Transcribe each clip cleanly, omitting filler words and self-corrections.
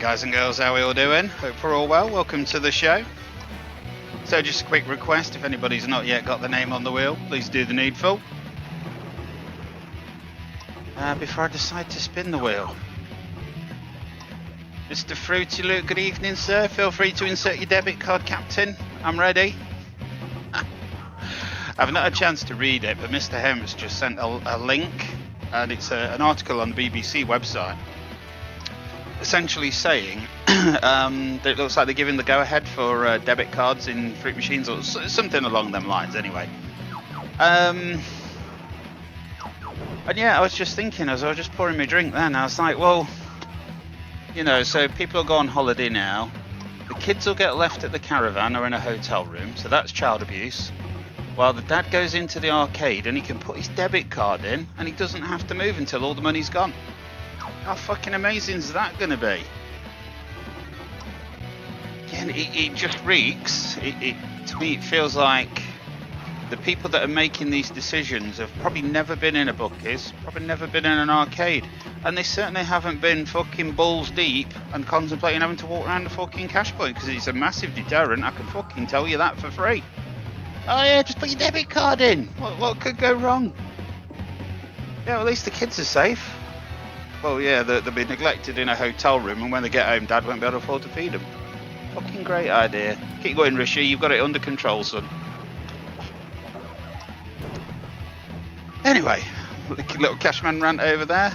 guys and girls, how are we all doing? Hope we're all well. Welcome to the show. So just a quick request, if anybody's not yet got the name on the wheel, please do the needful. Before I decide to spin the wheel. Mr. Fruity Luke, good evening, sir. Feel free to insert your debit card, Captain. I'm ready. I've not had a chance to read it, but Mr. Hems just sent a link, and it's an article on the BBC website, essentially saying that it looks like they're giving the go-ahead for debit cards in fruit machines, or something along them lines, anyway. And yeah, I was just thinking, as I was just pouring my drink then, I was like, well, you know, so people will go on holiday now, the kids will get left at the caravan or in a hotel room, so that's child abuse, while the dad goes into the arcade and he can put his debit card in and he doesn't have to move until all the money's gone. How fucking amazing is that going to be? Again, it just reeks. To me, it feels like the people that are making these decisions have probably never been in a bookies, probably never been in an arcade, and they certainly haven't been fucking balls deep and contemplating having to walk around the fucking cash point, because it's a massive deterrent. I can fucking tell you that for free. Oh yeah, just put your debit card in. What could go wrong? Yeah, well, at least the kids are safe. Well, yeah, they'll be neglected in a hotel room, and when they get home, Dad won't be able to afford to feed them. Fucking great idea. Keep going, Rishi. You've got it under control, son. Anyway, little Cashman rant over there.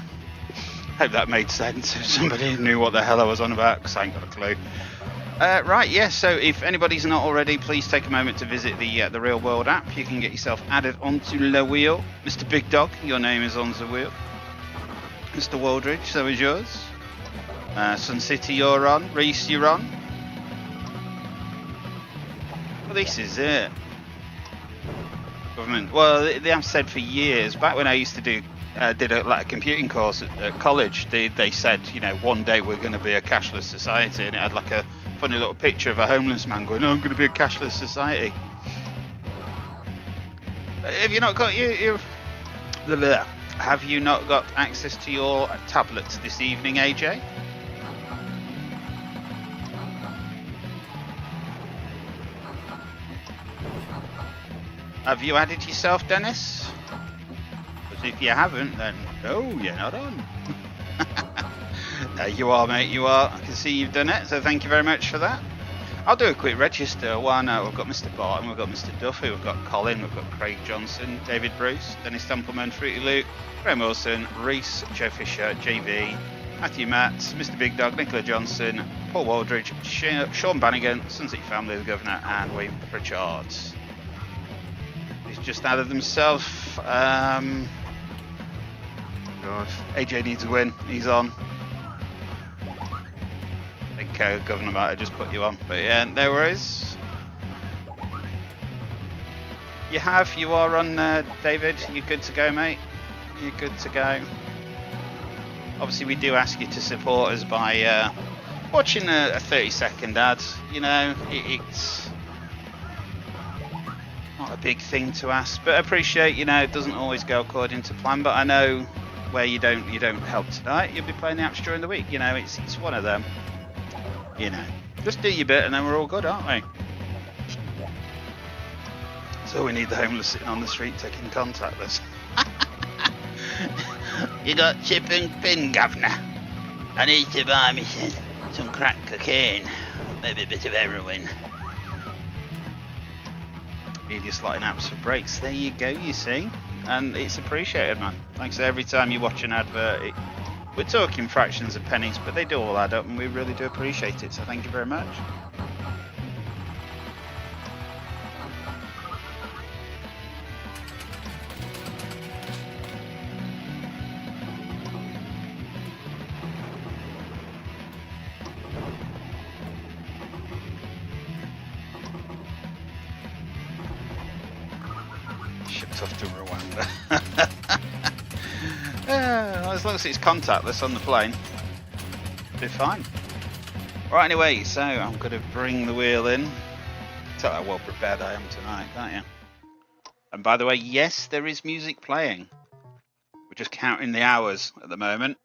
Hope that made sense. If somebody knew what the hell I was on about, because I ain't got a clue. Right, yeah, so if anybody's not already, please take a moment to visit the Real World app. You can get yourself added onto the wheel. Mr. Big Dog, your name is on the wheel. Mr. Waldridge, so is yours. Sun City, you're on. Reese, you're on. Well, this is it. Government. Well, they have said for years. Back when I used to did a computing course at college, they said, you know, one day we're going to be a cashless society, and it had like a funny little picture of a homeless man going, "Oh, I'm going to be a cashless society." Have you not got Have you not got access to your tablets this evening, AJ? Have you added yourself, Dennis? Because if you haven't, then no, you're not on. No, you are, mate, you are. I can see you've done it, so thank you very much for that. I'll do a quick register. Well, no, we've got Mr. Barton, we've got Mr. Duffy, we've got Colin, we've got Craig Johnson, David Bruce, Dennis Templeman, Fruity Luke, Graham Wilson, Reese, Joe Fisher, JV, Matthew Matt, Mr. Big Dog, Nicola Johnson, Paul Waldridge, Sean Bannigan, Sunset Family, the Governor, and William Pritchard. He's just added themselves. God, AJ needs a win. He's on. I think Governor might have just put you on, but yeah, no worries. You are on, David. You're good to go, mate. You're good to go. Obviously, we do ask you to support us by watching a 30-second ad. You know, it's not a big thing to ask, but I appreciate, you know, it doesn't always go according to plan, but I know where you don't help tonight, you'll be playing the apps during the week. You know, it's one of them. You know, just do your bit and then we're all good, aren't we? So we need the homeless sitting on the street taking contactless. You got chip and pin, Governor? I need to buy me some crack cocaine, maybe a bit of heroin. Media slotting apps for breaks. There you go, you see. And it's appreciated, man. Thanks. Every time you watch an advert, we're talking fractions of pennies, but they do all add up, and we really do appreciate it. So thank you very much. Shipped off to Rwanda. As long as it's contactless on the plane, it'll be fine. Right, anyway, so I'm going to bring the wheel in. Tell how well prepared I am tonight, can't you? And by the way, yes, there is music playing. We're just counting the hours at the moment.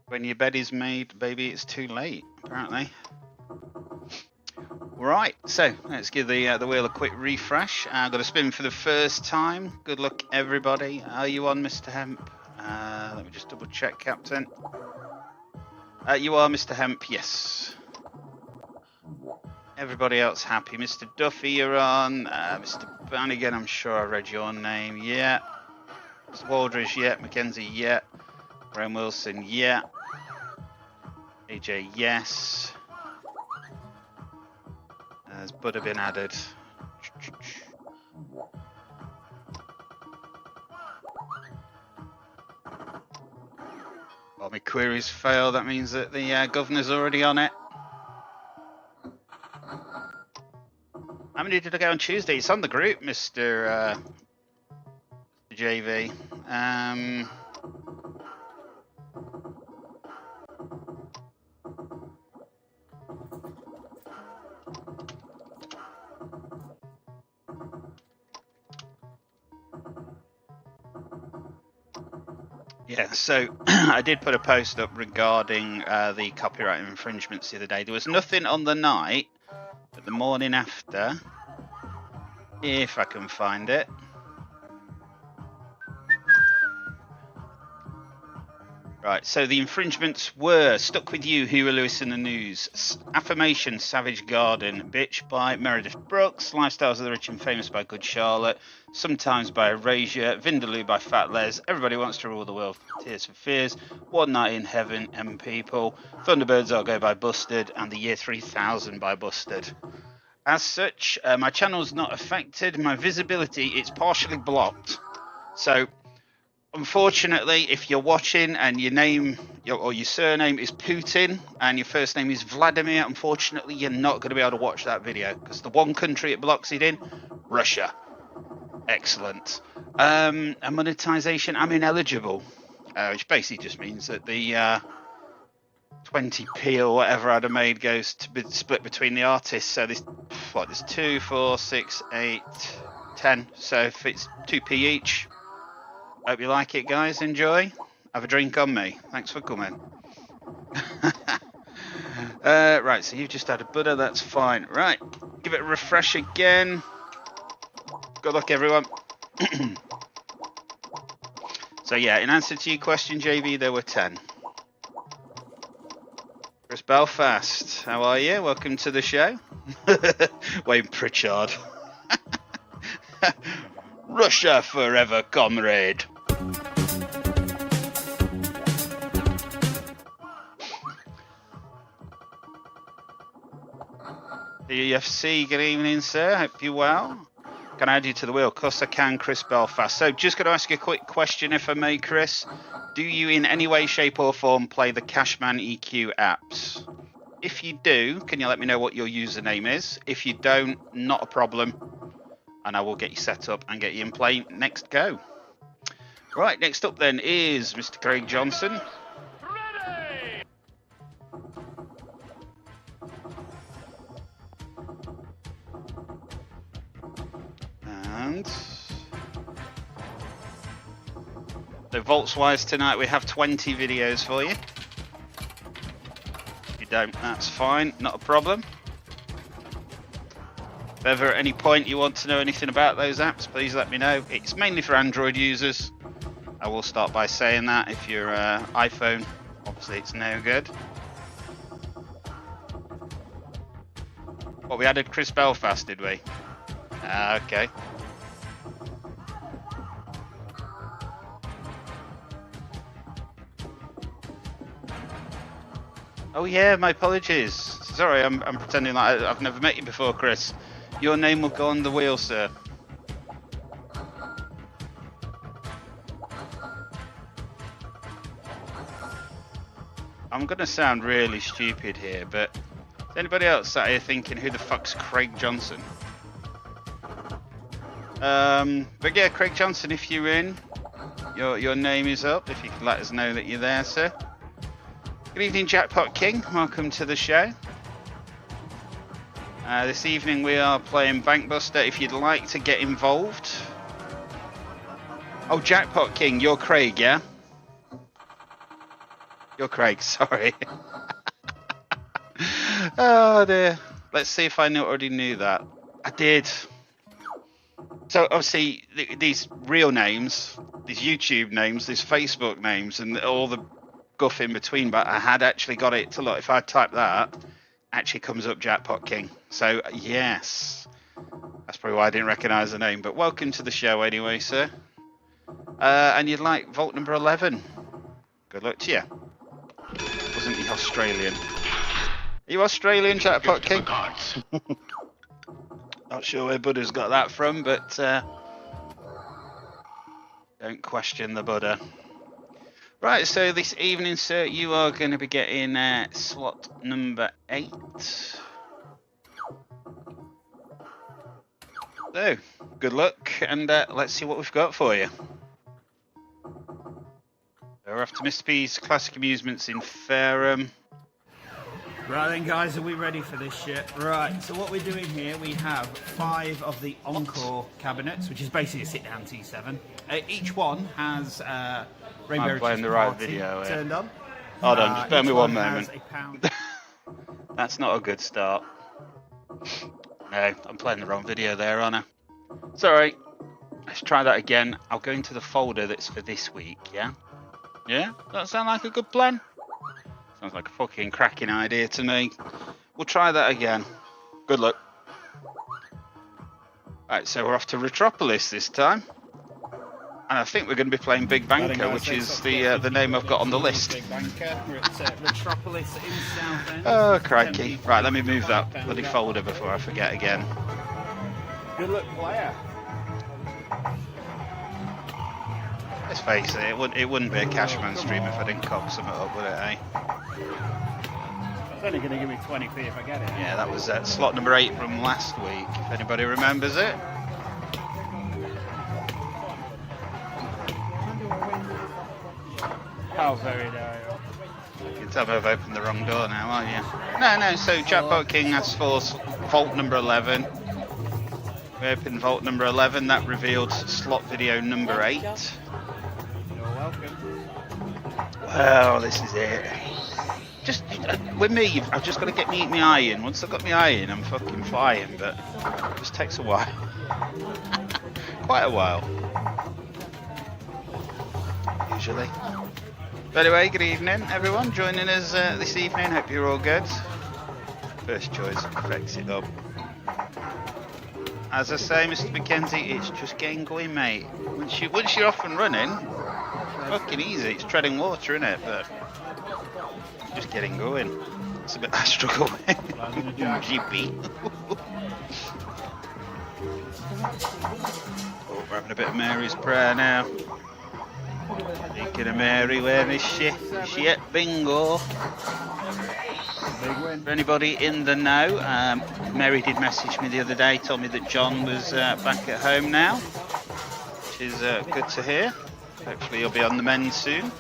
When your bed is made, baby, it's too late, apparently. Right, so let's give the wheel a quick refresh. I've got a spin for the first time. Good luck, everybody. Are you on, Mr. Hemp? Let me just double check, Captain. You are, Mr. Hemp, yes. Everybody else happy. Mr. Duffy, you're on. Mr. Bannigan, I'm sure I read your name. Yeah. Mr. Waldridge, yeah. Mackenzie, yeah. Graham Wilson, yeah. AJ, yes. Has butter been added? Well, my queries fail. That means that the governor's already on it. How many did I get on Tuesday? It's on the group, Mr. JV. Yeah, so I did put a post up regarding the copyright infringements the other day. There was nothing on the night, but the morning after, if I can find it. Right, so the infringements were Stuck With You, Huey Lewis in the News, Affirmation, Savage Garden, Bitch by Meredith Brooks, Lifestyles of the Rich and Famous by Good Charlotte, Sometimes by Erasure, Vindaloo by Fat Les, Everybody Wants to Rule the World, Tears for Fears, One Night in Heaven, M People, Thunderbirds I'll Go by Busted, and The Year 3000 by Busted. As such, my channel's not affected, my visibility, it's partially blocked. So, unfortunately, if you're watching and your name or your surname is Putin and your first name is Vladimir, unfortunately, you're not going to be able to watch that video because the one country it blocks it in, Russia. Excellent. And monetization, I'm ineligible, which basically just means that the 20p or whatever I'd have made goes to be split between the artists. So there's 2, 4, 6, 8, 10. So if it's 2p each. Hope you like it, guys. Enjoy. Have a drink on me. Thanks for coming. Right, so you've just added butter. That's fine. Right, give it a refresh again. Good luck, everyone. So, yeah, in answer to your question, JV, there were 10. Chris Belfast, how are you? Welcome to the show. Wayne Pritchard. Russia forever, comrade. The UFC, good evening, sir. Hope you're well. Can I add you to the wheel? Of course I can, Chris Belfast. So just going to ask you a quick question, if I may, Chris. Do you in any way, shape or form play the Cashman EQ apps? If you do, can you let me know what your username is? If you don't, not a problem. And I will get you set up and get you in play next go. Right, next up then is Mr. Craig Johnson. Ready. And so vaults-wise tonight we have 20 videos for you. If you don't, that's fine, not a problem. If ever at any point you want to know anything about those apps, please let me know. It's mainly for Android users. I will start by saying that. If you're iPhone, obviously it's no good. What, we added Chris Belfast, did we? Okay. Oh yeah, my apologies. Sorry, I'm pretending like I've never met you before, Chris. Your name will go on the wheel, sir. I'm going to sound really stupid here, but is anybody else sat here thinking, who the fuck's Craig Johnson? But yeah, Craig Johnson, if you're in, your name is up. If you could let us know that you're there, sir. Good evening, Jackpot King. Welcome to the show. This evening we are playing Bank Buster. If you'd like to get involved. Oh, Jackpot King, you're Craig, yeah? You're Craig, sorry. Oh dear. Let's see if I already knew that. I did. So obviously these real names, these YouTube names, these Facebook names, and all the guff in between, but I had actually got it to look. If I type that, actually comes up Jackpot King. So yes, that's probably why I didn't recognise the name. But welcome to the show anyway, sir. And you'd like vault number 11. Good luck to you. Wasn't he Australian? Are you Australian, Jackpot King? Not sure where Buddha's got that from, but don't question the Buddha. Right, so this evening, sir, you are going to be getting slot number 8. So, good luck, and let's see what we've got for you. We're off to Mr. P's Classic Amusements in Fareham. Right then, guys, are we ready for this shit? Right, so what we're doing here, we have 5 of the Encore cabinets, which is basically a sit-down T7. Each one has Rainbow I'm playing the right video here. Turned on. Hold on, just bear me one moment. £1. That's not a good start. No, I'm playing the wrong video there, aren't I? It's alright. Let's try that again. I'll go into the folder that's for this week, yeah? Yeah? Does that sound like a good plan? Sounds like a fucking cracking idea to me. We'll try that again. Good luck. Right, so we're off to Retropolis this time. And I think we're going to be playing Big Banker, which is the name I've got on the list. Big Banker. We're at Retropolis in Southend. Oh, crikey. Right, let me move that bloody folder before I forget again. Good luck, player. Let's face it, it wouldn't be a Cashman stream if I didn't cock something up, would it, eh? It's only going to give me 20p if I get it. Yeah, that was slot number 8 from last week, if anybody remembers it. How very dare you? You can tell me I've opened the wrong door now, aren't you? No, so Jackpot King has for vault number 11. We opened vault number 11, that revealed slot video number 8. You're welcome. Well, this is it. Just, with me, I've just got to get my eye in. Once I've got my eye in, I'm fucking flying, but it just takes a while. Quite a while. Usually. But anyway, good evening, everyone joining us this evening. Hope you're all good. First choice, fix it up. As I say, Mr. Mackenzie, it's just getting going, mate. Once you're off and running, fucking easy. It's treading water, isn't it? But just getting going. It's a bit I struggle with. GP. Oh, we're having a bit of Mary's prayer now. Thinking of Mary, where is she? Is she at bingo? For anybody in the know, Mary did message me the other day, told me that John was back at home now, which is good to hear. Hopefully you'll be on the mend soon.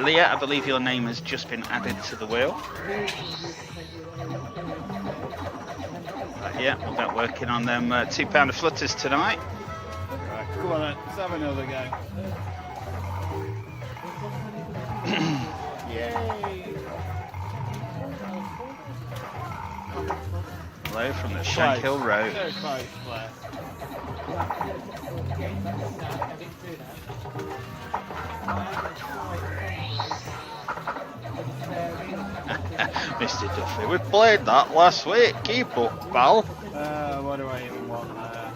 Leah, I believe your name has just been added to the wheel. Yeah, we'll get working on them £2 flutters tonight. Right, come on then, let's have another go. Yay! Hello from the Shank Hill Road. So close, Blair. Mr. Duffy, we played that last week. Keep up, pal. What do I even want there?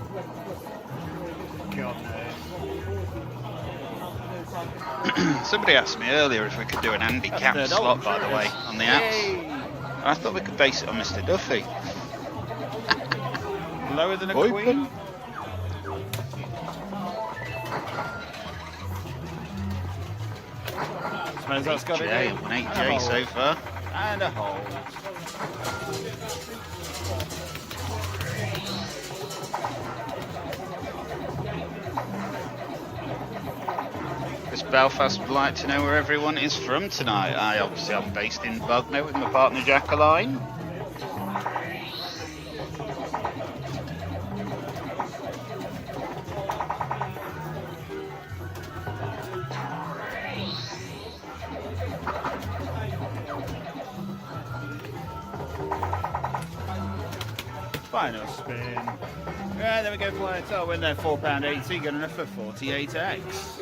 God knows. Somebody asked me earlier if we could do an handicap slot, by the way, on the apps. I thought we could base it on Mr. Duffy. Lower than a Open. queen? Suppose that's got to do. 8J so far. And a hole. Because Belfast would like to know where everyone is from tonight. I'm based in Bognor with my partner Jacqueline. Final spin. Right, there we go, players. I'll win there, £4.80, good enough for 48x.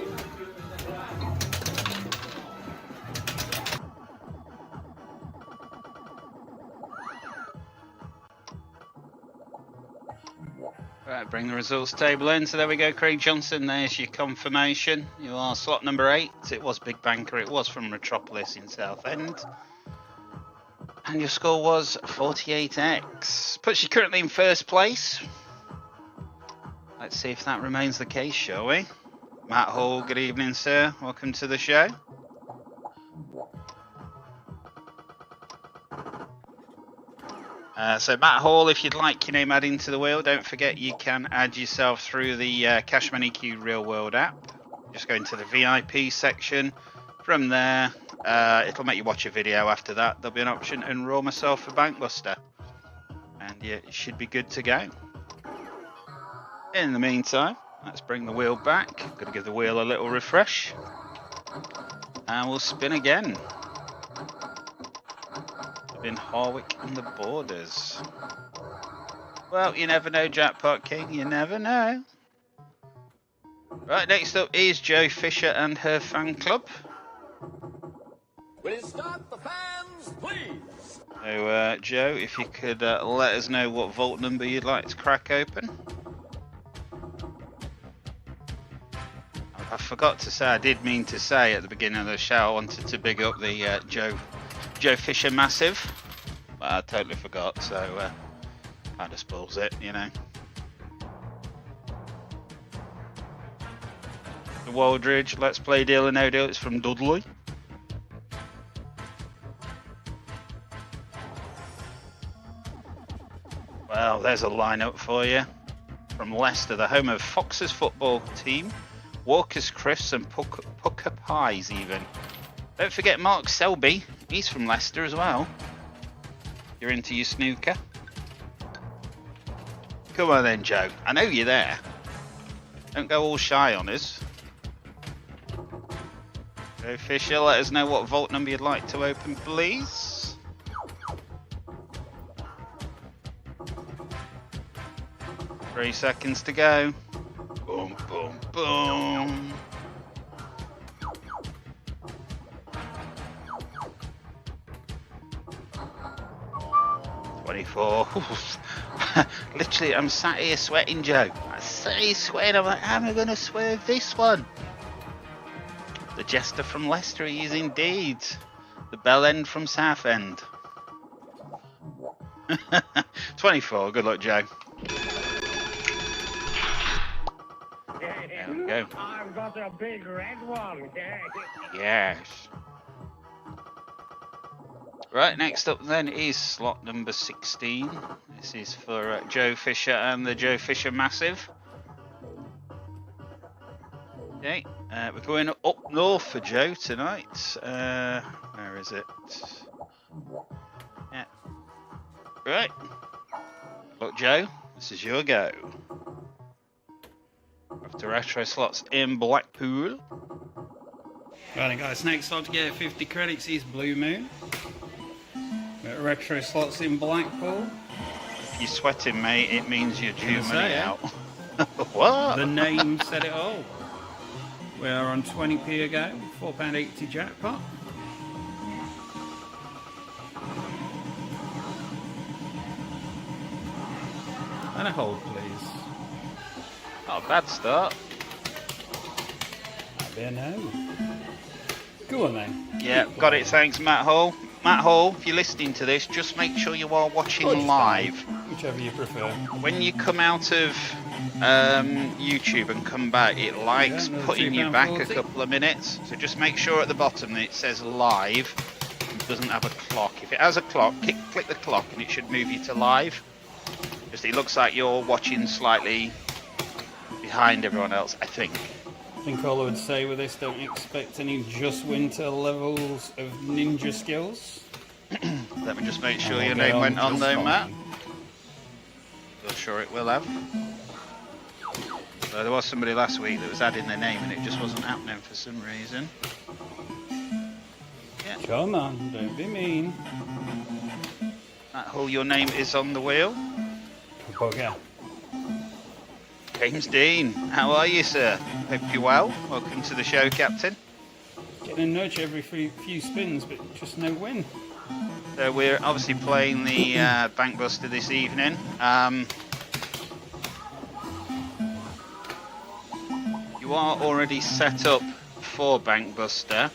Right, bring the results table in. So there we go, Craig Johnson. There's your confirmation. You are slot number 8. It was Big Banker. It was from Metropolis in Southend. And your score was 48x. Puts you currently in first place. Let's see if that remains the case, shall we? Matt Hall, good evening, sir. Welcome to the show. So Matt Hall, if you'd like your name added into the wheel, don't forget you can add yourself through the Cash Money Q Real World app. Just go into the VIP section. From there, it'll make you watch a video. After that, there'll be an option, enroll myself for Bank Buster. And yeah, you should be good to go. In the meantime, let's bring the wheel back. Got to give the wheel a little refresh. And we'll spin again. In Harwick and the Borders. Well, you never know, Jackpot King, you never know. Right, next up is Joe Fisher and her fan club. Will you start the fans, please? So, Joe, if you could let us know what vault number you'd like to crack open. I forgot to say, I did mean to say at the beginning of the show, I wanted to big up the Joe Fisher Massive, but I totally forgot, so kind of spoils it, you know. The Waldridge Let's Play Deal or No Deal, it's from Dudley. Well, there's a lineup for you. From Leicester, the home of Fox's football team, Walker's Crisps and Pucker Pies even. Don't forget Mark Selby, he's from Leicester as well. You're into your snooker? Come on then, Joe. I know you're there. Don't go all shy on us. Joe Fisher, let us know what vault number you'd like to open, please. Three seconds to go. Boom, boom, boom. 24. Literally, I'm sat here sweating, Joe. I say sweating. I'm like, how am I going to swerve this one? The Jester from Leicester, he is indeed. The Bell End from Southend. 24. Good luck, Joe. There we go. I've got a big red one. Yes. Right, next up then is slot number 16. This is for Joe Fisher and the Joe Fisher Massive. Okay, we're going up north for Joe tonight. Where is it? Yeah. Right. Look, Joe, this is your go. After retro slots in Blackpool. Right then, guys, next slot to get 50 credits is Blue Moon. Retro slots in Blackpool. If you're sweating, mate, it means you're due money out. What? The name said it all. We are on 20p a go, £4.80 jackpot. And a hold, please. Not a bad start. That'd be a no. Go on then. Yeah, got it. Thanks, Matt Hall. Matt Hall, if you're listening to this, just make sure you are watching live. Whichever you prefer. When you come out of YouTube and come back, it likes putting you back a couple of minutes. So just make sure at the bottom that it says live. It doesn't have a clock. If it has a clock, click the clock and it should move you to live. Just it looks like you're watching slightly behind everyone else, I think. I think all I would say with this, don't expect any Just Winter levels of ninja skills. Let me just make sure your name went on though, Matt. I'm sure it will have. So there was somebody last week that was adding their name and it just wasn't happening for some reason. Yeah. Come on, don't be mean. Matt Hall, your name is on the wheel. Bugger. James Dean, how are you, sir? Hope you're well. Welcome to the show, Captain. Getting a nudge every few spins, but just no win. So we're obviously playing the Bank Buster this evening. You are already set up for Bank Buster,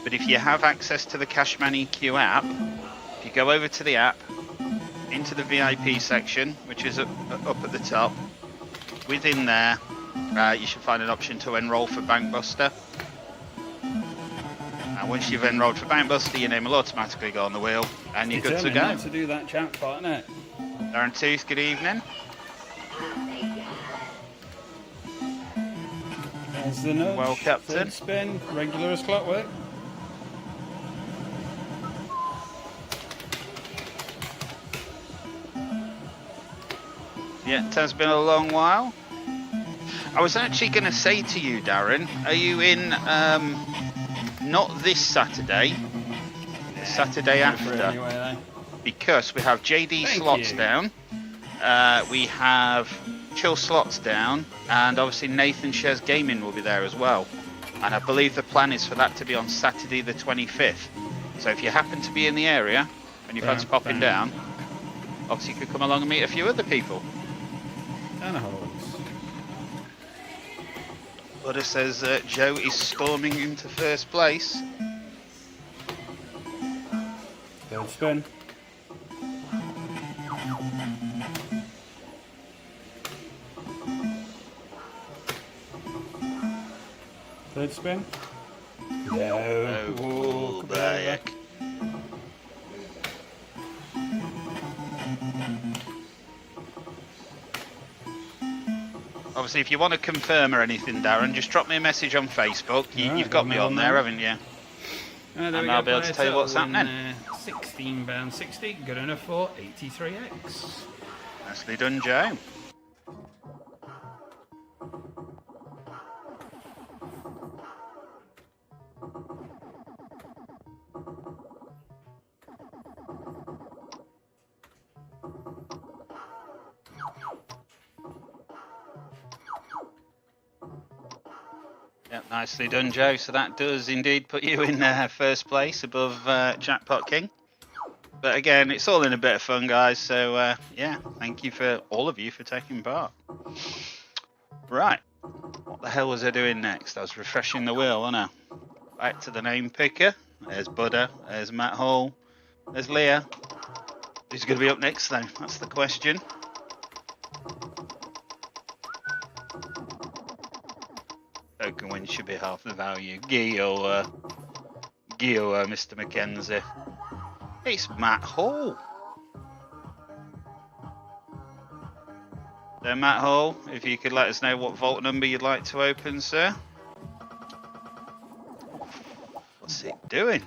but if you have access to the Cash Money Q app, if you go over to the app, into the VIP section, which is up at the top, within there, you should find an option to enroll for Bank Buster. And once you've enrolled for Bank Buster, your name will automatically go on the wheel, and you're good to go. To do that jackpot, isn't it? Darren Tooth, good evening. There's the nudge. Well, Captain. Third spin, regular as clockwork. Yeah, it has been a long while. I was actually going to say to you, Darren, are you in, not this Saturday, the Saturday after? Anyway, because we have JD slots down, we have Chill slots down, and obviously Nathan Shares Gaming will be there as well. And I believe the plan is for that to be on Saturday the 25th. So if you happen to be in the area and you fancy popping down, obviously you could come along and meet a few other people. And a hose. Butter says Joe is storming into first place. Third spin. Third spin. No. Oh, back. Obviously, if you want to confirm or anything, Darren, just drop me a message on Facebook. You've got me on there, haven't you? And I'll be able to tell you what's happening. £16.60, good enough for 83x. Nicely done, Joe. Yep, nicely done, Joe. So that does indeed put you in first place above Jackpot King. But again, it's all in a bit of fun, guys. So yeah, thank you for all of you for taking part. Right, what the hell was I doing next? I was refreshing the wheel, wasn't I? Back to the name picker. There's Buddha. There's Matt Hall. There's Leah. Who's going to be up next, though? That's the question. Token win should be half the value. Gio, Mr. Mackenzie. It's Matt Hall. So Matt Hall, if you could let us know what vault number you'd like to open, sir. What's it doing?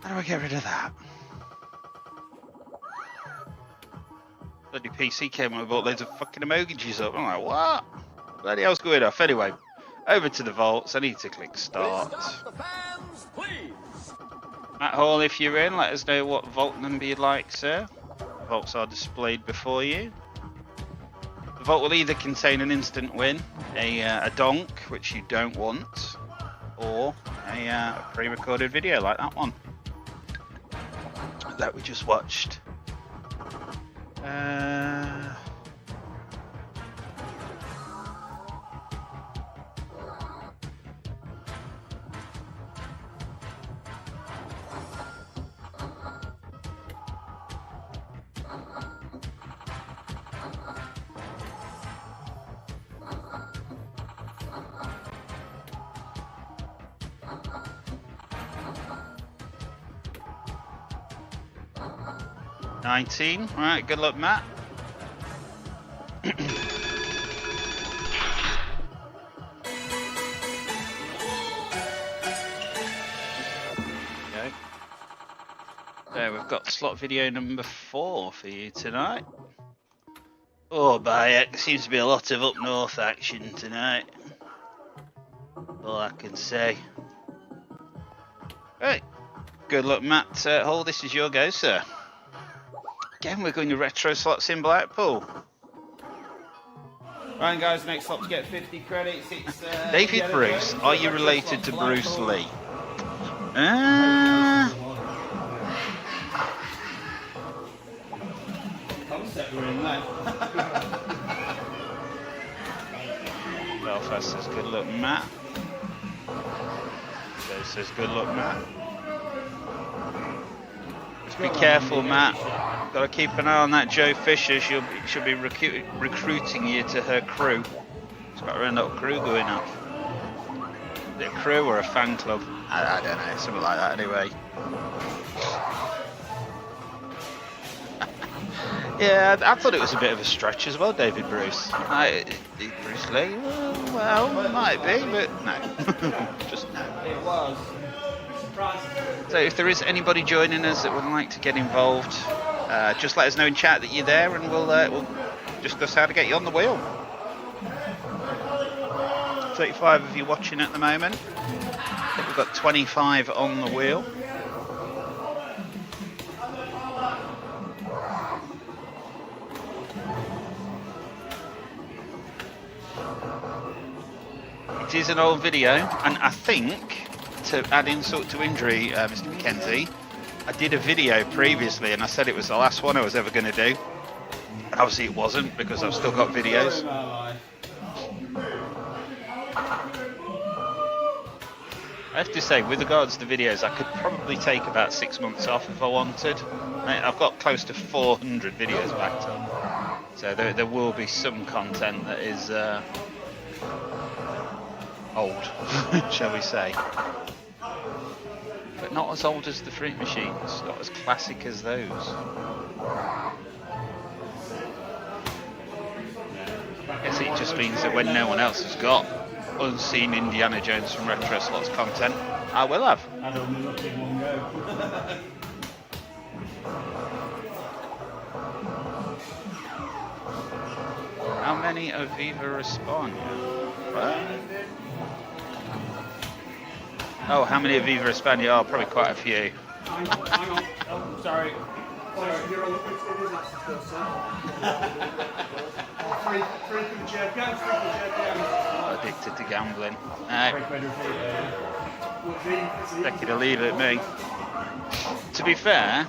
How do I get rid of that? Bloody PC came and bought loads of fucking emojis up. I'm like, what? Bloody hell's going off? Anyway, over to the vaults. I need to click start. Stop the fans, please. Matt Hall, if you're in, let us know what vault number you'd like, sir. The vaults are displayed before you. The vault will either contain an instant win, a donk, which you don't want, or a pre-recorded video like that one that we just watched. 19. All right, good luck, Matt. So we've got slot video number 4 for you tonight. Oh, by heck, there seems to be a lot of up north action tonight. All I can say. Right. Good luck, Matt Hall. This is your go, sir. Again, we're going to retro slots in Blackpool. Right, guys, next slot to get 50 credits. It's David Bruce, are you related to Bruce Lee? Concept we're in there. Belfast says good luck, Matt. Joe says good luck, Matt. Just be careful, Matt. Got to keep an eye on that Joe Fisher. She'll be recruiting you to her crew. She's got her own little crew going up. Is it a crew or a fan club? I don't know, something like that anyway. Yeah, I thought it was a bit of a stretch as well, David Bruce. Bruce Lee? Well, might be, but no. Just no. It was. So if there is anybody joining us that would like to get involved, just let us know in chat that you're there and we'll discuss how to get you on the wheel. 35 of you watching at the moment. I think we've got 25 on the wheel. It is an old video, and I think, to add insult to injury, Mr. McKenzie, I did a video previously and I said it was the last one I was ever going to do. And obviously it wasn't, because I've still got videos. I have to say, with regards to videos, I could probably take about 6 months off if I wanted. I've got close to 400 videos backed up. So there will be some content that is old, shall we say. But not as old as the Fruit Machines, not as classic as those. I guess it just means that when no one else has got unseen Indiana Jones from Retro Slots content, I will have. I'd only look in one go. How many Aviva respond? Oh, how many Aviva Espana? Oh, probably quite a few. Hang on. Oh, sorry. You're on the fixed it is, that's the first set. Three for the jerk out, three for the jerk out. Addicted to gambling. Take it or leave it, me. To be fair,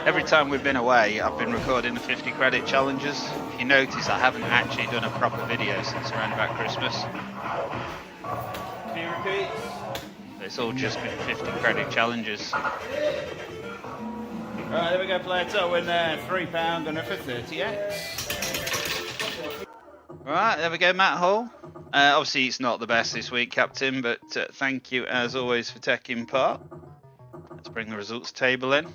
every time we've been away, I've been recording the 50 credit challenges. If you notice, I haven't actually done a proper video since around about Christmas. Can you repeat? It's all just been 50 credit challenges. Right, there we go, player to win there. £3 going for 30x. Right, there we go, Matt Hall. Obviously, it's not the best this week, Captain, but thank you as always for taking part. Let's bring the results table in.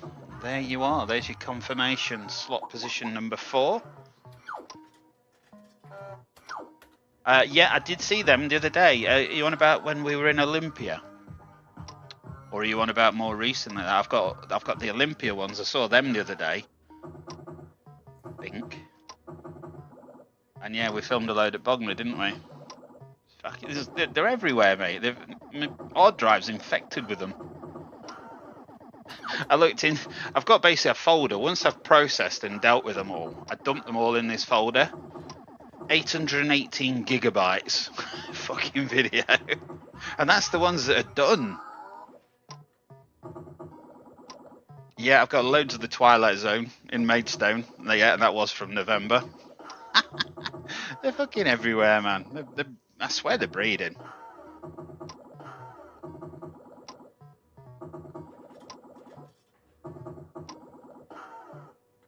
There you are. There's your confirmation. Slot position number 4. Yeah, I did see them the other day. Are you on about when we were in Olympia? Or are you on about more recently? I've got the Olympia ones. I saw them the other day, I think. And yeah, we filmed a load at Bognor, didn't we? They're everywhere, mate. Odd Drive's infected with them. I looked in. I've got basically a folder. Once I've processed and dealt with them all, I dumped them all in this folder. 818 gigabytes fucking video, and that's the ones that are done. Yeah, I've got loads of the Twilight Zone in Maidstone. Yeah, and that was from November. They're fucking everywhere, man. I swear they're breeding.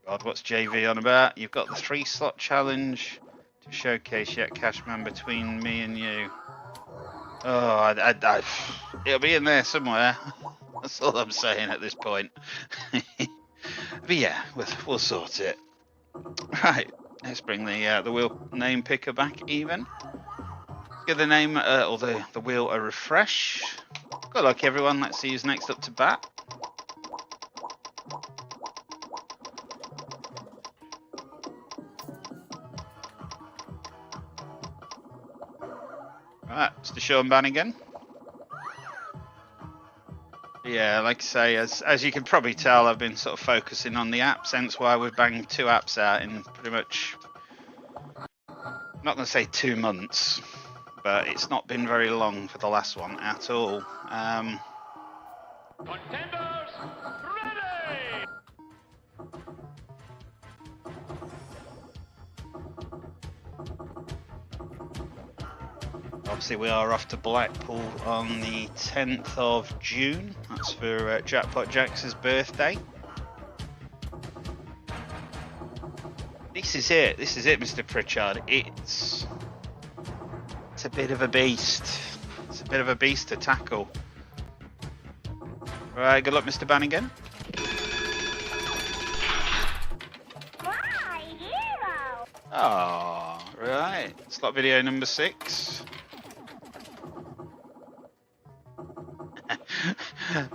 God, what's JV on about? You've got the 3-slot challenge to showcase yet Cashman between me and you. Oh, it'll be in there somewhere. That's all I'm saying at this point. But yeah, we'll sort it. Right, let's bring the wheel name picker back even. Give the name or the wheel a refresh. Good luck, everyone. Let's see who's next up to bat. Right, Mr. Sean Bannigan. Yeah, like I say, as you can probably tell, I've been sort of focusing on the apps, hence why we've banged 2 apps out in pretty much, not going to say 2 months, but it's not been very long for the last one at all. Contenders ready! Obviously, we are off to Blackpool on the 10th of June. That's for Jackpot Jack's birthday. This is it, Mr. Pritchard. It's a bit of a beast. It's a bit of a beast to tackle. Right, good luck, Mr. Bannigan. My hero! Oh, right. Slot video number 6.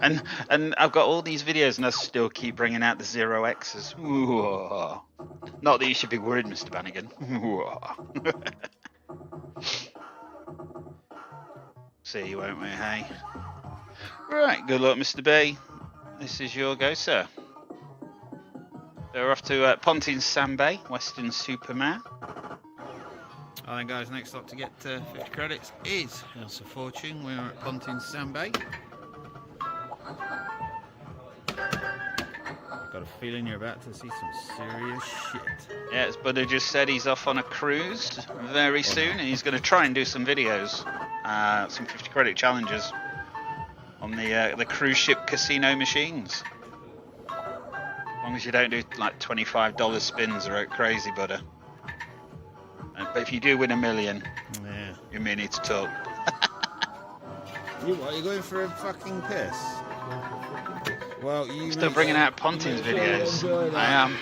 and I've got all these videos and I still keep bringing out the 0x's. Ooh. Not that you should be worried, Mr. Bannigan. See you, won't we, hey? Right, good luck, Mr. B. This is your go, sir. We're off to Pontin Sambay, Western Superman. Alright guys, next up to get 50 credits is House of Fortune. We're at Pontin Sambay. Got a feeling you're about to see some serious shit. Yeah, as Buddha just said, he's off on a cruise very soon, and he's going to try and do some videos, some 50 credit challenges on the cruise ship casino machines. As long as you don't do like $25 spins or out crazy, Buddha. But if you do win $1 million, Yeah. you may need to talk. You what, you going for a fucking piss? Well, you Still bringing out Pontin's videos. I am.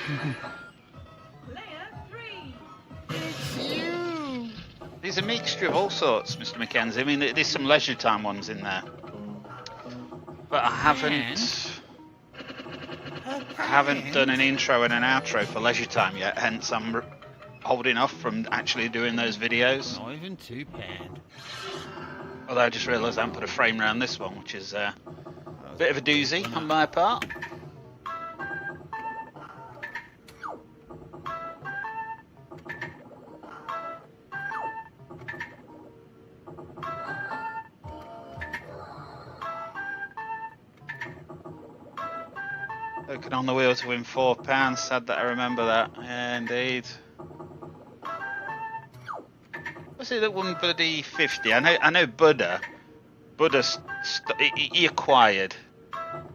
There's a mixture of all sorts, Mr. Mackenzie. I mean, there's some leisure time ones in there, but I haven't done an intro and an outro for leisure time yet. Hence, I'm holding off from actually doing those videos. Not even £2. Although I just realised I haven't put a frame around this one, which is a bit of a doozy on my part. Looking on the wheel to win £4. Sad that I remember that. Yeah, indeed. Was it that won bloody 50? I know Buddha he acquired.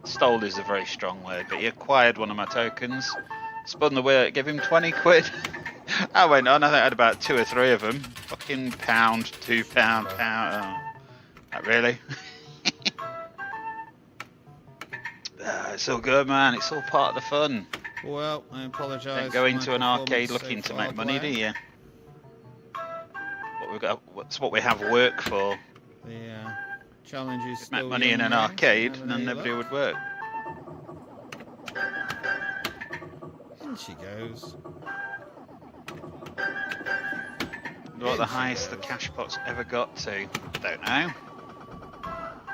Stole is a very strong word, but he acquired one of my tokens. Spun the wheel, it gave him 20 quid. I went on, I think I had about 2 or 3 of them. Fucking £1, £2, pound. Oh, not really. It's all good, man. It's all part of the fun. Well, I apologise. Don't go into an arcade looking to make money, do you? What's what we have work for. The challenge is If you make still money in an young, arcade, having then a nobody look. would work. In she goes. What the highest the cash pot's ever got to? Don't know.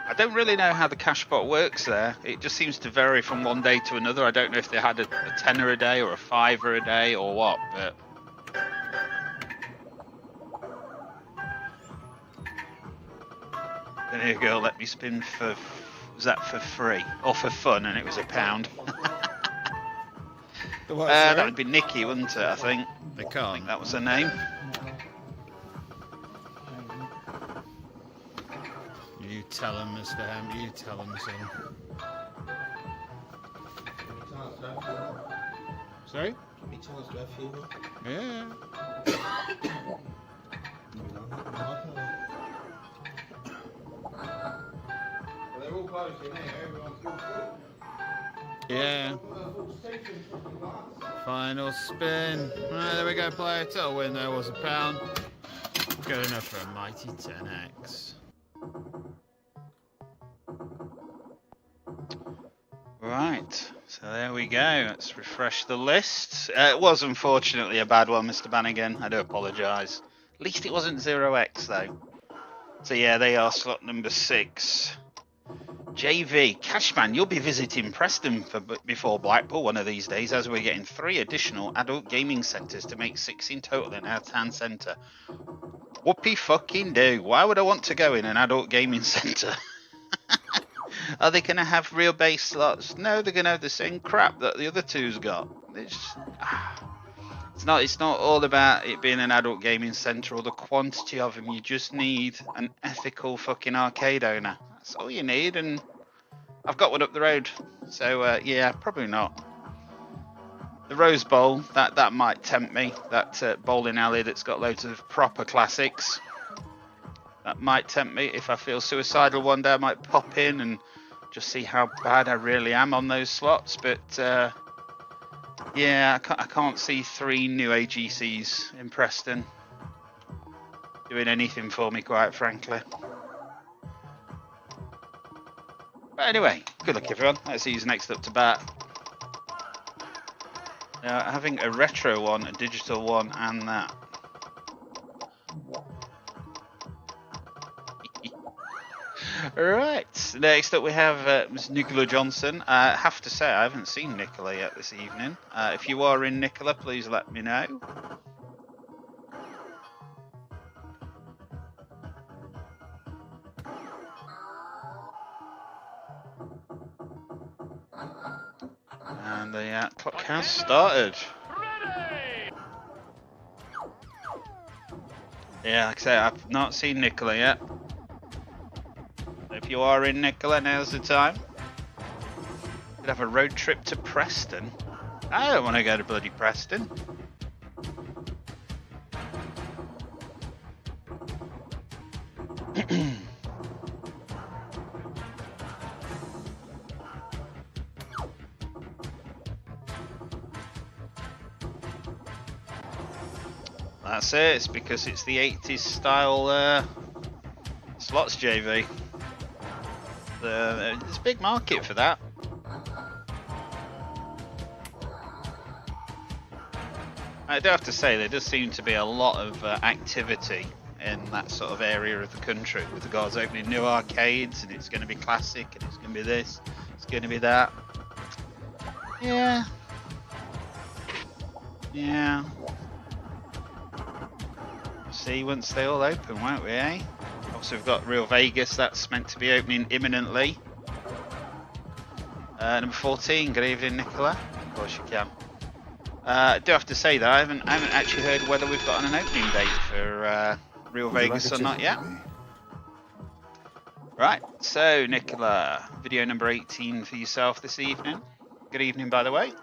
I don't really know how the cash pot works there. It just seems to vary from one day to another. I don't know if they had a tenner a day or a fiver a day or what, but then a girl let me spin for, was that for free or for fun? And it was £1. That would be Nikki, wouldn't it? I think. They I can't. think that was her name. You tell him, Mr. Ham. You tell him, son. Sorry? Yeah. Yeah. Final spin. Right, there we go, player. Total win there was £1. Good enough for a mighty 10x. Right, so there we go. Let's refresh the list. It was unfortunately a bad one, Mr. Bannigan. I do apologise. At least it wasn't 0x though. So yeah, they are slot number 6. JV, Cashman, you'll be visiting Preston before Blackpool one of these days, as we're getting 3 additional adult gaming centres to make 6 in total in our town centre. Whoopie fucking do. Why would I want to go in an adult gaming centre? Are they going to have real base slots? No, they're going to have the same crap that the other two's got. It's not all about it being an adult gaming centre or the quantity of them. You just need an ethical fucking arcade owner. That's all you need, and I've got one up the road. So yeah, probably not. The Rose Bowl, that might tempt me. That bowling alley that's got loads of proper classics. That might tempt me. If I feel suicidal one day, I might pop in and just see how bad I really am on those slots. But yeah, I can't see 3 new AGCs in Preston doing anything for me, quite frankly. But anyway, good luck everyone. Let's see who's next up to bat. Now, having a retro one, a digital one, and that. Right, next up we have Ms. Nicola Johnson. I have to say, I haven't seen Nicola yet this evening. If you are in, Nicola, please let me know. And the clock has started. Yeah, like I say, I've not seen Nicola yet. If you are in, Nicola, now's the time. Could have a road trip to Preston. I don't want to go to bloody Preston. That's it. It's because it's the 80s style slots, JV. There's a big market for that. I do have to say, there does seem to be a lot of activity in that sort of area of the country, with regards to opening new arcades, and it's going to be classic, and it's going to be this, it's going to be that. Yeah. Yeah. See once they all open, won't we, eh? Also, we've got Real Vegas, that's meant to be opening imminently. Number 14, good evening, Nicola. Of course you can. I do have to say that I haven't actually heard whether we've got an opening date for Real Vegas or not yet. Right, so Nicola, video number 18 for yourself this evening. Good evening, by the way.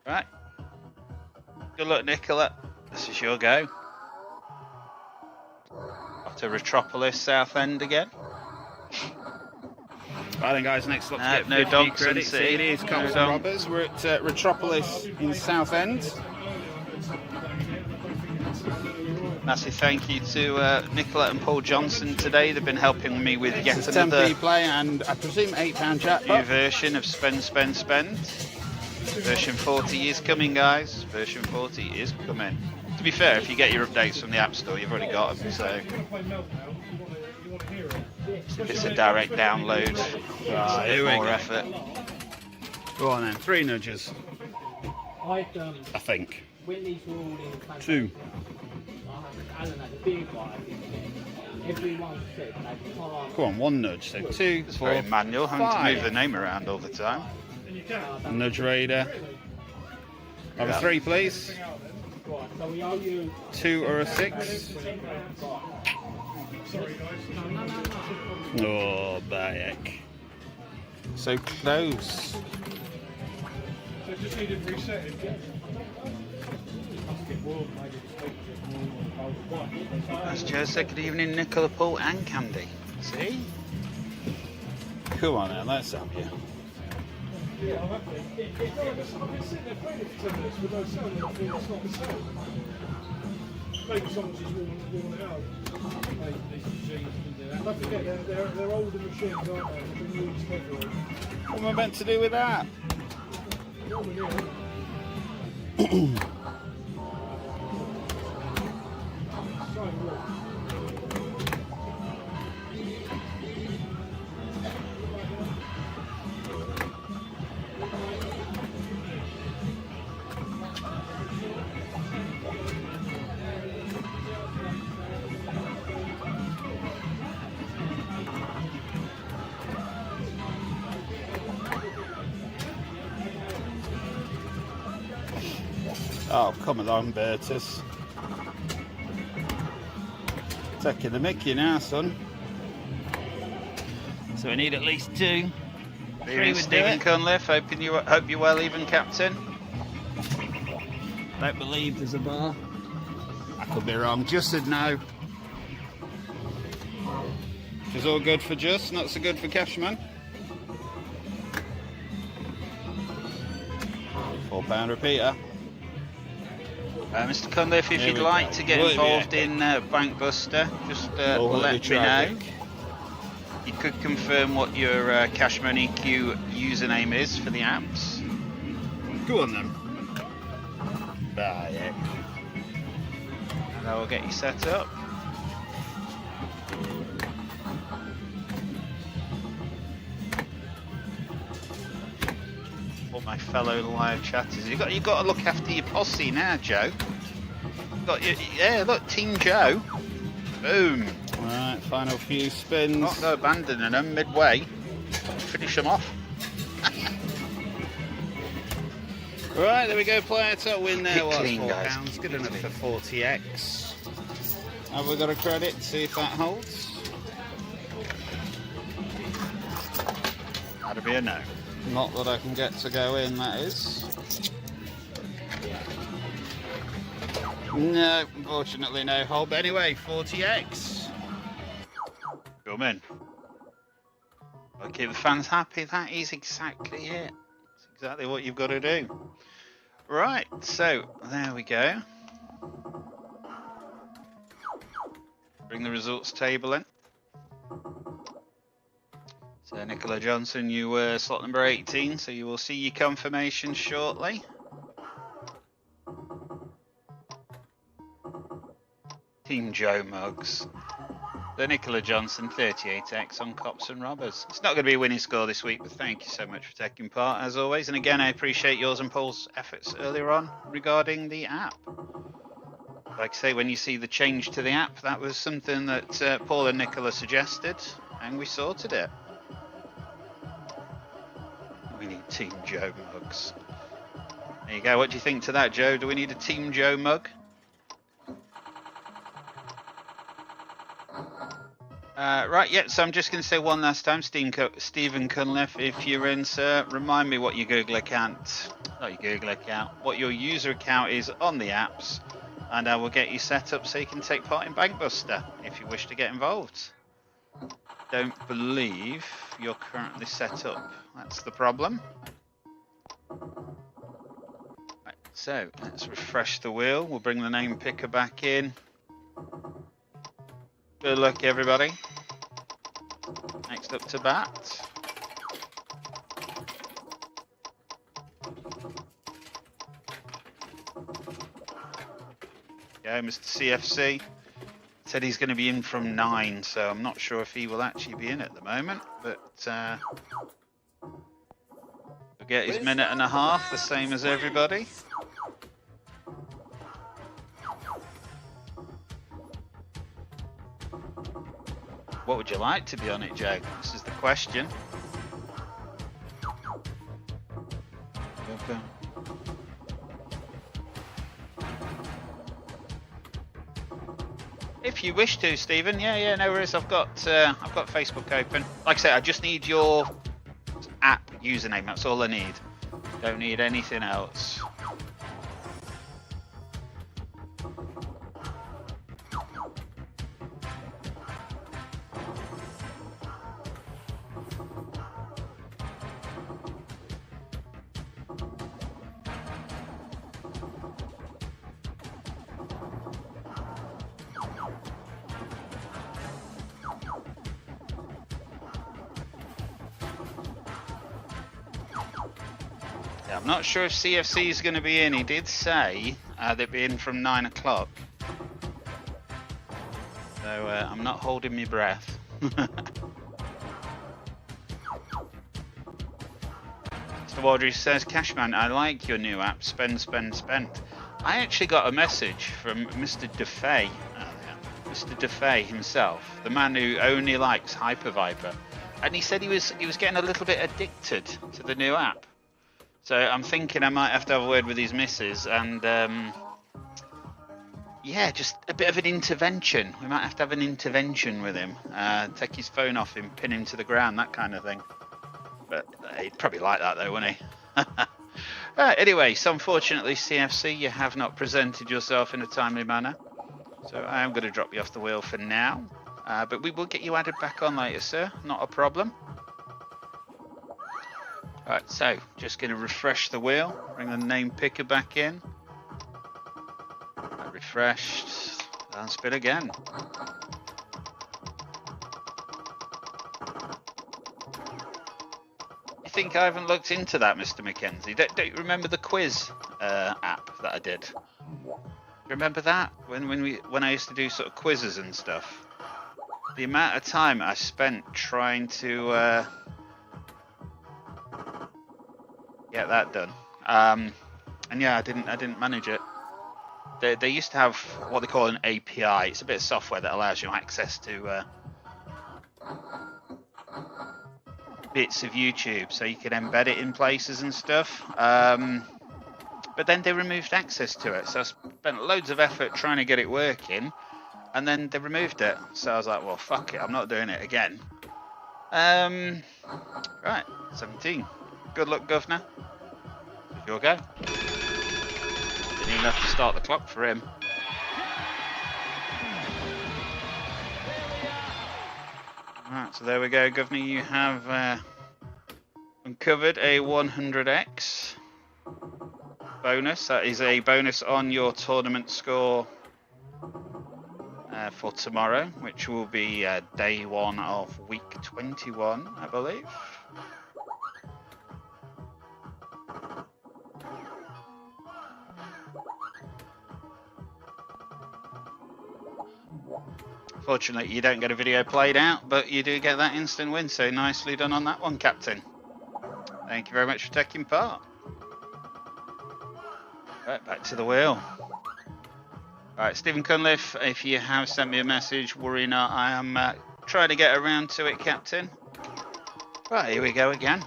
Right. Good luck, Nicola. This is your go. Off to Retropolis Southend again. Right then, guys, next slot to get no 50 Donks in credits. City. It is Cops and Robbers. We're at Retropolis in Southend. Massive thank you to Nicola and Paul Johnson today. They've been helping me with yet It's another 10p play and I presume £8 new jackpot. version of Spend, Spend, Spend. Version 40 is coming, guys. Version 40 is coming. To be fair, if you get your updates from the App Store, you've already got them, so if it's a direct download, it's a bit more effort. Go on then, 3 nudges. I think. 2. Come on, 1 nudge. So 2, It's 4, very manual, having 5. to move the name around all the time. Nudge Raider. Have a 3, please. 2 or a 6. Oh, Bayek. So close. That's Jose. Good evening, Nicola, Paul, and Candy. See? Come on then, let's have you. Maybe someone's just worn it out. Maybe these machines can do that. Don't forget, they're older machines, aren't they? They've been used heavily. What am I meant to do with that? Oh, come along, Bertus. Taking the mickey now, son. So we need at least 2. 3 would Stephen Cunliffe, hope you're well, even captain. Don't believe there's a bar. I could be wrong. Just said no. It's all good for Just, not so good for Cashman. £4 repeater. Mr. Cunliffe, if you'd like to get involved in Bank Buster, just let me know. You could confirm what your Cashman EQ username is for the apps. Go on then. Buy it. And I will get you set up. All my fellow live chatters, you got to look after your posse now, Joe. Look, Team Joe. Boom. Right, final few spins. Not go abandoning them midway. Finish them off. Right, there we go. Player to win there. What? Clean, guys. £4. Good enough for 40x. Have we got a credit? See if that holds. That'd be a no. Not that I can get to go in, that is. No, unfortunately no hold. But anyway, 40x. Come in. Okay, the fans happy. That is exactly it. It's exactly what you've got to do. Right, so there we go. Bring the results table in. So Nicola Johnson, you were slot number 18, so you will see your confirmation shortly. Team Joe Muggs. The Nicola Johnson 38x on Cops and Robbers. It's not going to be a winning score this week, but thank you so much for taking part as always. And again, I appreciate yours and Paul's efforts earlier on regarding the app. Like I say, when you see the change to the app, that was something that Paul and Nicola suggested, and we sorted it. We need Team Joe Mugs. There you go. What do you think to that, Joe? Do we need a Team Joe mug? Right, yeah, so I'm just going to say one last time, Stephen Cunliffe, if you're in, sir, remind me what your Google account, not your Google account, what your user account is on the apps, and I will get you set up so you can take part in Bank Buster if you wish to get involved. Don't believe you're currently set up. That's the problem. Right, so let's refresh the wheel. We'll bring the name picker back in. Good luck, everybody. Next up to bat. Yeah, Mr. CFC said he's going to be in from 9, so I'm not sure if he will actually be in at the moment, but we'll get his minute and a half, the same as everybody. What would you like to be on it, Joe? This is the question. Okay. If you wish to, Stephen. Yeah, no worries. I've got Facebook open. Like I said, I just need your app username. That's all I need. Don't need anything else. I'm not sure if CFC is going to be in. He did say they'd be in from 9 o'clock. So I'm not holding my breath. Mr. Waldry says, Cashman, I like your new app, Spend, Spend, Spend. I actually got a message from Mr. DeFay, Mr. DeFay himself, the man who only likes Hyper Viper. And he said he was getting a little bit addicted to the new app. So I'm thinking I might have to have a word with his missus and yeah, just a bit of an intervention. We might have to have an intervention with him. Take his phone off him, pin him to the ground, that kind of thing. But he'd probably like that though, wouldn't he? Anyway, so unfortunately, CFC, you have not presented yourself in a timely manner. So I am going to drop you off the wheel for now. But we will get you added back on later, sir. Not a problem. Right, so just going to refresh the wheel. Bring the name picker back in. Refreshed. And spin again. You think I haven't looked into that, Mr. Mackenzie? Don't you remember the quiz app that I did? Remember that when I used to do sort of quizzes and stuff? The amount of time I spent trying to get that done, and yeah, I didn't manage it. They used to have what they call an API. It's a bit of software that allows you access to bits of YouTube, so you can embed it in places and stuff. But then they removed access to it, so I spent loads of effort trying to get it working, and then they removed it. So I was like, well, fuck it, I'm not doing it again. Right, 17. Good luck, Governor. Your go. Didn't even have to start the clock for him. Right, so there we go, Governor. You have uncovered a 100x bonus. That is a bonus on your tournament score for tomorrow, which will be day 1 of week 21, I believe. Fortunately, you don't get a video played out, but you do get that instant win, so nicely done on that one, Captain. Thank you very much for taking part. Right, back to the wheel. Right, Stephen Cunliffe, if you have sent me a message, worry not, I am trying to get around to it, Captain. Right, here we go again.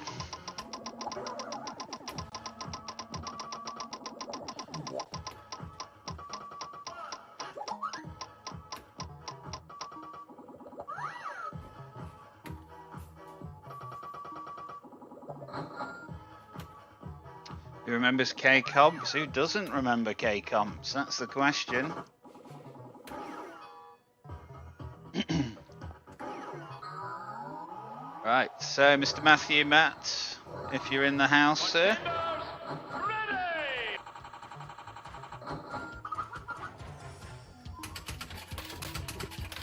Who remembers K-Comps? Who doesn't remember K-Comps? That's the question. Right, so Mr. Matthew Matt, if you're in the house, sir.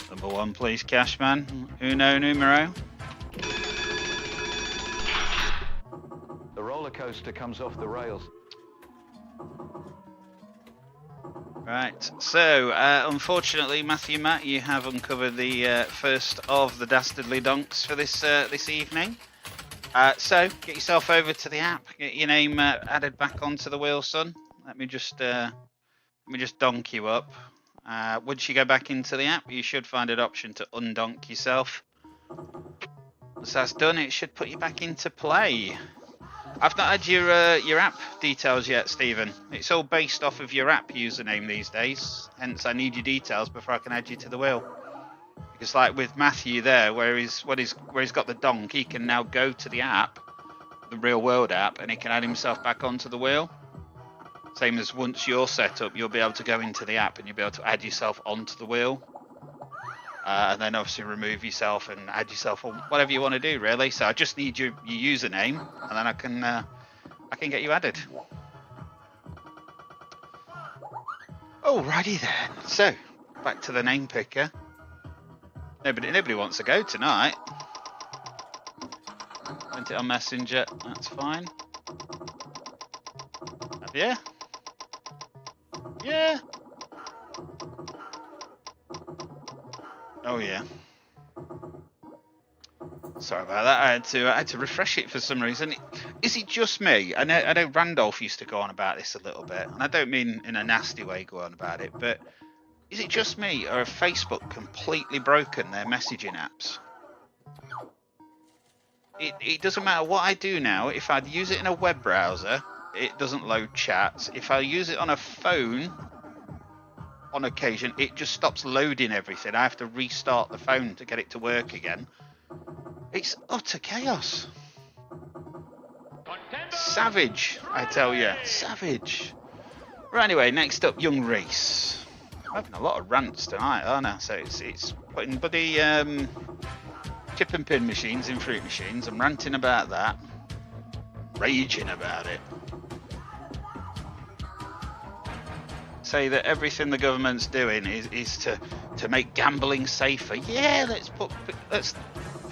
Number 1, please, Cashman. Uno numero. Coaster comes off the rails. Right, so unfortunately, Matthew Matt, you have uncovered the first of the dastardly donks for this this evening. So get yourself over to the app, get your name added back onto the wheel, son. Let me just donk you up. Once you go back into the app, you should find an option to undonk yourself. Once that's done, it should put you back into play. I've not had your app details yet, Stephen. It's all based off of your app username these days. Hence, I need your details before I can add you to the wheel. Because, like with Matthew there, where he's got the donk, he can now go to the app, the real world app, and he can add himself back onto the wheel. Same as once you're set up, you'll be able to go into the app and you'll be able to add yourself onto the wheel. And then obviously remove yourself and add yourself, or whatever you want to do, really. So I just need your username, and then I can get you added. Alrighty then. So back to the name picker. Nobody wants to go tonight. Sent it on Messenger. That's fine. Yeah. Yeah. Oh yeah. Sorry about that. I had to refresh it for some reason. Is it just me? I know Randolph used to go on about this a little bit, and I don't mean in a nasty way go on about it, but is it just me, or have Facebook completely broken their messaging apps? It doesn't matter what I do now. If I use it in a web browser, it doesn't load chats. If I use it on a phone, on occasion, it just stops loading everything. I have to restart the phone to get it to work again. It's utter chaos. Savage, I tell you. Savage. Right, anyway, next up, young Reese. I'm having a lot of rants tonight, aren't I? So it's putting bloody chip and pin machines in fruit machines. I'm ranting about that. Raging about it. Say that everything the government's doing is to make gambling safer. Yeah, let's put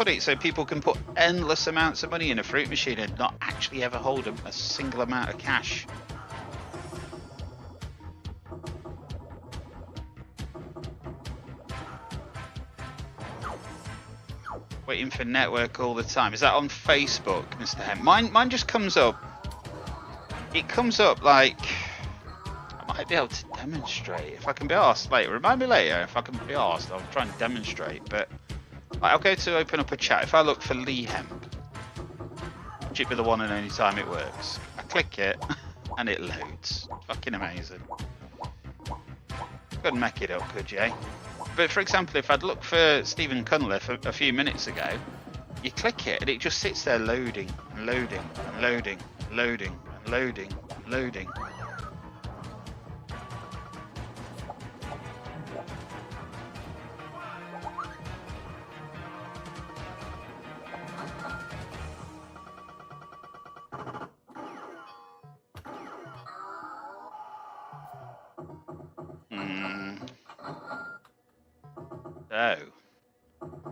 it so people can put endless amounts of money in a fruit machine and not actually ever hold a single amount of cash. Waiting for network all the time. Is that on Facebook, Mr. Hem? Mine just comes up. It comes up like I might be able to demonstrate if I can be asked later. Remind me later if I can be asked. I'll try and demonstrate. But I'll go to open up a chat. If I look for Lee Hemp, which would be the one and only time it works, I click it and it loads. Fucking amazing. Couldn't make it up, could you? But for example, if I'd look for Stephen Cunliffe a few minutes ago, you click it and it just sits there loading and loading and loading and loading and loading and loading. So,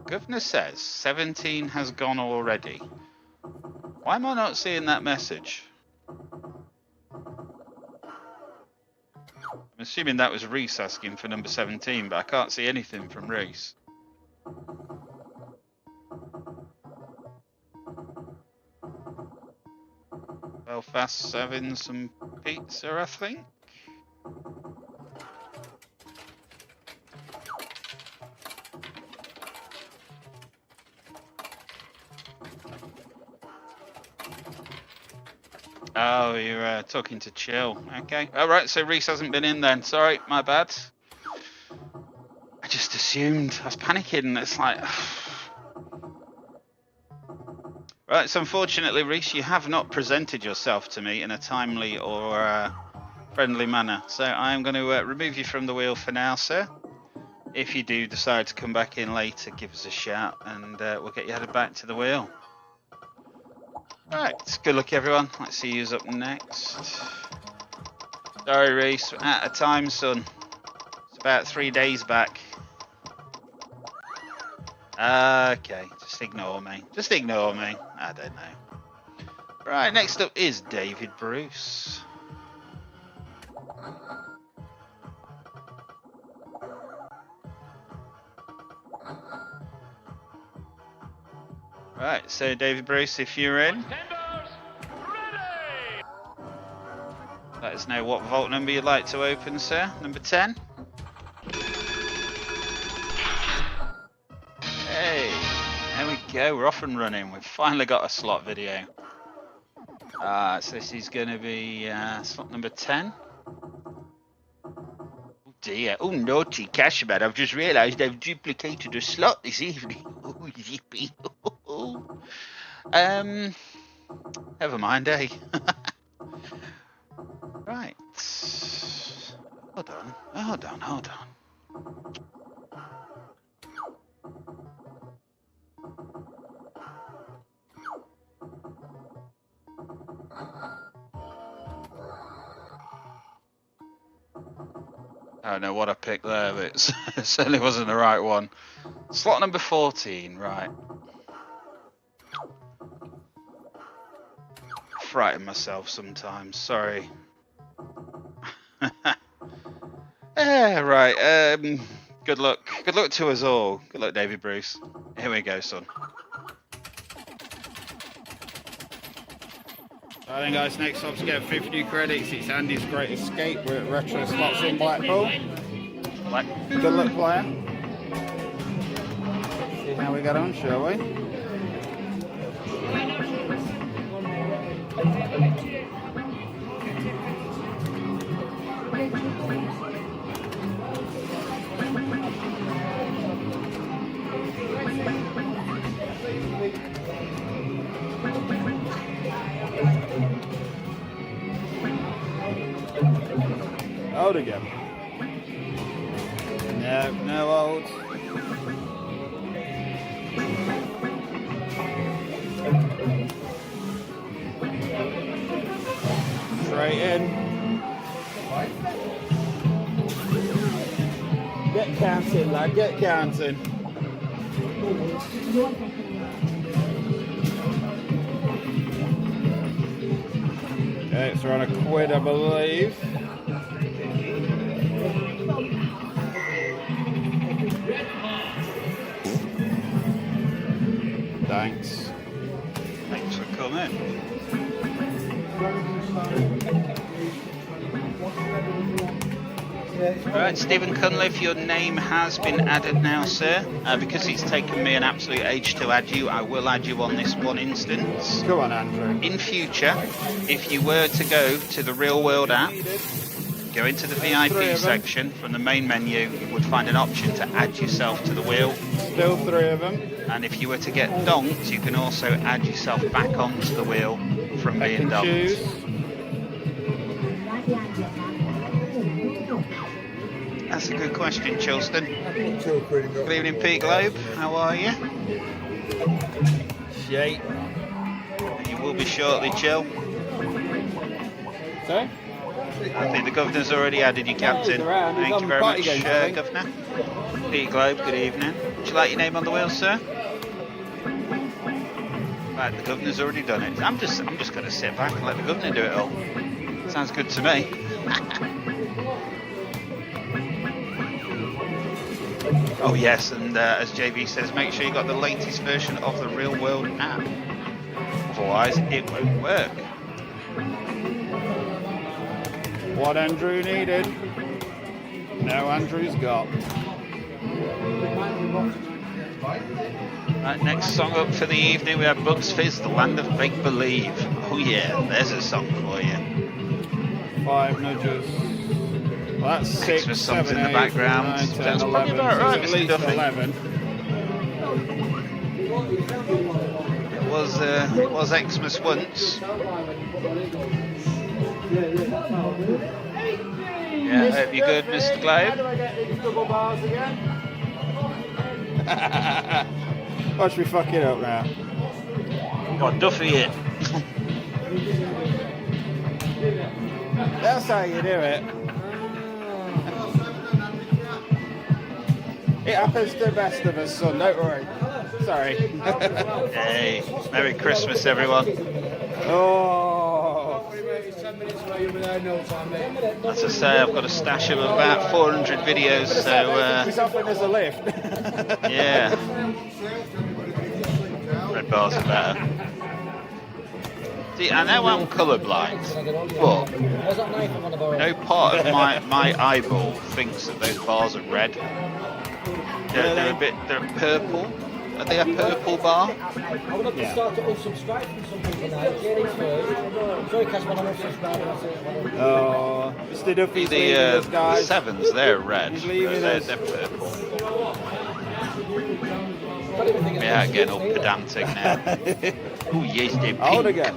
Governor says 17 has gone already. Why am I not seeing that message? I'm assuming that was Reese asking for number 17, but I can't see anything from Reese. Belfast having some pizza, I think. Oh, you're talking to Chill. Okay. All right, so Reese hasn't been in then. Sorry, my bad. I just assumed. I was panicking. It's like... Right, so unfortunately, Reese, you have not presented yourself to me in a timely or friendly manner. So I am going to remove you from the wheel for now, sir. If you do decide to come back in later, give us a shout and we'll get you headed back to the wheel. Right, good luck everyone. Let's see who's up next. Sorry Reese, we're out of time, son. It's about 3 days back. Okay, just ignore me. Just ignore me. I don't know. Right, next up is David Bruce. Right, so David Bruce, if you're in, let us know what vault number you'd like to open, sir. Number 10. Hey, there we go. We're off and running. We've finally got a slot video. So this is going to be slot number 10. Oh dear. Oh, naughty Cashman. I've just realised I've duplicated a slot this evening. Oh, yippee. Never mind, eh? Right. Hold on. I don't know what I picked there, but it certainly wasn't the right one. Slot number 14, right. Frighten myself sometimes, sorry. Right. Good luck. Good luck to us all. Good luck, David Bruce. Here we go, son. Right then, guys, next up to get 50 credits. It's Andy's Great Escape. We're at Retro Slots in Blackpool. Good luck, player. See how we get on, shall we? Out again. No old. Straight in. Get counting, lad, get counting. Okay, it's around a quid, I believe. Thanks. Thanks for coming. Right, Stephen Cunliffe, your name has been added now, sir. Because it's taken me an absolute age to add you, I will add you on this one instance. Go on, Andrew. In future, if you were to go to the Real World app, go into the VIP section from the main menu, you would find an option to add yourself to the wheel. Still 3 of them. And if you were to get donked, you can also add yourself back onto the wheel from being donked. Choose. That's a good question, Chilston. Good evening, Pete Globe. How are you? Shite. You will be shortly, Chill. Sorry? I think the governor's already added you, Captain. Thank you very much, Governor. Pete Globe, good evening. Would you like your name on the wheel, sir? Right, the governor's already done it. I'm just going to sit back and let the governor do it all. Sounds good to me. Oh yes, and as JV says, make sure you got the latest version of the Real World app. Otherwise, it won't work. What Andrew needed. Now Andrew's got. Right, next song up for the evening, we have Bugs Fizz, The Land of Make Believe. Oh yeah, there's a song for you. 5 nudges. Well, that's 6, Christmas 7, songs in the 8, background. 9, 10, That's 11. probably about right, At Mr. least Duffy. 11. It was Xmas once. Yeah, I hope you're good, Mr. Globe. Watch me fuck it up now. Got Duffy it. That's how you do it. It happens to the best of us, son, don't worry. Sorry. Hey, Merry Christmas, everyone. Oh. As I say, I've got a stash of about 400 videos, so He's offering us a lift. yeah. Red bars are better. See, I know I'm colourblind, but no part of my eyeball thinks that those bars are red. They're purple. Are they a purple bar? I would have to start to unsubscribe from some people now. Sorry, Cass, when I'm unsubscribing. Oh, Mr. Duffy's leaving us, The guys. sevens, they're red. He's leaving They're us. purple. Yeah, getting all pedantic now. Oh yes, they're pink. Out again.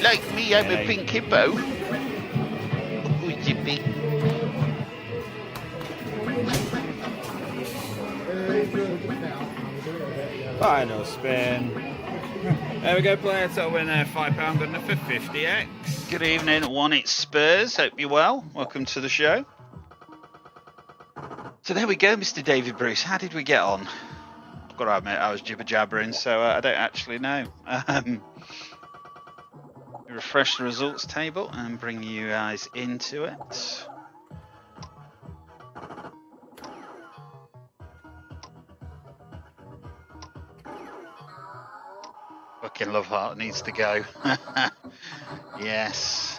Like me, I'm a pink hippo. Oh, yippee. Final spin. There we go, player. So win there, £5 good enough for 50x. Good evening, one. It's Spurs. Hope you're well. Welcome to the show. So there we go, Mr. David Bruce. How did we get on? I've got to admit, I was jibber jabbering, so I don't actually know. Refresh the results table and bring you guys into it. Fucking Love Heart needs to go. Yes.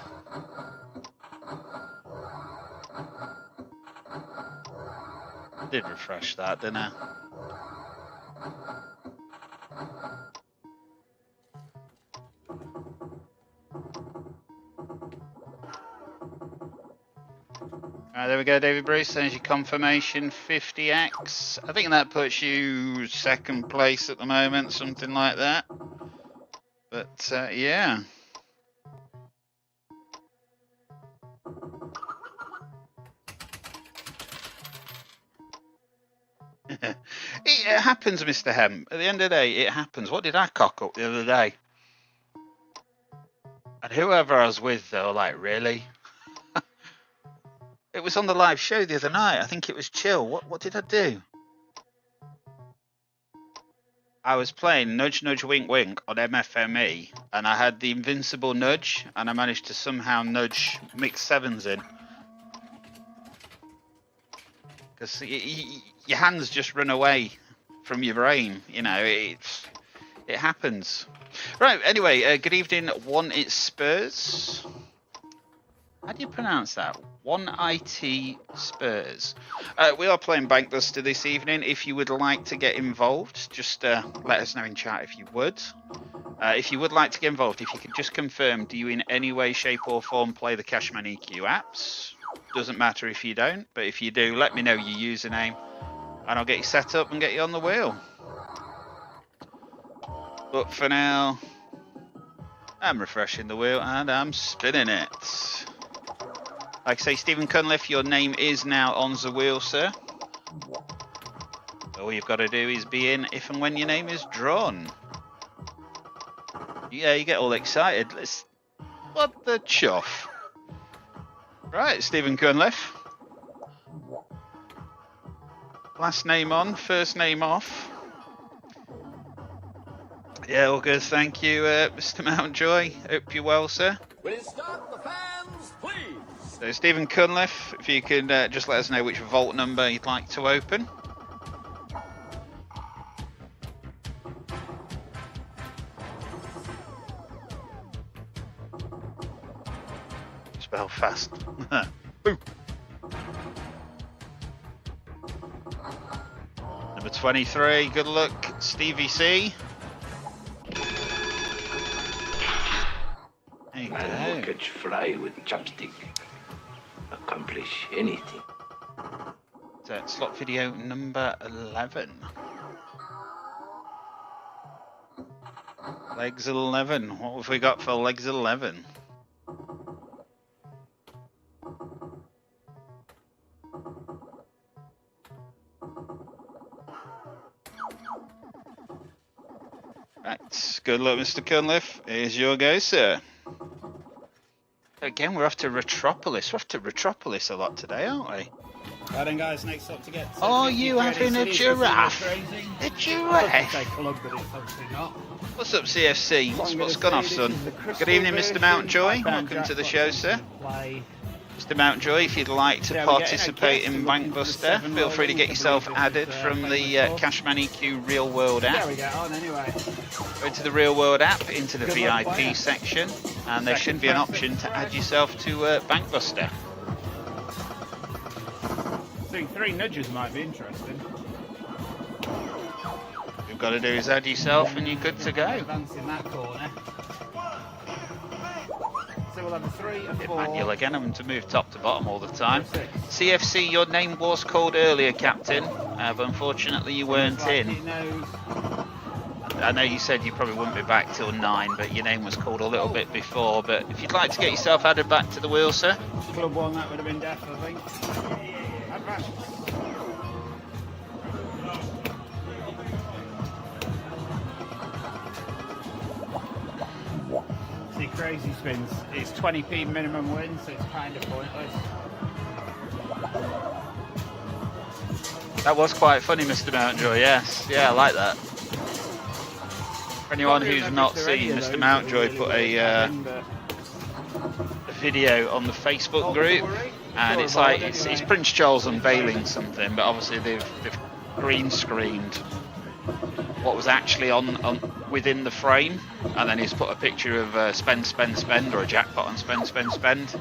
I did refresh that, didn't I? Alright, there we go, David Bruce. There's your confirmation, 50x. I think that puts you second place at the moment, something like that. But, yeah. It happens, Mr. Hemp. At the end of the day, it happens. What did I cock up the other day? And whoever I was with, they were like, really? It was on the live show the other night. I think it was Chill. What did I do? I was playing Nudge Nudge Wink Wink on MFME, and I had the invincible nudge, and I managed to somehow nudge mixed sevens in. Because your hands just run away from your brain, you know, it happens. Right, anyway, good evening, One It's Spurs. How do you pronounce that? 1IT Spurs. We are playing Bankbuster this evening. If you would like to get involved, just let us know in chat if you would. If you would like to get involved, if you could just confirm, do you in any way, shape or form play the Cashman EQ apps? Doesn't matter if you don't, but if you do, let me know your username and I'll get you set up and get you on the wheel. But for now, I'm refreshing the wheel and I'm spinning it. Like I say, Stephen Cunliffe, your name is now on the wheel, sir. All you've got to do is be in if and when your name is drawn. Yeah, you get all excited. What the chuff? Right, Stephen Cunliffe. Last name on, first name off. Yeah, all good, thank you, Mr. Mountjoy. Hope you're well, sir. Will you start the fans, please? So, Stephen Cunliffe, if you could just let us know which vault number you'd like to open. Spell fast. Boom. Number 23, good luck, Stevie C. There you go. Man who catch fly with chopstick accomplish anything. So, slot video number 11. Legs 11. What have we got for legs 11? Right, good luck, Mr. Cunliffe. Here's your go, sir. Again, we're off to Retropolis. We're off to Retropolis a lot today, aren't we? Right then, guys, next up to get... Are you having a giraffe? A giraffe? Club, but it's obviously not. What's up, CFC? What's gone off, son? Good evening, Mr. Mountjoy. Welcome to the show, sir. Mr. Mountjoy, if you'd like to participate in Bankbuster, feel free to get yourself added from the Cashman EQ Real World app. There we get on anyway. Go into the Real World app, into the VIP section, and there should be an option to add yourself to Bankbuster. Doing 3 nudges might be interesting. All you've got to do is add yourself and you're good to go. Advance in that corner. So we'll have a 3, a 4. Manual again, having to move top to bottom all the time. CFC, your name was called earlier, Captain, but unfortunately you weren't in. I know you said you probably wouldn't be back till 9, but your name was called a little bit before. But if you'd like to get yourself added back to the wheel, sir. Club 1, that would have been death, I think. Advance. See, crazy spins. It's 20p minimum win, so it's kind of pointless. That was quite funny, Mr. Mountjoy, yes. Yeah, I like that. For anyone who's not seen, Mr. Mountjoy put a video on the Facebook group, and it's like it's Prince Charles unveiling something, but obviously they've green screened what was actually on within the frame, and then he's put a picture of spend, or a jackpot on spend.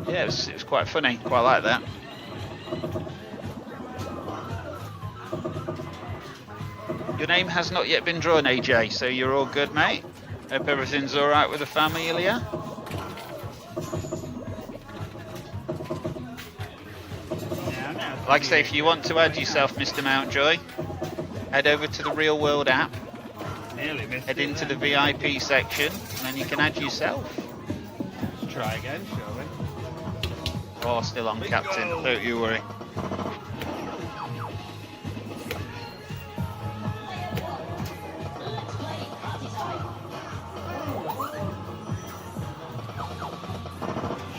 Yeah, it was quite funny. Quite like that. Your name has not yet been drawn, AJ, so you're all good, mate. Hope everything's all right with the family, Ilya. Like I say, if you want to add yourself, Mr. Mountjoy, head over to the Real World app, head into the VIP section, and then you can add yourself. Try again, shall we? Oh, still on, Captain. Don't you worry.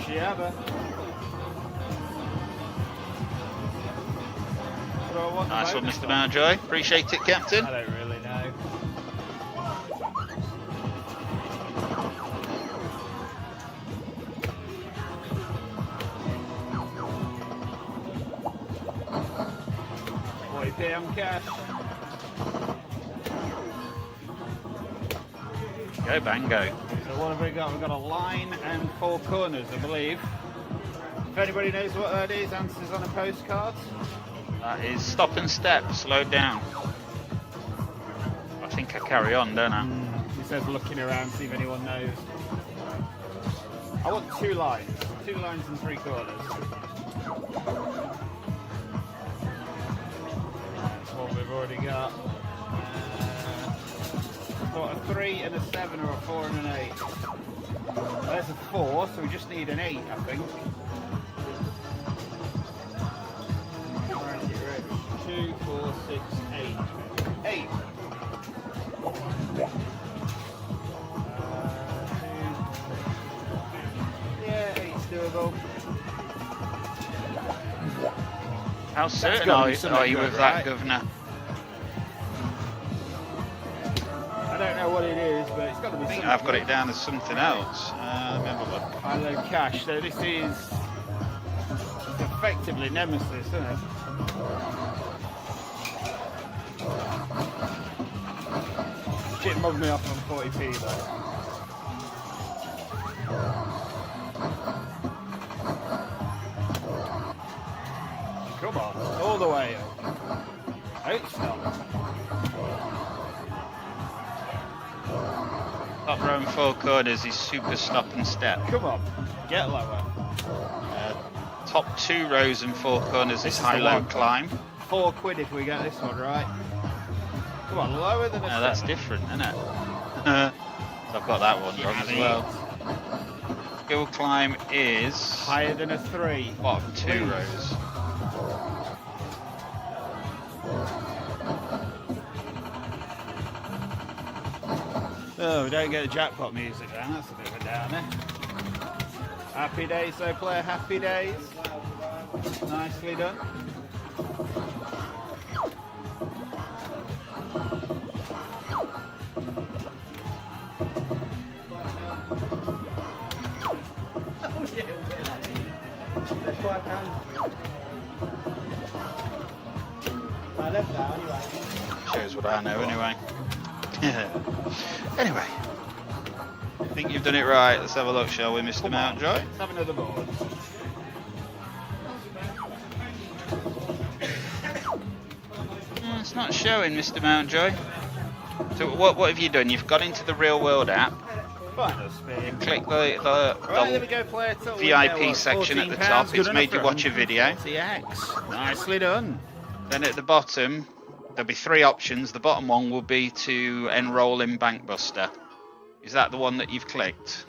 Shiaba. Nice one, Mr. Mountjoy. Appreciate it, Captain. I don't really know. £40 cash. Go Bango. So what have we got? We've got a line and 4 corners, I believe. If anybody knows what that is, answers on a postcard. That is stop and step, slow down. I think I carry on, don't I? He says looking around, see if anyone knows. I want 2 lines. 2 lines and 3 corners. That's what we've already got. Got a 3 and a 7 or a 4 and an 8. There's a 4, so we just need an 8, I think. 2, 4, 6, 8. 8. Yeah, 8's doable. How certain are you with that, Governor? I don't know what it is, but it's got to be I think something. I've got it down as something else. Let me have a look. I load cash, so this is effectively Nemesis, isn't it? Shit mugged me off on 40p though. Come on, all the way up. Out stop. Top row and 4 corners is super stop and step. Come on, get lower. Top 2 rows and 4 corners is high-low climb. £4 if we get this one right. Come on, lower than a 7. That's different, isn't it? So I've got that one wrong as well. Hill climb is higher than a 3. Bottom 2 rows. Oh, we don't get the jackpot music then, that's a bit of a downer. Happy days though, player, happy days. Nicely done. Shows what I know anyway. Anyway, I think you've done it right. Let's have a look, shall we, Mr. Mountjoy? Let's have another board. It's not showing, Mr. Mountjoy. So what have you done? You've got into the Real World app. Final spin. Click the Right, there we go, player. VIP section at the top. It's made you watch a video. TX. Nicely done. Then at the bottom, there'll be 3 options. The bottom one will be to enroll in BUSTER. Is that the one that you've clicked?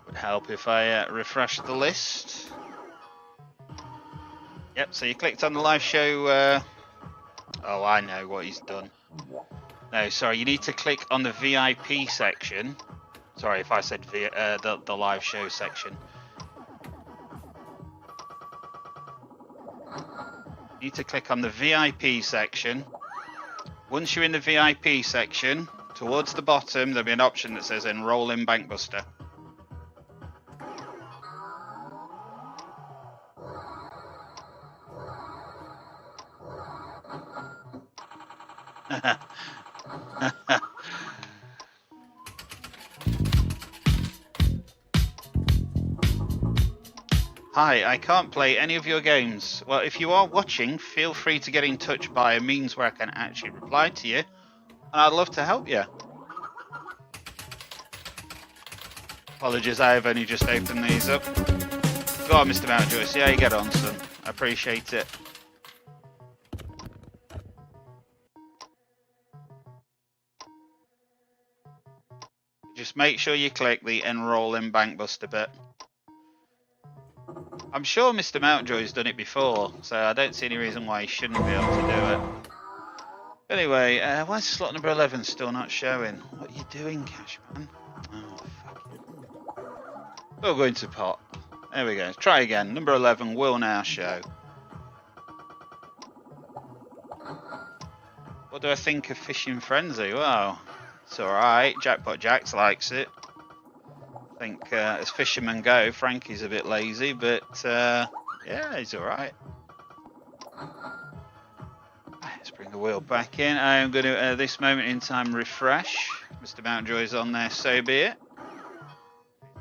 Would help if I refresh the list. Yep, so you clicked on the live show. Oh, I know what he's done. No, sorry, you need to click on the VIP section. Sorry if I said the live show section. You need to click on the VIP section. Once you're in the VIP section, towards the bottom, there'll be an option that says Enroll in Bank Buster. Hi, I can't play any of your games. Well, if you are watching, feel free to get in touch by a means where I can actually reply to you, and I'd love to help you. Apologies, I have only just opened these up. Go on, Mr. Mountjoy, see how you get on, son. I appreciate it. Just make sure you click the Enroll in Bank Buster bit. I'm sure Mr. Mountjoy's done it before, so I don't see any reason why he shouldn't be able to do it. Anyway, why is slot number 11 still not showing? What are you doing, Cashman? Oh, fuck it. We'll go into pot. There we go. Try again. Number 11 will now show. What do I think of Fishing Frenzy? Well, it's alright. Jackpot Jacks likes it. I think as fishermen go, Frankie's a bit lazy, but yeah, he's alright. Let's bring the wheel back in. I'm going to, at this moment in time, refresh. Mr. Mountjoy's on there, so be it.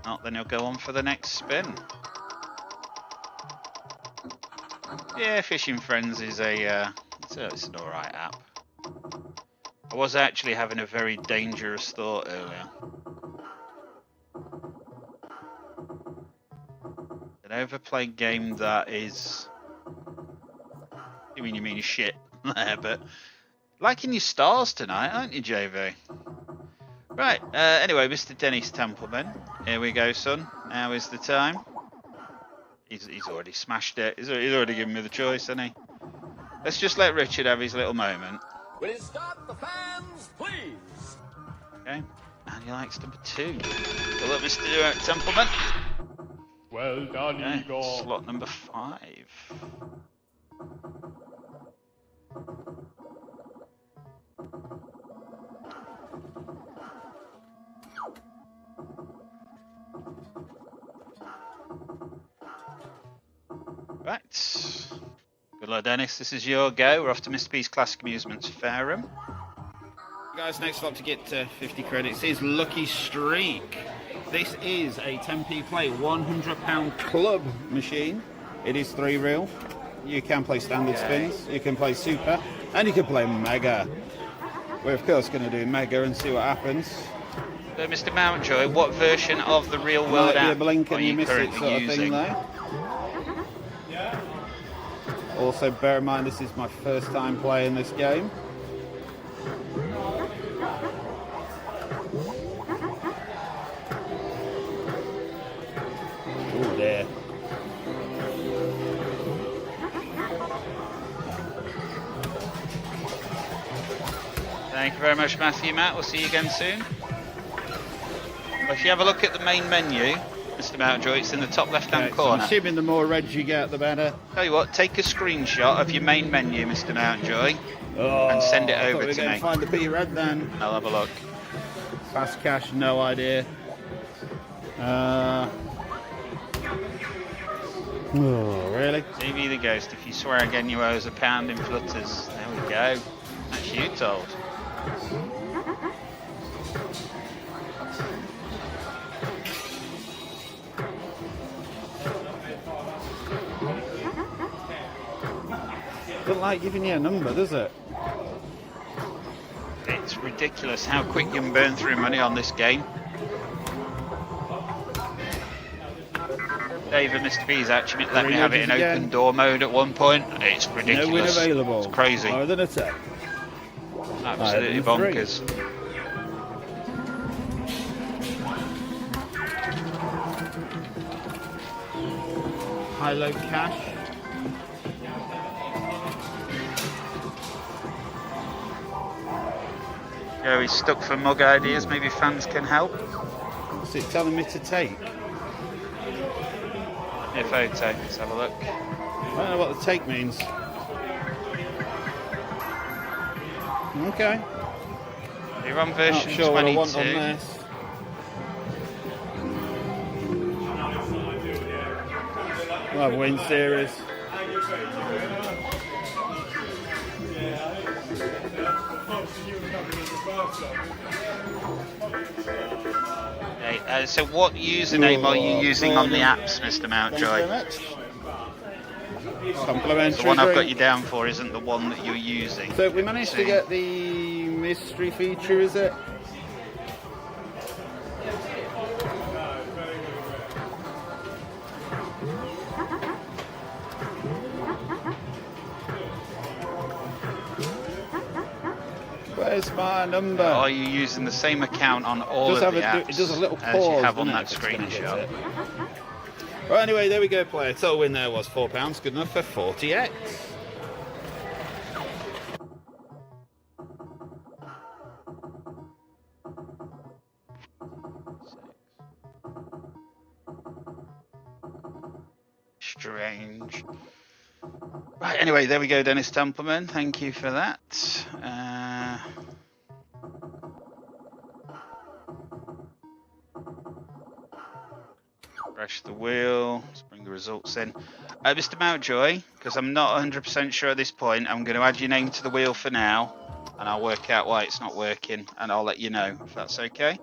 Not, then he'll go on for the next spin. Yeah, Fishing Friends is it's an alright app. I was actually having a very dangerous thought earlier. An overplayed game that is... You mean shit there, but... Liking your stars tonight, aren't you, JV? Right, anyway, Mr. Dennis Templeman. Here we go, son. Now is the time. He's already smashed it. He's already given me the choice, hasn't he? Let's just let Richard have his little moment. Will you start the fans, please? Okay, and he likes number 2. Good luck, Mr. Templeman. Well done, Okay, Igor. slot number 5. Right. Good luck, Dennis. This is your go. We're off to Mr. P's Classic Amusements Fairham. Guys, next stop to get 50 credits is Lucky Streak. This is a 10p play £100 club machine. It is 3 reel. You can play standard spins, you can play super, and you can play mega. We're of course going to do mega and see what happens. So, Mr. Mountjoy, what version of the real world app you blink are and you you miss it currently sort of using? thing there. Also, bear in mind, this is my first time playing this game. Oh dear. Thank you very much, Matthew. Matt, we'll see you again soon. Well, if you have a look at the main menu, Mr. Mountjoy, it's in the top left-hand So corner. I'm assuming the more reds you get, the better. Tell you what, take a screenshot of your main menu, Mr. Mountjoy, and send it over to me. Find the P red then. I'll have a look. Fast cash, no idea. Oh, really? TV the Ghost, if you swear again you owe us £1 in flutters. There we go. That's you told. Doesn't like giving you a number, does it? It's ridiculous how quick you can burn through money on this game. David, Mr. B's actually let me have it in open door mode at one point. It's ridiculous. No win available. It's crazy. Lower than a 10. Absolutely bonkers. High-low cash. Yeah, he's stuck for mug ideas. Maybe fans can help. What's it telling me to take? Yeah, photo. Let's have a look. I don't know what the take means. Okay. You're on Not version sure what I 22. want on this. We'll have a win series. Okay, so what username are you using on the apps, Mr. Mountjoy? Complimentary The one I've got drink. you down for isn't the one that you're using. So we managed to get the mystery feature, is it? Where's my number? Are you using the same account on all of the apps it does a little as you pause, have on doesn't that it, if it's gonna get screenshot? it. Right, anyway, there we go, player. Total win there was £4. Good enough for 40x. Strange. Right, anyway, there we go, Dennis Templeman. Thank you for that. Refresh the wheel. Let's bring the results in. Mr. Mountjoy, because I'm not 100% sure at this point, I'm going to add your name to the wheel for now, and I'll work out why it's not working, and I'll let you know if that's okay.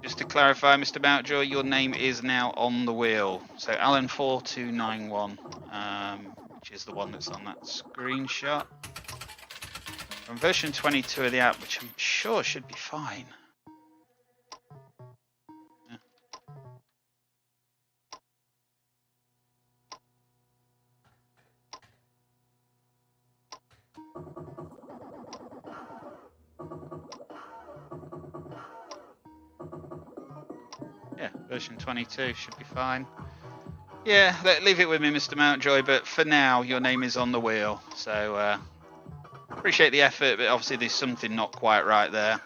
Just to clarify, Mr. Mountjoy, your name is now on the wheel. So Alan4291, which is the one that's on that screenshot. From version 22 of the app, which I'm sure should be fine. Yeah. Yeah, version 22 should be fine. Yeah, leave it with me, Mr. Mountjoy, but for now, your name is on the wheel. So, appreciate the effort, but obviously there's something not quite right there.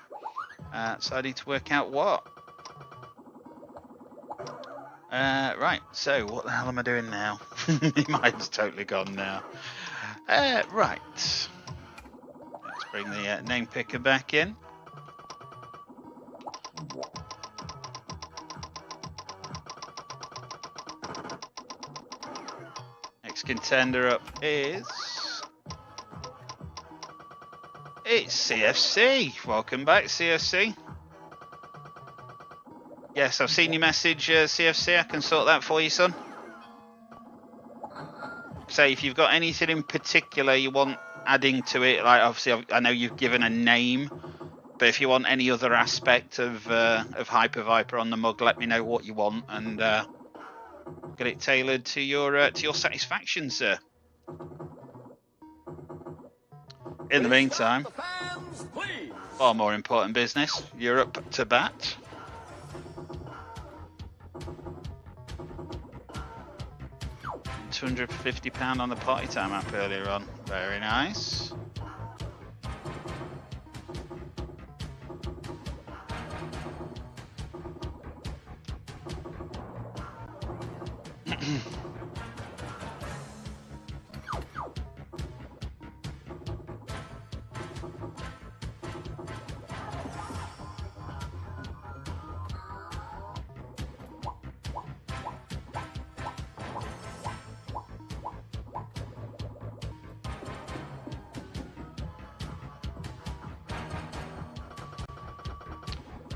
So I need to work out what. Right, so what the hell am I doing now? My mind's totally gone now. Right. Let's bring the name picker back in. Next contender up is... It's CFC. Welcome back, CFC. Yes, I've seen your message, CFC. I can sort that for you, son. So if you've got anything in particular you want adding to it, like obviously I know you've given a name, but if you want any other aspect of Hyper Viper on the mug, let me know what you want, and get it tailored to your satisfaction, sir. In the meantime, far more important business. You're up to bat. £250 on the Party Time app earlier on. Very nice.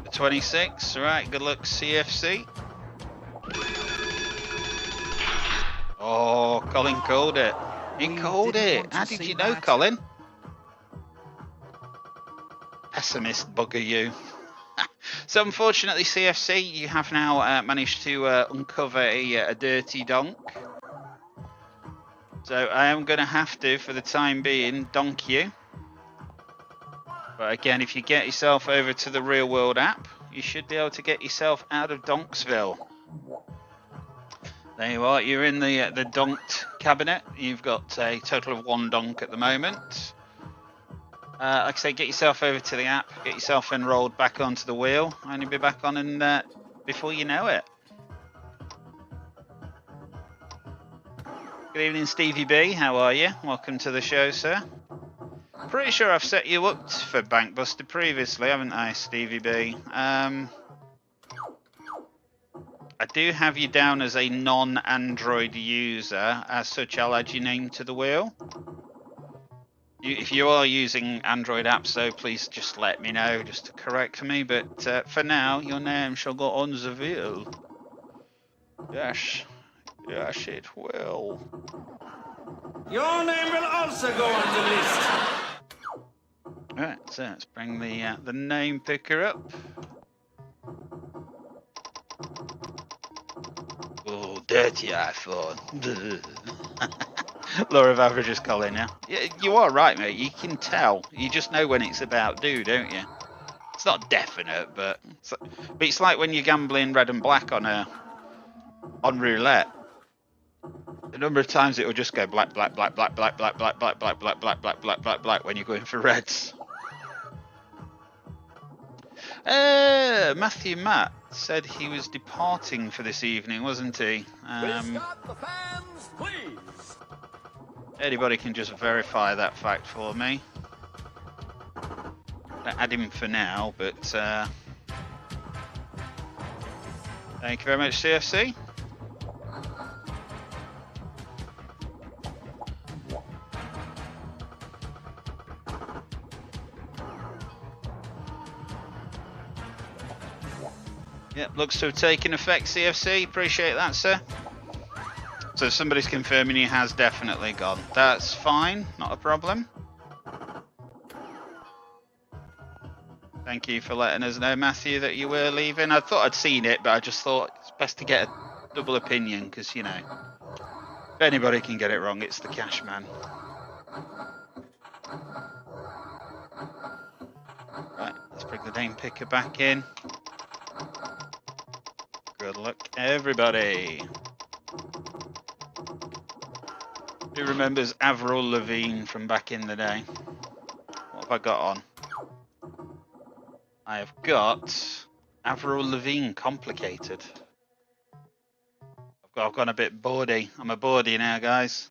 The 26, right, good luck CFC. Oh, Colin called it. He called it. How did you know, Colin? Pessimist bugger you. So unfortunately, CFC, you have now managed to uncover a dirty donk. So I am going to have to, for the time being, donk you. But again, if you get yourself over to the Real World app, you should be able to get yourself out of Donksville. There you are. You're in the donked cabinet. You've got a total of 1 donk at the moment. Like I say, get yourself over to the app, get yourself enrolled back onto the wheel, and you'll be back on in, before you know it. Good evening, Stevie B. How are you? Welcome to the show, sir. Pretty sure I've set you up for Bank Buster previously, haven't I, Stevie B? I do have you down as a non-Android user. As such, I'll add your name to the wheel. If you are using Android apps, though, please just let me know, just to correct me. But for now, your name shall go on the wheel. Yes. Yes, it will. Your name will also go on the list. Right, so let's bring the name picker up. Oh, dirty iPhone. Law of averages, Colin, yeah? Yeah, you are right, mate. You can tell. You just know when it's about due, don't you? It's not definite, but it's like when you're gambling red and black on roulette. The number of times it will just go black, black, black, black, black, black, black, black, black, black, black, black, black, black, black when you're going for reds. Matthew Matt said he was departing for this evening, wasn't he? Anybody can just verify that fact for me. I'll add him for now, but thank you very much, CFC. Yep, looks to have taken effect, CFC. Appreciate that, sir. So somebody's confirming he has definitely gone. That's fine, not a problem. Thank you for letting us know, Matthew, that you were leaving. I thought I'd seen it, but I just thought it's best to get a double opinion, because, you know, if anybody can get it wrong, it's the cash man. Right, let's bring the name picker back in. Good luck, everybody. Who remembers Avril Lavigne from back in the day? What have I got on? I have got Avril Lavigne Complicated. I've gone a bit boardy. I'm a boardy now, guys.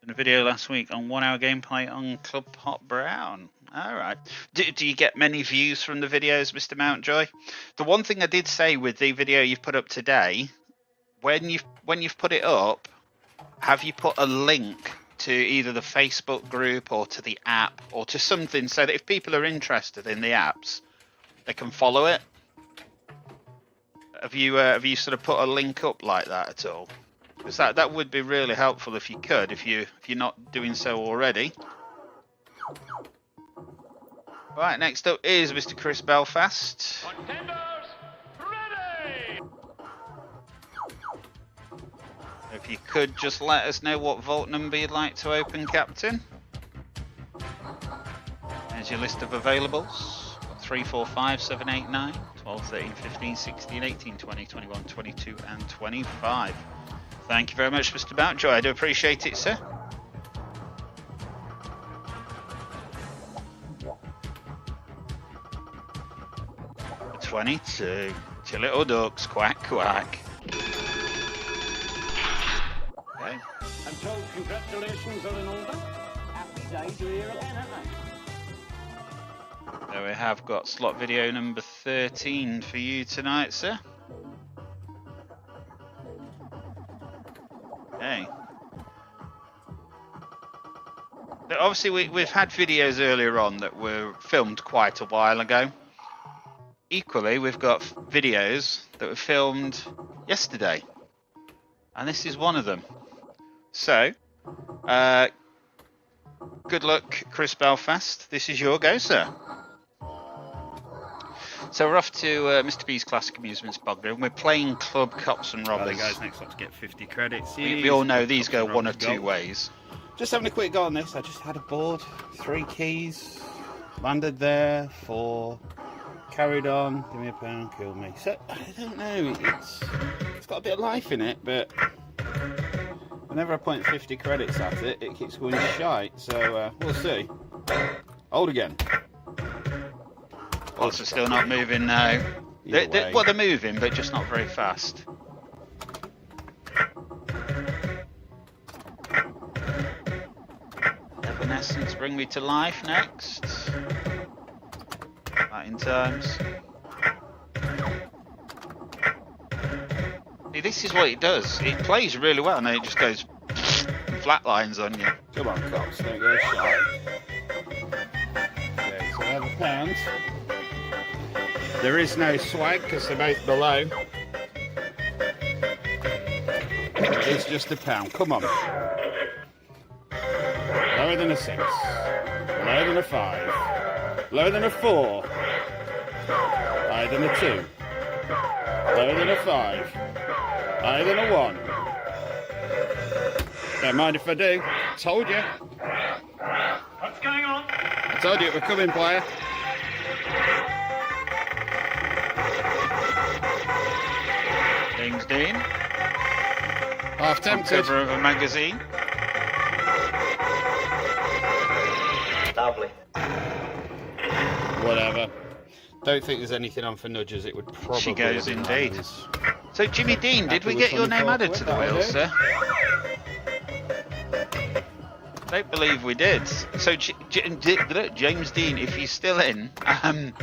A video last week on 1 hour gameplay on Club Hot Brown. Alright. Do you get many views from the videos, Mr. Mountjoy? The one thing I did say with the video you've put up today, when you've put it up, have you put a link to either the Facebook group or to the app or to something so that if people are interested in the apps, they can follow it? Have you sort of put a link up like that at all? Because that would be really helpful if you could, if you're not doing so already. Right, next up is Mr. Chris Belfast. Contenders ready! If you could just let us know what vault number you'd like to open, Captain. There's your list of availables. 3, 4, 5, 7, 8, 9, 12, 13, 15, 16, 18, 20, 21, 22, and 25. Thank you very much, Mr. Mountjoy. I do appreciate it, sir. For 22. Two little ducks. Quack, quack. Okay. I'm told congratulations are in order. Happy days are here again, aren't they? So we have got slot video number 13 for you tonight, sir. Okay. So obviously we've had videos earlier on that were filmed quite a while ago. Equally, we've got videos that were filmed yesterday. And this is one of them. So, good luck, Chris Belfast. This is your go, sir. So we're off to Mr. B's Classic Amusements Bogner, and we're playing Club Cops and Robbers. Guys, next up to get 50 credits. We all know these go one of two ways. Just having a quick go on this. I just had a board, 3 keys, landed there for carried on, give me a pound, kill me. So, I don't know, it's got a bit of life in it, but whenever I point 50 credits at it, it keeps going shite, so we'll see. Hold again. Also still not moving now. Well, they're moving, but just not very fast. Evanescence bring me to life next. In times. See, this is what it does. It plays really well, and then it just goes flatlines on you. Come on, cops, don't go shy. Okay, so I have a pound. There is no swag because they're both below. It's just a pound. Come on. Lower than a 6. Lower than a 5. Lower than a 4. Higher than a 2. Lower than a 5. Higher than a 1. Don't mind if I do. Told you. What's going on? I told you it would come in, player. James Dean. Half tempted. Cover of a magazine. Lovely. Whatever. Don't think there's anything on for nudges. It would probably. She goes indeed. So Jimmy Dean, did we get your name added to the wheel, sir? Don't believe we did. So James Dean, if he's still in, like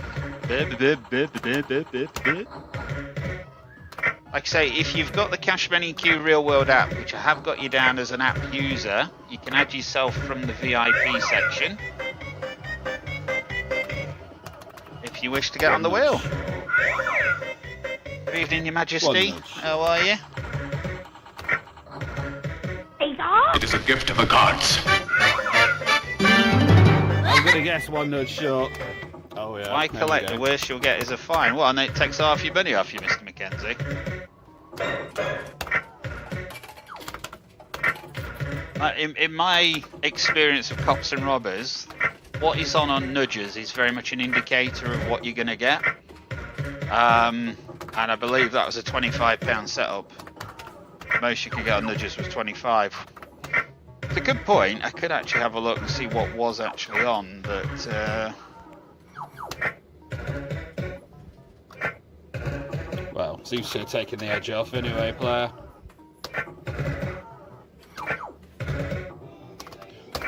I say, if you've got the Cash Money Q Real World app, which I have got you down as an app user, you can add yourself from the VIP section. If you wish to get on the wheel. Good evening, Your Majesty. How are you? It is a gift of the gods. I'm gonna guess one nudge short. Oh yeah. Why collect? The worst you'll get is a fine. Well, and it takes half your money off you, Mr. Mackenzie. In my experience of cops and robbers, what is on nudges is very much an indicator of what you're going to get. And I believe that was a £25 setup. The most you could get on nudges was 25. It's a good point. I could actually have a look and see what was actually on, but well, seems to have taken the edge off anyway, player.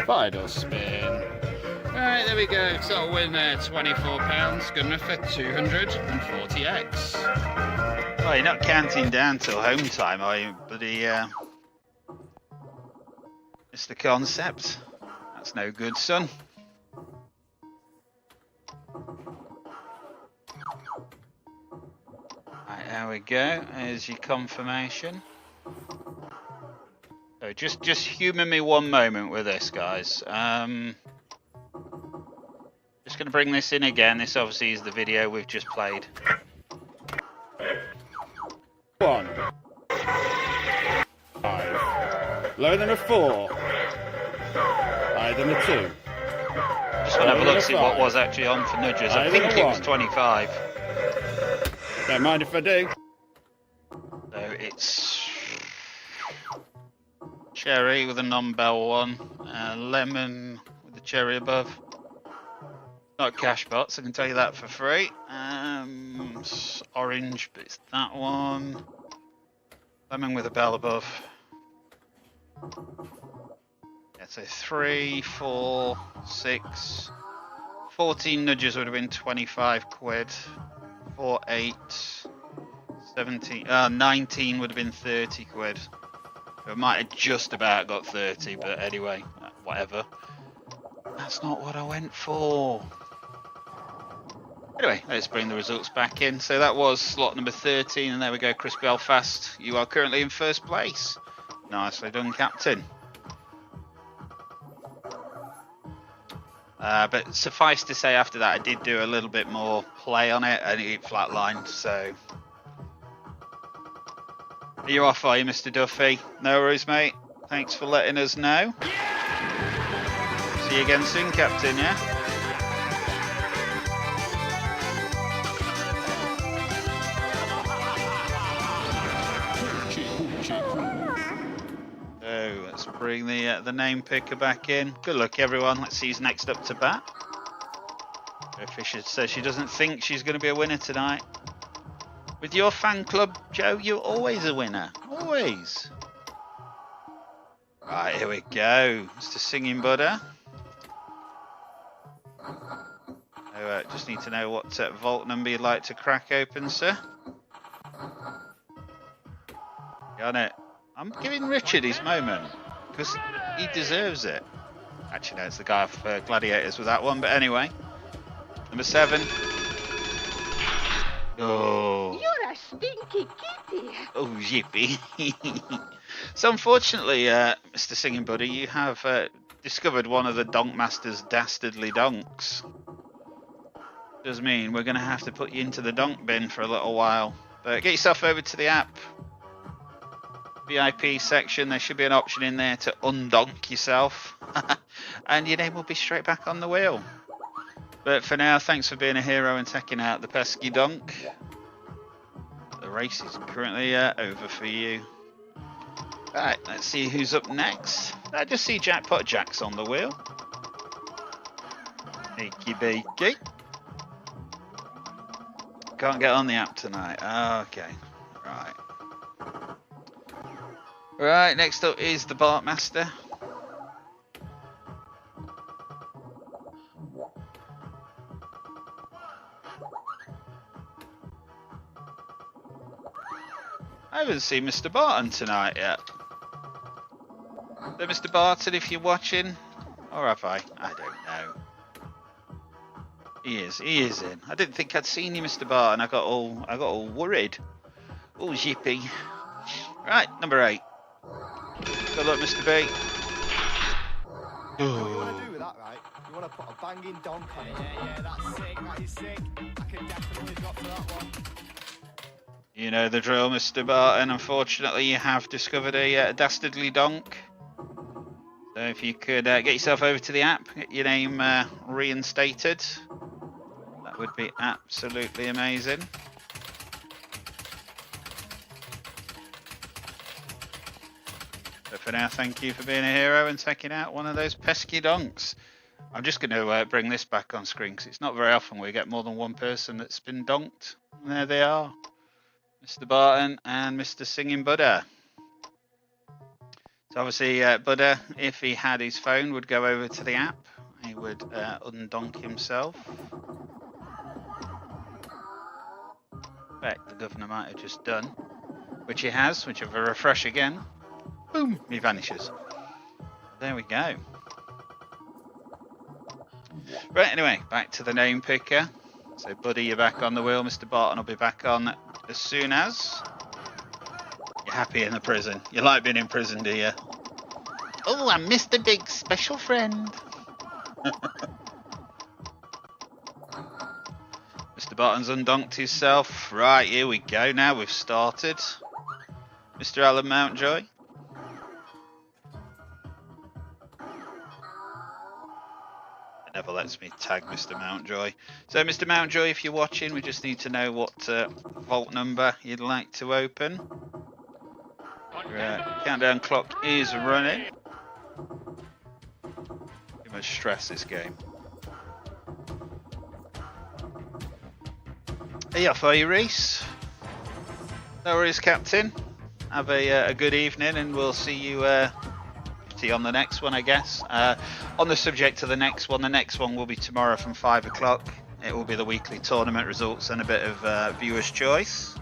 Final spin. Alright, there we go. So I'll win there, £24. Good enough for 240x. Oh, you're not counting down till home time, are you, buddy? It's the concept. That's no good, son. Right, there we go. There's your confirmation. So just humour me one moment with this, guys. Just going to bring this in again. This obviously is the video we've just played. 1. 5. Lower than a 4. Higher than a 2. Just want to have a look, see what was actually on for nudges. I think it was 25. Don't mind if I do. So it's cherry with a non-bell one, lemon with the cherry above. Not cash bots, I can tell you that for free. It's orange, but it's that one. Lemon with a bell above. Yeah, so 3, 4, 6, 14 nudges would have been 25 quid. 4, 8, 17, 19 would have been 30 quid. So it might have just about got 30, but anyway, whatever. That's not what I went for. Anyway, let's bring the results back in. So that was slot number 13, and there we go, Chris Belfast. You are currently in first place. Nicely done, Captain. But suffice to say, after that, I did do a little bit more play on it, and it flatlined, so... Are you off, are you, Mr. Duffy? No worries, mate. Thanks for letting us know. See you again soon, Captain, yeah? bring the name picker back in. Good luck, everyone. Let's see who's next up to bat. Joe Fisher says she doesn't think she's going to be a winner tonight. With your fan club, Joe, you're always a winner. Always. Right, here we go. Mr. Singing Buddha. So, just need to know what vault number you'd like to crack open, sir. Got it. I'm giving Richard his moment because he deserves it. Actually, no, it's the guy off Gladiators with that one. But anyway, number 7. Oh. You're a stinky kitty. Oh, yippee. So unfortunately, Mr. Singing Buddy, you have discovered one of the Donk Master's dastardly donks. Does mean we're going to have to put you into the donk bin for a little while. But get yourself over to the app. VIP section, there should be an option in there to undonk yourself. And your name will be straight back on the wheel. But for now, thanks for being a hero and taking out the pesky donk. The race is currently over for you. Right, let's see who's up next. I just see Jackpot Jack's on the wheel. Achy bakey. Can't get on the app tonight. Okay, right. Right, next up is the Bart Master. I haven't seen Mr. Barton tonight yet. So Mr. Barton, if you're watching, or have I? I don't know. He is in. I didn't think I'd seen you, Mr. Barton. I got all worried. Oh, yippee. Right, number 8. Good luck, Mr. B. What you want to do with that, right? You want to put a banging donk on it. Yeah, that's sick, that is sick. I can definitely drop to that one. You know the drill, Mr. Barton. Unfortunately, you have discovered a dastardly donk. So if you could get yourself over to the app, get your name reinstated, that would be absolutely amazing. But for now, thank you for being a hero and taking out one of those pesky donks. I'm just going to bring this back on screen because it's not very often we get more than one person that's been donked. And there they are. Mr. Barton and Mr. Singing Buddha. So obviously Buddha, if he had his phone, would go over to the app. He would undonk himself. Right, the governor might have just done. Which he has, which if I refresh again, boom, he vanishes. There we go. Right, anyway, back to the name picker. So Buddy, you're back on the wheel. Mr. Barton will be back on as soon as. You're happy in the prison. You like being in prison, do you? Oh, I'm Mr. Big's special friend. Mr. Barton's undonked himself. Right, here we go. Now we've started. Mr. Alan Mountjoy. It never lets me tag Mr. Mountjoy. So, Mr. Mountjoy, if you're watching, we just need to know what vault number you'd like to open. Countdown clock is running. Too much stress this game. Are you off, are you, Reese? No worries, Captain. Have a good evening, and we'll see you on the next one, I guess. On the subject of the next one will be tomorrow from 5 o'clock. It will be the weekly tournament results and a bit of viewer's choice.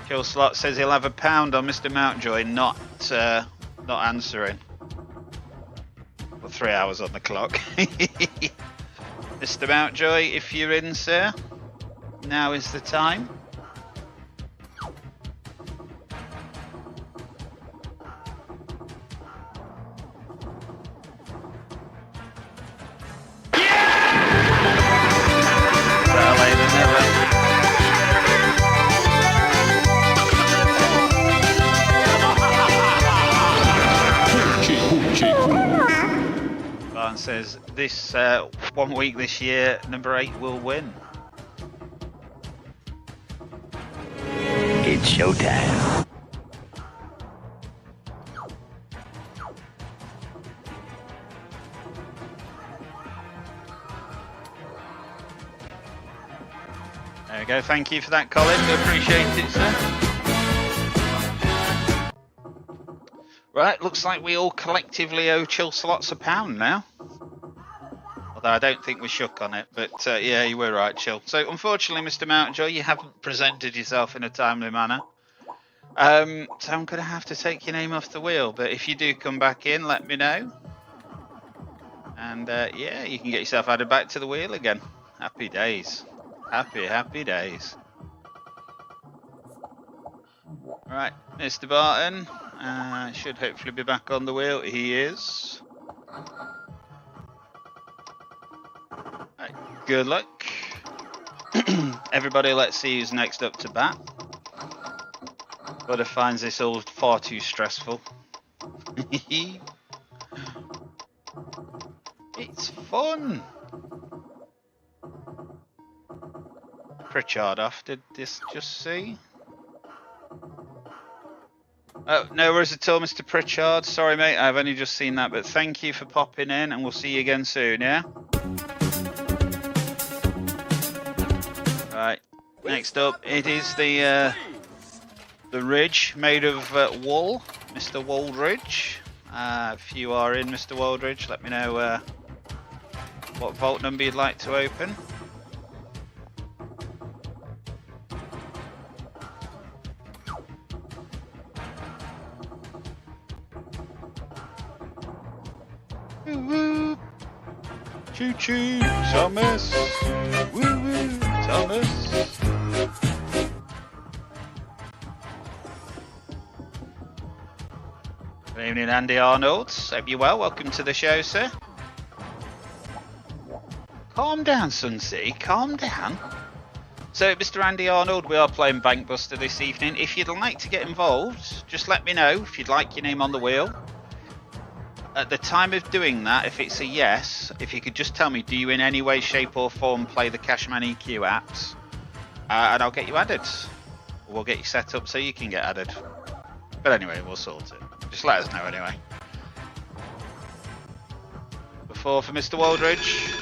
Kill Slot says he'll have £1 on Mr. Mountjoy not answering. Well, 3 hours on the clock. Mr. Mountjoy, if you're in, sir, now is the time. Says this 1 week this year, number 8 will win. It's showtime. There we go. Thank you for that, Colin. We appreciate it, sir. Right, looks like we all collectively owe Chill Slots £1 now. Although I don't think we shook on it, but yeah, you were right, Chill. So unfortunately, Mr. Mountjoy, you haven't presented yourself in a timely manner. So I'm going to have to take your name off the wheel, but if you do come back in, let me know. And yeah, you can get yourself added back to the wheel again. Happy days. Happy, happy days. Right, Mr. Barton should hopefully be back on the wheel. He is. Right, good luck. Everybody, let's see who's next up to bat. Butter finds this all far too stressful. It's fun. Pritchard off. Did this just see? Oh, no worries at all, Mr. Pritchard. Sorry, mate. I've only just seen that, but thank you for popping in, and we'll see you again soon. Yeah. Right. Next up, it is the Ridge made of wool, Mr. Waldridge. If you are in, Mr. Waldridge, let me know what vault number you'd like to open. Woo woo, choo choo, Thomas. Woo woo, Thomas. Good evening, Andy Arnold. Hope you're well. Welcome to the show, sir. Calm down, Sunsea. Calm down. So, Mr. Andy Arnold, we are playing Bank Buster this evening. If you'd like to get involved, just let me know if you'd like your name on the wheel. At the time of doing that, if it's a yes, if you could just tell me, do you in any way, shape or form play the Cashman EQ apps? And I'll get you added. We'll get you set up so you can get added. But anyway, we'll sort it. Just let us know anyway. Before for Mr. Waldridge.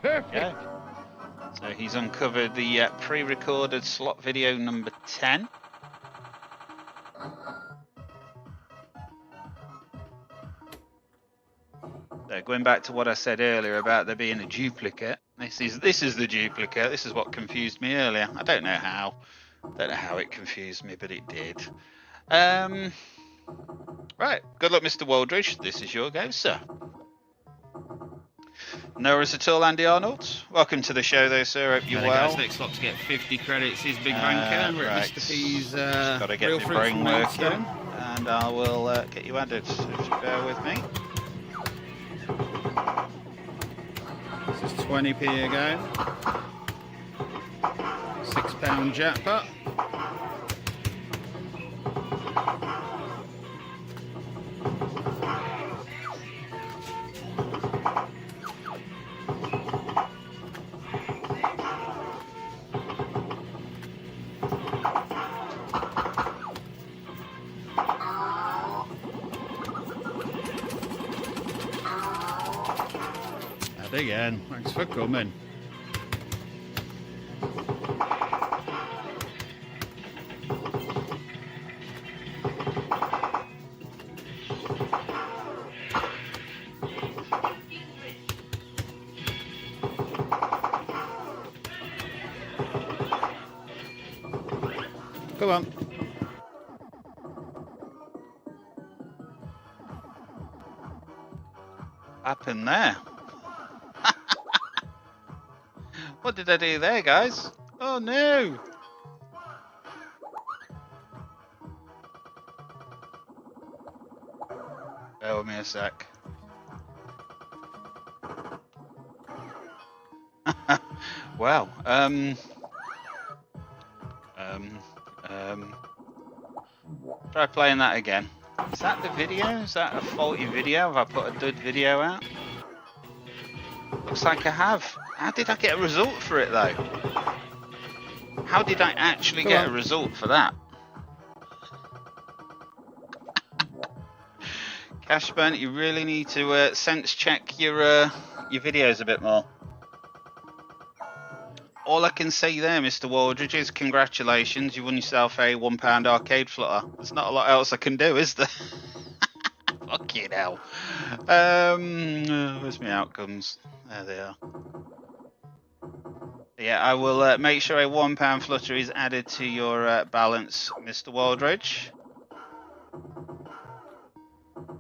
Perfect. Yeah. So he's uncovered the pre-recorded slot video number 10. So going back to what I said earlier about there being a duplicate, this is the duplicate. This is what confused me earlier. I don't know how. Don't know how it confused me, but it did. Right. Good luck, Mr. Waldridge. This is your go, sir. No worries at all, Andy Arnold. Welcome to the show, though, sir. Hope you're well. Guys, next up to get 50 credits is Big Banker. We're at Mr. P's got to get Real my Fruits brain from working, Milestone. and I will get you added. So just bear with me. This is 20p ago. £6 jackpot. Again, thanks for coming. Come on. Happened there? What did I do there, guys? Oh no! Bear with me a sec. Wow. Try playing that again. Is that the video? Is that a faulty video? Have I put a dud video out? Looks like I have. How did I get a result for it though? How did I actually get a result for that? Cashburn, you really need to sense check your videos a bit more. all I can say there, Mr. Waldridge, is congratulations. You won yourself a £1 arcade flutter. There's not a lot else I can do, is there? Fucking hell. Where's my outcomes? There they are. Yeah, I will make sure a £1 flutter is added to your balance, Mr. Waldridge.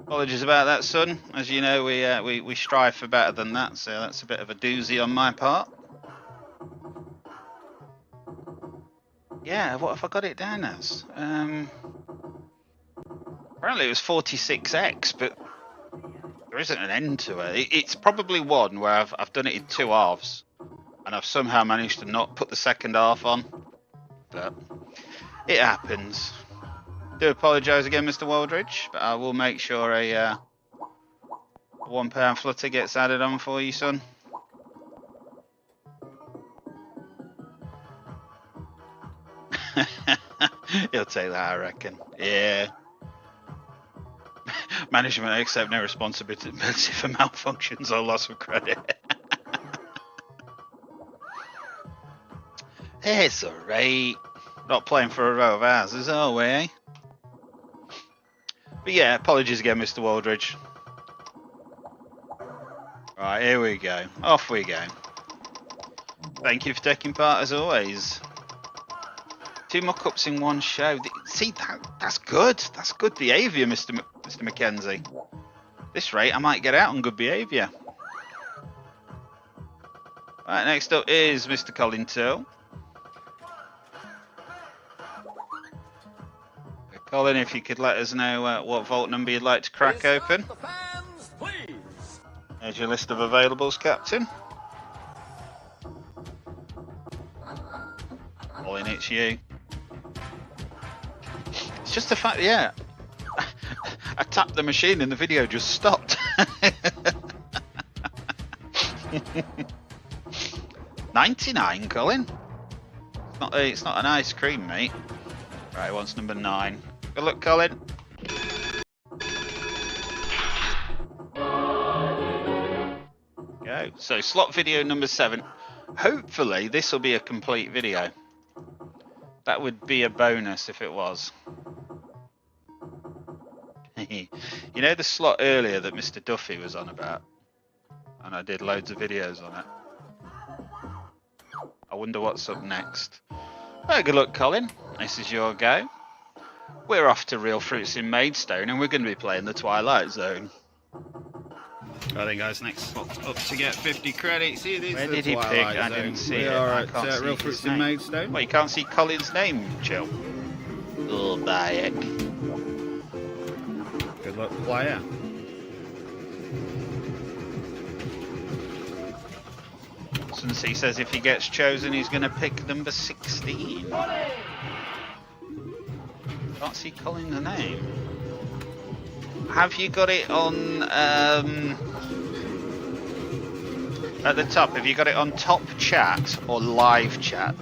Apologies about that, son. As you know, we strive for better than that, so that's a bit of a doozy on my part. Yeah, what have I got it down as? Apparently it was 46x, but there isn't an end to it. It's probably one where I've done it in 2 halves, and I've somehow managed to not put the second half on. But it happens. Do apologise again, Mr. Waldridge, but I will make sure a £1 flutter gets added on for you, son. He'll take that, I reckon. Yeah. Management accept no responsibility for malfunctions or loss of credit. It's alright. Not playing for a row of houses, are we, eh? But yeah, apologies again, Mr. Waldridge. Right, here we go. Off we go. Thank you for taking part, as always. 2 more cups in one show. See, that's good. That's good behaviour, Mr. Mackenzie. This rate, I might get out on good behaviour. Right, next up is Mr. Colin Till. Colin, if you could let us know what vault number you'd like to crack open. There's your list of availables, Captain. Colin, it's you. It's just the fact, yeah. I tapped the machine and the video just stopped. 99, Colin. It's not an ice cream, mate. Right, what's number 9? Good luck, Colin. Go. So, slot video number 7. Hopefully, this will be a complete video. That would be a bonus if it was. You know the slot earlier that Mr. Duffy was on about? And I did loads of videos on it. I wonder what's up next. Well, good luck, Colin. This is your go. We're off to Real Fruits in Maidstone, and we're going to be playing the Twilight Zone. I think guys, next spot up to get 50 credits. Where did he pick? I didn't see it. Alright, Real Fruits in Maidstone. Well, you can't see Colin's name, Chill. Oh, Bayek. Good luck, player. Since he says if he gets chosen, he's going to pick number 16. Can't see Colin's name. Have you got it on at the top? Have you got it on top chat or live chat?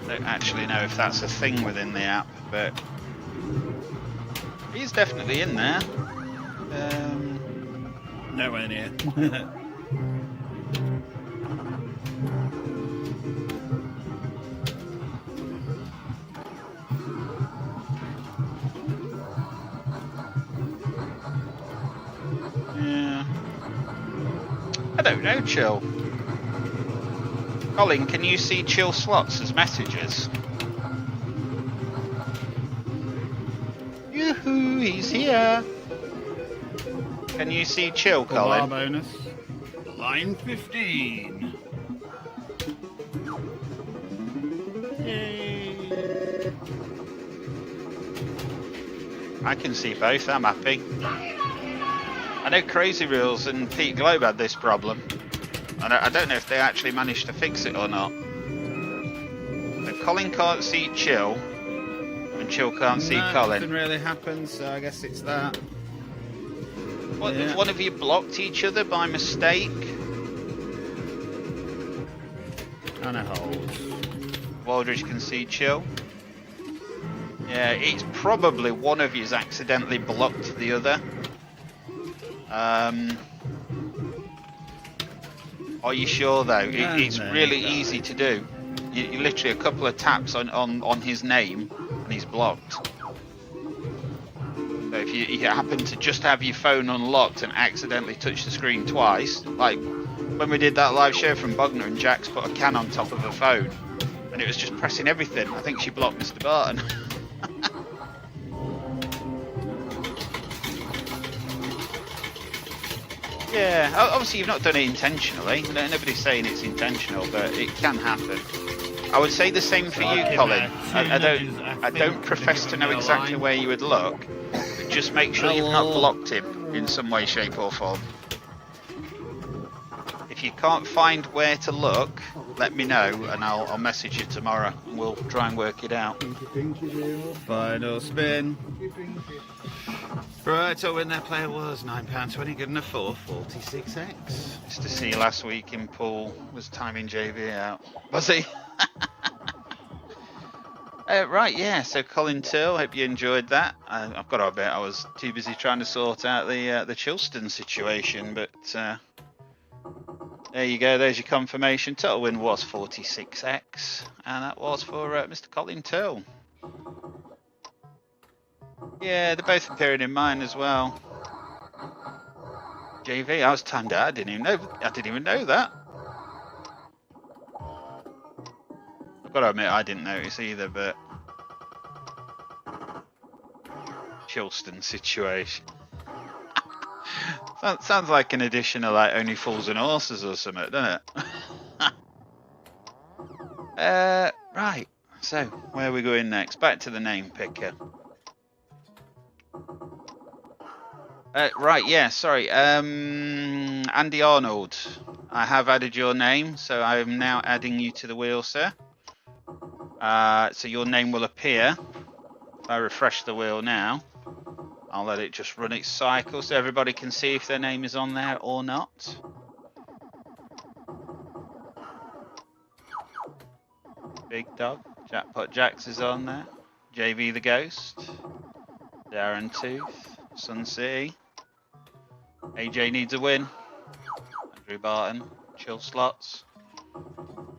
I don't actually know if that's a thing within the app, but he's definitely in there. Nowhere near. Yeah. I don't know, Chill. Colin, can you see Chill slots as messages? Yoo-hoo, he's here. Can you see Chill, Colin? Bonus. Line 15. Yay. I can see both, I'm happy. I know Crazy Reels and Pete Globe had this problem. And I don't know if they actually managed to fix it or not. But Colin can't see Chill. And Chill can't see Colin. Nothing really happened, so I guess it's that. What, yeah. One of you blocked each other by mistake? And a hold. Waldridge can see Chill. Yeah, it's probably one of you's accidentally blocked the other. Are you sure though? It's No, really no. easy to do. You literally a couple of taps on his name and he's blocked. So if you happen to just have your phone unlocked and accidentally touch the screen twice, like when we did that live show from Bogner and Jax put a can on top of her phone and it was just pressing everything. I think she blocked Mr. Barton. Yeah, obviously you've not done it intentionally. Nobody's saying it's intentional, but it can happen. I would say the same for you, Colin. I don't profess to know exactly where you would look, but just make sure you've not blocked him in some way, shape or form. If you can't find where to look, let me know and I'll message you tomorrow and we'll try and work it out. Final spin. Right, so when that player was £9.20, good enough for 46x. Just to see last week in pool was timing JV out. Was he? Right, yeah, so Colin Till, hope you enjoyed that. I've got to admit I was too busy trying to sort out the Chilston situation, but there you go, there's your confirmation. Total win was 46x, and that was for Mr. Colin Till. Yeah, they're both appearing in mine as well. JV, I was timed out. I didn't even know that. I've got to admit, I didn't notice either. But Chilston situation. Sounds like an edition of like Only Fools and Horses or something, doesn't it? Right. So where are we going next? Back to the name picker. Right, yeah, sorry. Andy Arnold, I have added your name, so I am now adding you to the wheel, sir. So your name will appear. If I refresh the wheel now, I'll let it just run its cycle so everybody can see if their name is on there or not. Big Dog, Jackpot Jax is on there. JV the Ghost, Darren Tooth, Sun City. AJ needs a win. Andrew Barton, Chill Slots.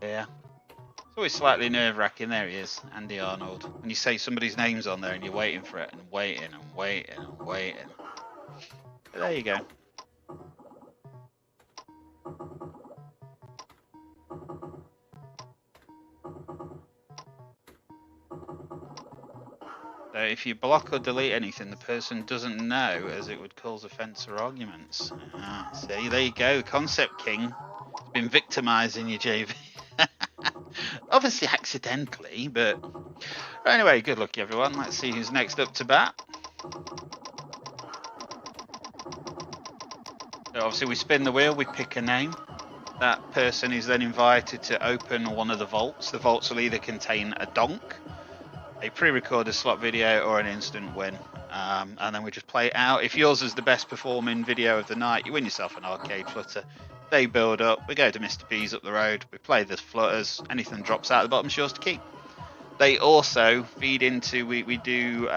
Yeah. It's always slightly nerve-wracking. There he is, Andy Arnold. When you say somebody's name's on there and you're waiting for it and waiting and waiting and waiting. But there you go. So if you block or delete anything the person doesn't know, as it would cause offence or arguments. See, there you go. Concept King has been victimising you, JV. Obviously accidentally, but anyway, good luck everyone. Let's see who's next up to bat. So obviously we spin the wheel, we pick a name. That person is then invited to open one of the vaults. The vaults will either contain a donk, a pre-recorded slot video, or an instant win. And then we just play it out. If yours is the best performing video of the night, you win yourself an arcade flutter. They build up, we go to Mr. P's up the road, we play the flutters, anything drops out at the bottom is yours to keep. They also feed into, we do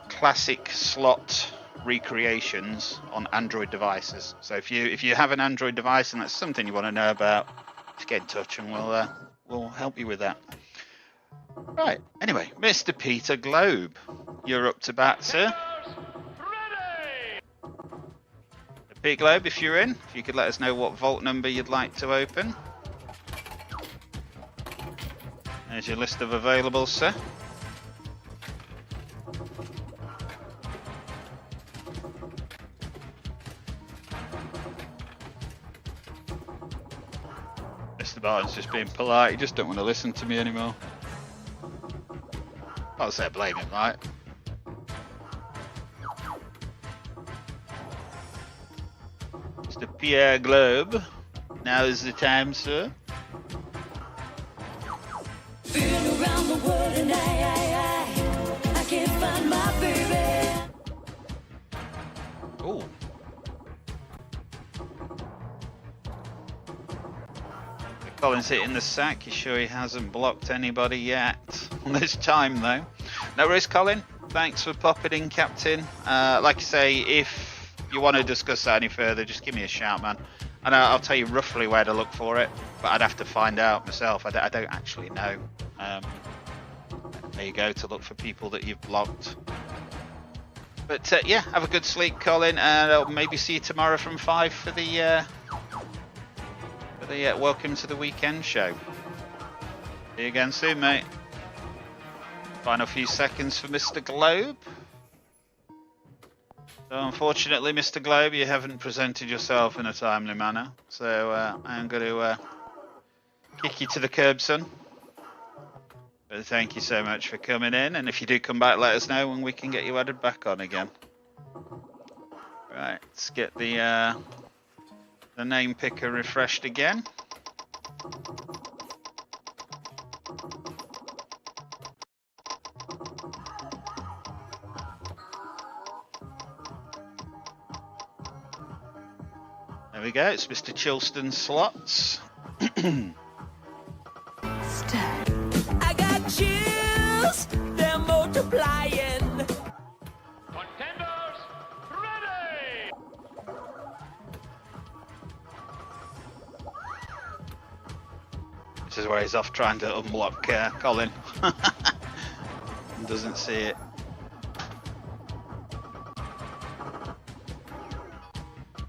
classic slot recreations on Android devices. So if you have an Android device and that's something you want to know about, just get in touch and we'll help you with that. Right, anyway, Mr. Peter Globe, you're up to bat, sir. Peter Globe, if you're in, if you could let us know what vault number you'd like to open. There's your list of availables, sir. Mr. Barton's just being polite, he just don't want to listen to me anymore. I'll say blame him, right? Mr. Pierre Globe, now is the time, sir. Been around the world and I can't find my baby. Oh. Colin's hitting the sack. You sure he hasn't blocked anybody yet on this time, though? No worries, Colin. Thanks for popping in, Captain. Like I say, if you want to discuss that any further, just give me a shout, man. And I'll tell you roughly where to look for it, but I'd have to find out myself. I don't actually know. There you go, to look for people that you've blocked. But yeah, have a good sleep, Colin, and I'll maybe see you tomorrow from 5 for the Welcome to the Weekend show. See you again soon, mate. Final few seconds for Mr. Globe. So unfortunately, Mr. Globe, you haven't presented yourself in a timely manner. So I'm going to kick you to the curb, son. But thank you so much for coming in. And if you do come back, let us know when we can get you added back on again. Right, let's get the name picker refreshed again. There we go, it's Mr. Chilston Slots. I got chills, they're multiplying. Contenders, ready! This is where he's off trying to unblock Colin. Doesn't see it.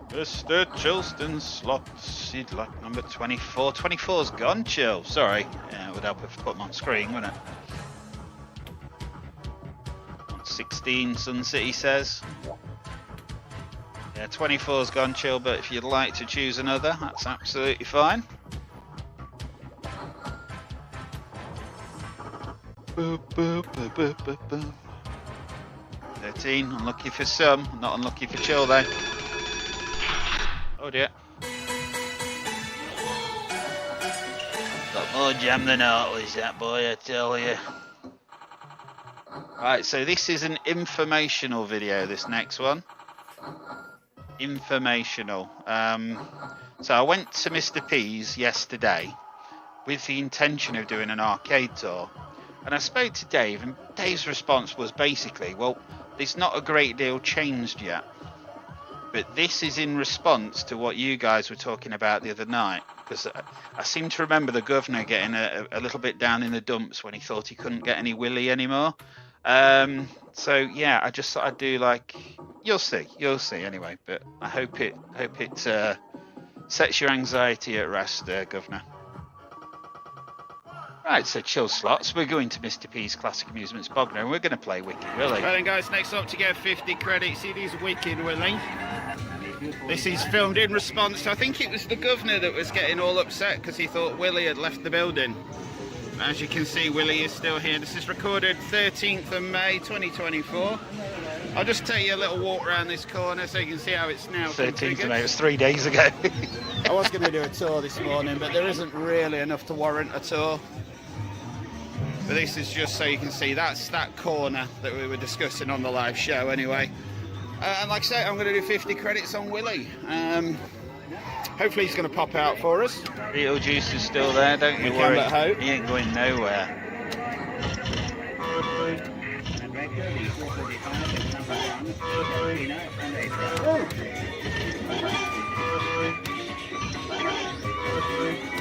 Mr. Chilston Slots, he'd like number 24. 24's gone, Chill. Sorry. Yeah, it would help if I put them on screen, wouldn't it? 16, Sun City says. Yeah, 24's gone, Chill, but if you'd like to choose another, that's absolutely fine. Boop, boop, boop, boop, boop, boop. 13, unlucky for some, not unlucky for Chill though. Oh dear. Got more jam than Hartley's, that boy, I tell you. Right, so this is an informational video, this next one. Informational. So I went to Mr. P's yesterday with the intention of doing an arcade tour. And I spoke to Dave, and Dave's response was basically, well, there's not a great deal changed yet. But this is in response to what you guys were talking about the other night, because I seem to remember the governor getting a little bit down in the dumps when he thought he couldn't get any Willy anymore. So yeah, I just thought I'd do like, you'll see anyway. But I hope it sets your anxiety at rest, Governor. Right, so Chill Slots, we're going to Mr. P's Classic Amusements Bognor, and we're going to play Wicked Willy. Right then guys, next up to get 50 credits, it is Wicked Willy. This is filmed in response to, I think it was the governor that was getting all upset because he thought Willy had left the building. As you can see, Willy is still here. This is recorded 13th of May 2024. I'll just take you a little walk around this corner so you can see how it's now 13th of May, it was 3 days ago. I was going to do a tour this morning, but there isn't really enough to warrant a tour. But this is just so you can see, that's that corner that we were discussing on the live show anyway. And like I say, I'm going to do 50 credits on Willy. Hopefully he's going to pop out for us. Beetlejuice is still there, don't you worry. He ain't going nowhere.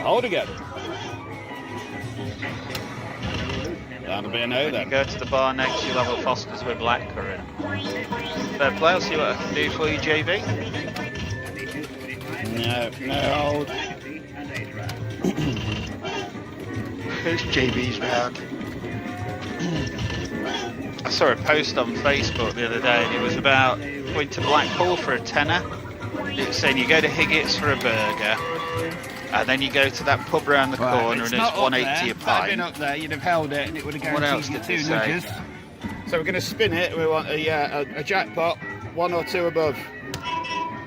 Hold together. That'll be a no then. Go to the bar next, you'll have a Foster's with blackcurrant. Fair play, I'll see what I can do for you, JB. No. Who's JB's round? I saw a post on Facebook the other day, and it was about going to Blackpool for a tenner. It was saying you go to Higgitt's for a burger, and then you go to that pub round the corner, and it's 180 a pint. If I'd been up there, you'd have held it, and it would have guaranteed you 2 nudges. So we're going to spin it. We want a jackpot, 1 or 2 above.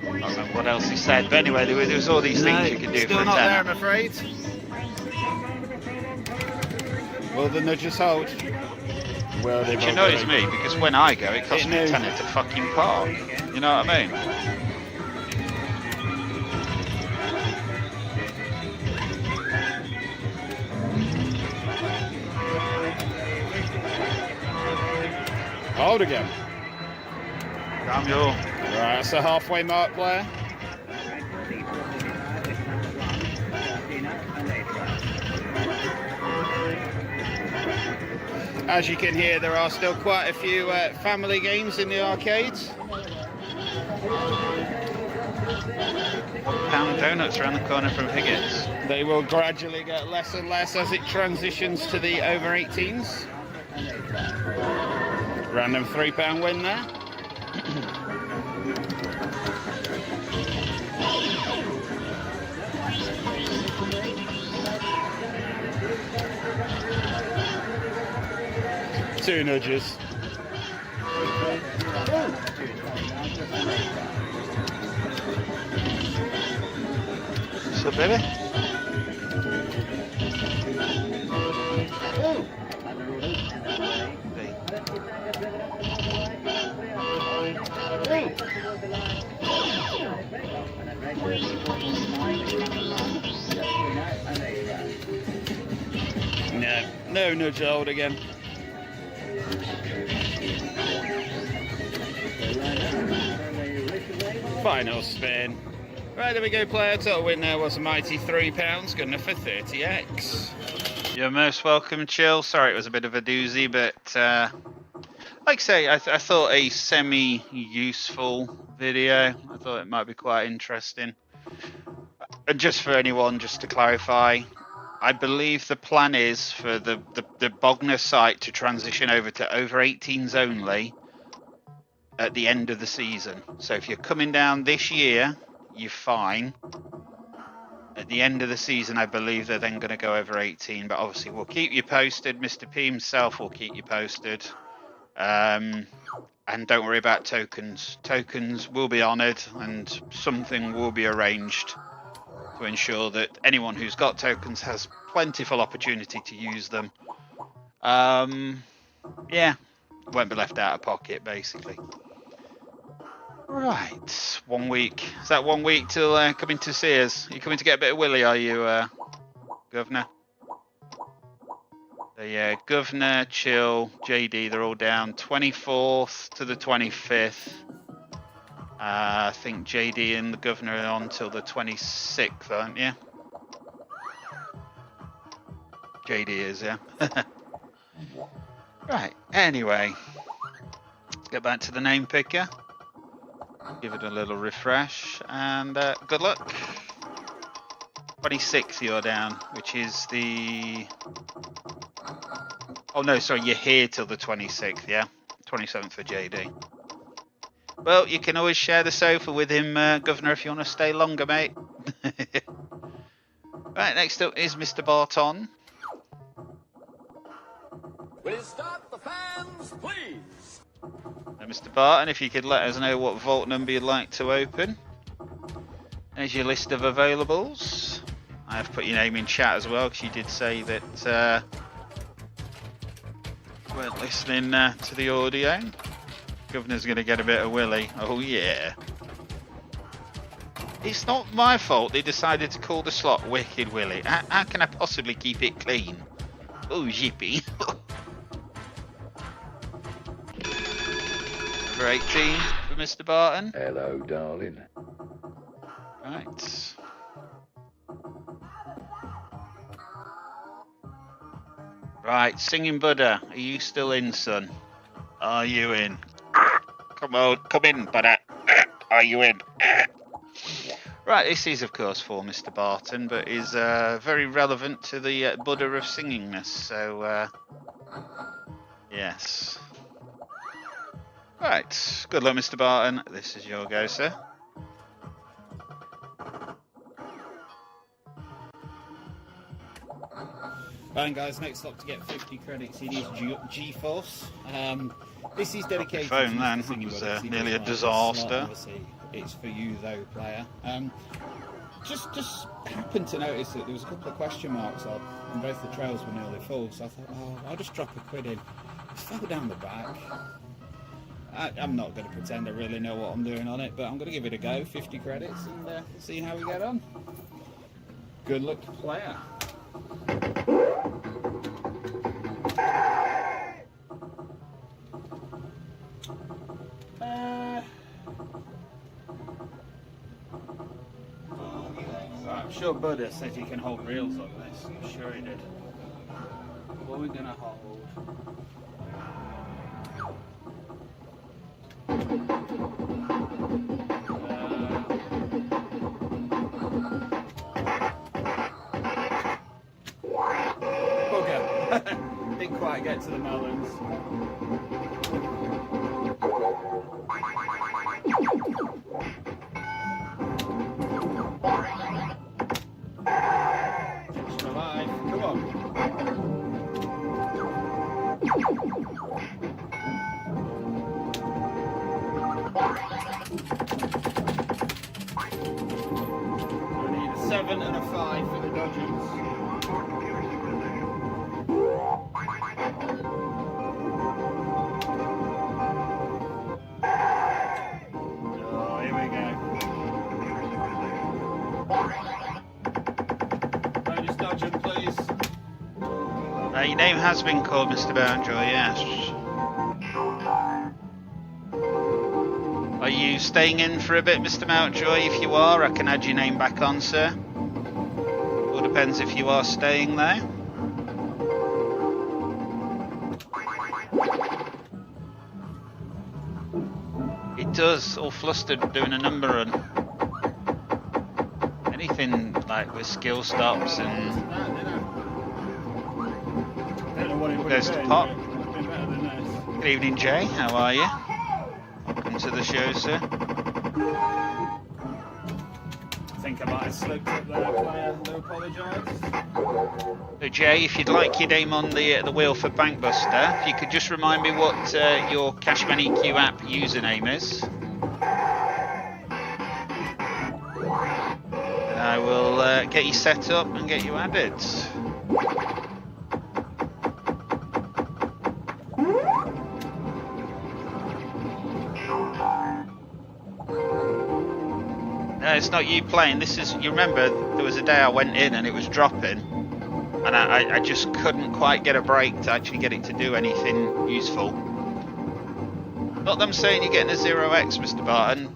I don't remember what else he said, but anyway, there was all these things you could do for a still not tenner. there, I'm afraid. Will the nudges hold? Well, Which annoys me, because when I go, it costs me a tenner to fucking park. You know what I mean? Hold again. Samuel. Right, that's the halfway mark, player. As you can hear, there are still quite a few family games in the arcades. £1 donuts around the corner from Higgett's. They will gradually get less and less as it transitions to the over 18s. Random £3 win there. Two nudges. So, baby. No nudge hold again. Final spin. Right, there we go, player. Total win there was a mighty £3. Good enough for 30x. You're most welcome, Chill. Sorry it was a bit of a doozy, but like I say, I thought a semi-useful video. I thought it might be quite interesting. And just for anyone, just to clarify, I believe the plan is for the Bognor site to transition over to over 18s only at the end of the season. So if you're coming down this year, you're fine. At the end of the season, I believe they're then going to go over 18. But obviously, we'll keep you posted. Mr. P himself will keep you posted. And don't worry about tokens. Tokens will be honoured, and something will be arranged to ensure that anyone who's got tokens has plentiful opportunity to use them. Yeah, won't be left out of pocket, basically. Right, 1 week. Is that 1 week till coming to see us? Are you coming to get a bit of Willy, are you, Governor? The Governor, Chill, JD, they're all down 24th to the 25th. I think JD and the Governor are on till the 26th, aren't you? JD is, yeah. Right, anyway. Let's get back to the name picker. Give it a little refresh, and good luck. 26th you're down, which is the... Oh no, sorry, you're here till the 26th, yeah? 27th for JD. Well, you can always share the sofa with him, Governor, if you want to stay longer, mate. Right, next up is Mr. Barton. Will you start the fans, please? Now, Mr. Barton, if you could let us know what vault number you'd like to open. There's your list of availables. I have put your name in chat as well, because you did say that you weren't listening to the audio. Governor's going to get a bit of Willy. Oh, yeah. It's not my fault they decided to call the slot Wicked Willy. How can I possibly keep it clean? Oh, yippee. Number 18 for Mr. Barton. Hello, darling. Right. Right, Singing Buddha, are you still in, son? Are you in? Come on, come in, Buddha. Are you in? Right, this is, of course, for Mr. Barton, but is very relevant to the Buddha of singingness, so, yes. Right, good luck, Mr. Barton. This is your go, sir. Right, guys, next up to get 50 credits, it is GeForce. This is dedicated phone to then, Singing it was Buddha. nearly a It's disaster. obviously, it's for you, though, player. Just happened to notice that there was a couple of question marks on, and both the trails were nearly full, so I thought, oh, I'll just drop a quid in. It fell down the back. I'm not going to pretend I really know what I'm doing on it, but I'm going to give it a go, 50 credits, and see how we get on. Good luck, player. I'm sure Buddha said he can hold reels on this. I'm sure he did. What are we going to hold? Bugger. Didn't quite get to the melons. Finish my life. Come on. I need a 7 and a 5 for the Dodgers. Oh, here we go. Bonus Dodger, please. Your name has been called, Mr. Mountjoy, yes. Are you staying in for a bit, Mr. Mountjoy? If you are, I can add your name back on, sir. All depends if you are staying there. It does, all flustered doing a number run. Anything like with skill stops and goes to pop. Good evening, Jay. How are you? Welcome to the show, sir. I think I might have slipped up there, player. I apologise. So, Jay, if you'd like your name on the wheel for Bankbuster, if you could just remind me what your Cash Money Q app username is. And I will get you set up and get you added. No, it's not you playing. This is, you remember, there was a day I went in and it was dropping, and I just couldn't quite get a break to actually get it to do anything useful. Not that I'm saying you're getting a 0x, Mr. Barton.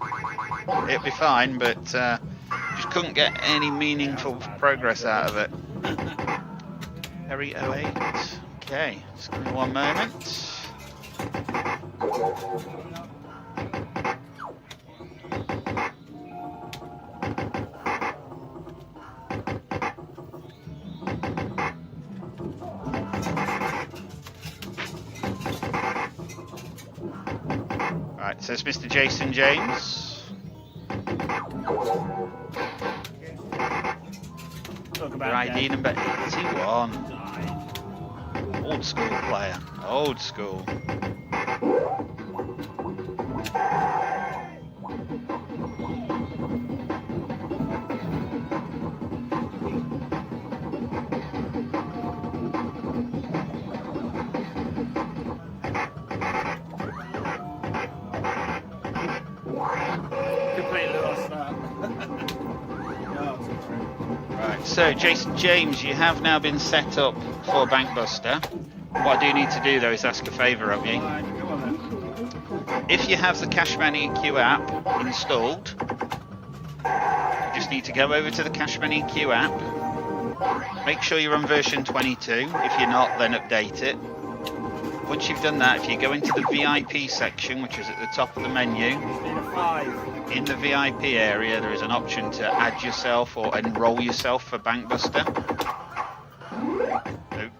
It'll be fine, but just couldn't get any meaningful progress out of it. Harry 08. Okay, just give me one moment. Right, so it's Mr. Jason James. Talk about Your ID number 81. Old school player. Old school. Completely lost that. Right, so Jason James, you have now been set up for Bankbuster. What I do need to do though is ask a favour of you. If you have the Cash Money Q app installed, you just need to go over to the Cash Money Q app. Make sure you're on version 22. If you're not, then update it. Once you've done that, if you go into the VIP section, which is at the top of the menu, in the VIP area there is an option to add yourself or enroll yourself for Bankbuster. So,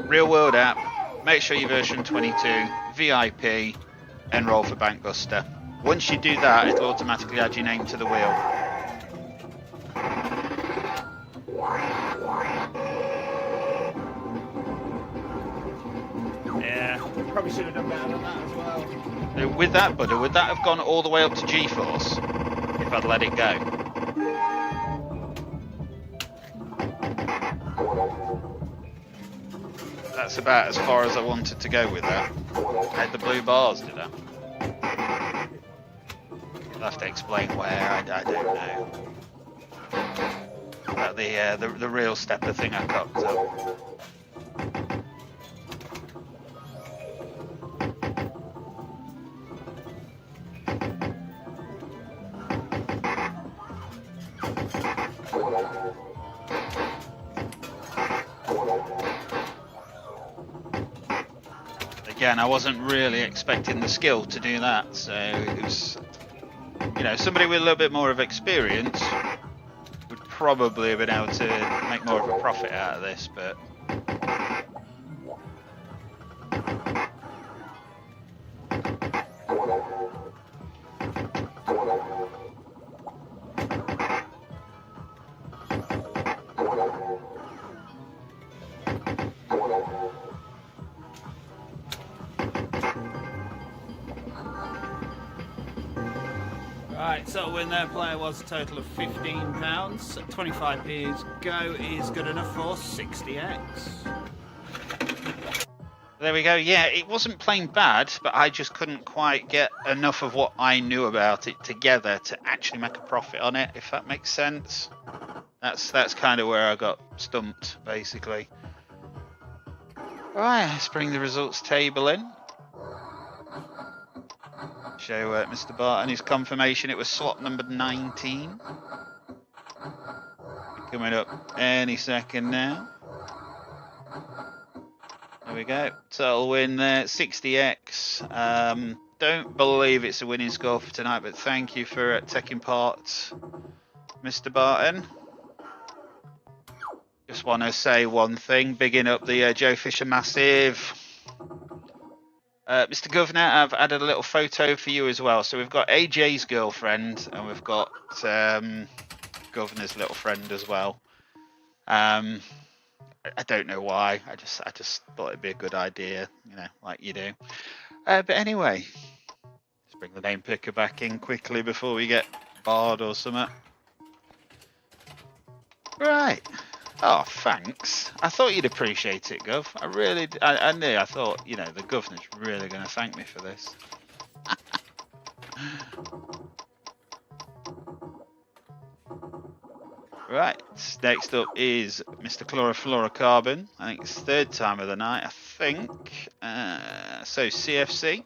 real world app, make sure you're version 22, VIP, enroll for Bankbuster. Once you do that, it'll automatically add your name to the wheel. Yeah, probably should have done better than that as well. With that, Buddha, would that have gone all the way up to G-Force if I'd let it go? That's about as far as I wanted to go with that. I had the blue bars, did I? I'll have to explain where, I don't know. About the real stepper thing I cocked up. again, I wasn't really expecting the skill to do that, so it was, you know, somebody with a little bit more of experience would probably have been able to make more of a profit out of this, but Right, so win their player was a total of £15. 25p's go is good enough for 60x. there we go. Yeah, it wasn't plain bad, but I just couldn't quite get enough of what I knew about it together to actually make a profit on it, if that makes sense. That's kind of where I got stumped, basically. Right, let's bring the results table in. Show Mr. Barton his confirmation. It was slot number 19. Coming up any second now. There we go. Total win there, 60x. Don't believe it's a winning score for tonight, but thank you for taking part, Mr. Barton. Just want to say one thing, bigging up the Joe Fisher Massive. Mr. Governor, I've added a little photo for you as well. So we've got AJ's girlfriend and we've got Governor's little friend as well. I don't know why. I just thought it'd be a good idea, you know, like you do. But anyway, let's bring the name picker back in quickly before we get barred or something. Right. Oh, thanks. I thought you'd appreciate it, Gov. I really, I knew. I thought, you know, the Governor's really going to thank me for this. Right. Next up is Mr. Chlorofluorocarbon. I think it's third time of the night, I think. So CFC.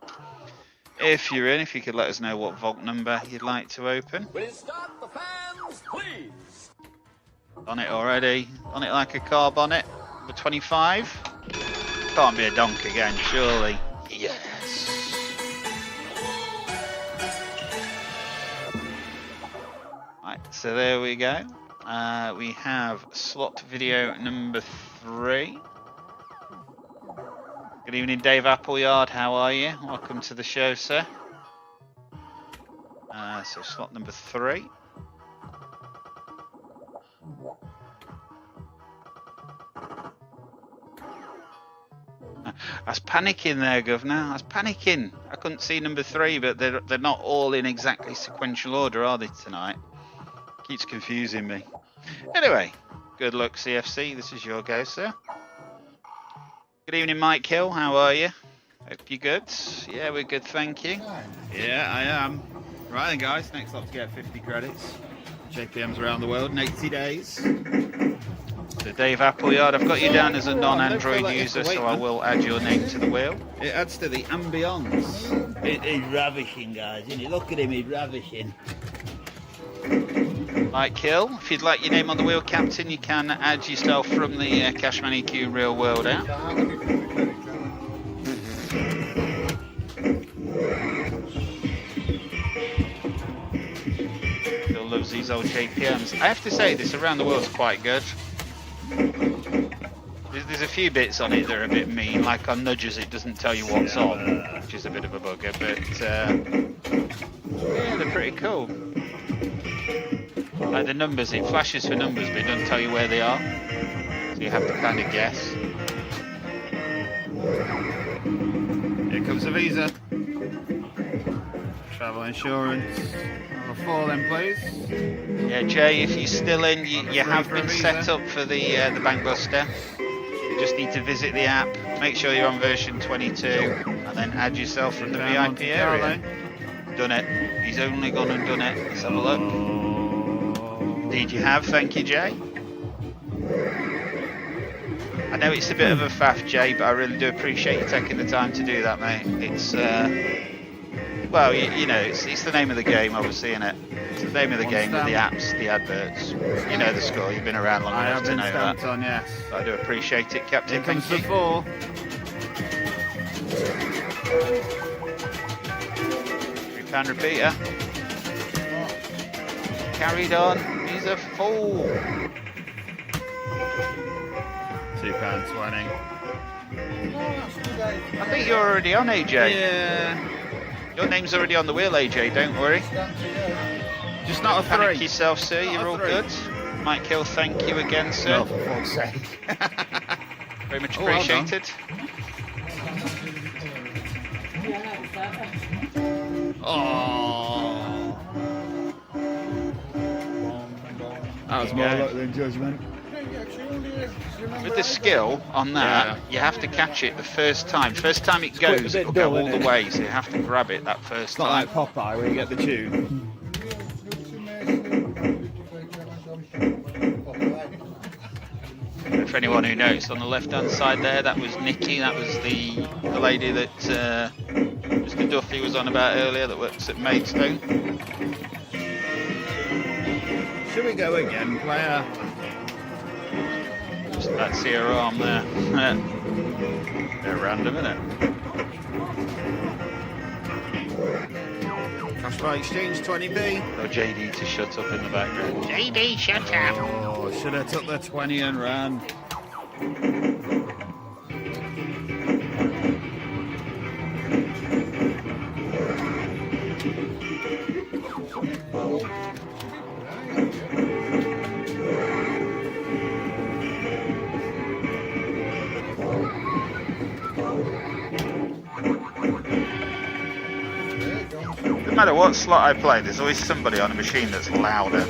If you're in, if you could let us know what vault number you'd like to open. Will you start the fans, please? On it already. On it like a car bonnet. Number 25. Can't be a donk again, surely. Yes. Right, so there we go. We have slot video number 3. Good evening, Dave Appleyard. How are you? Welcome to the show, sir. So slot number 3. I was panicking there, Governor. I was panicking. I couldn't see number 3, but they're not all in exactly sequential order, are they, tonight? Keeps confusing me. Anyway, good luck, CFC. This is your go, sir. Good evening, Mike Hill. How are you? Hope you're good. Yeah, we're good, thank you. Yeah, I am. Right then, guys. Next up to get 50 credits. JPMs around the world in 80 days. So Dave Appleyard, I've got you down as a non-Android user, so I will add your name to the wheel. It adds to the ambience. It is ravishing, guys, isn't it? Look at him, he's ravishing. Mike Hill, if you'd like your name on the wheel, Captain, you can add yourself from the Cashman EQ Real World app. Still loves these old JPMs. I have to say, this around the world's quite good. There's a few bits on it that are a bit mean, like on nudges it doesn't tell you what's on, which is a bit of a bugger, but yeah, they're pretty cool. Like the numbers, it flashes for numbers but it doesn't tell you where they are, so you have to kind of guess. Here comes the visa. Travel insurance. Number 4 then, please. Yeah, Jay, if you're still in, you have been set up for the BUSTER. You just need to visit the app, make sure you're on version 22, and then add yourself from the VIP area. Done it. He's only gone and done it. Let's have a look. Indeed you have, thank you, Jay. I know it's a bit of a faff, Jay, but I really do appreciate you taking the time to do that, mate. It's, well, you know, it's the name of the game, obviously, isn't it? It's the name of the game with the apps, the adverts. You know the score, you've been around long enough to know that. On, yes. I do appreciate it, Captain. Here comes thank the you. 4. £3 repeater. Carried on. He's a fool. £2.20. I think you're already on, AJ. Yeah. Your name's already on the wheel, AJ. Don't worry. Just not a Panic 3. yourself, sir. Not You're a all 3. good. Mike Hill, thank you again, sir. Oh, for fuck's sake. Very much Oh, well done. appreciated. Oh. That was more luck than judgment. With the skill on that, you have to catch it the first time. First time it goes, it'll go all the way, so you have to grab it that first It's not time. like Popeye where you get the tune. For anyone who knows, on the left-hand side there, that was Nikki. That was the lady that Mr. Duffy was on about earlier that works at Maidstone. Should we go again, player? Just about to see her arm there. Bit random, isn't it? Cash by exchange 20p. Or JD to shut up in the background. JD, shut up! Oh, should have took the 20 and ran. No matter what slot I play, there's always somebody on a machine that's louder.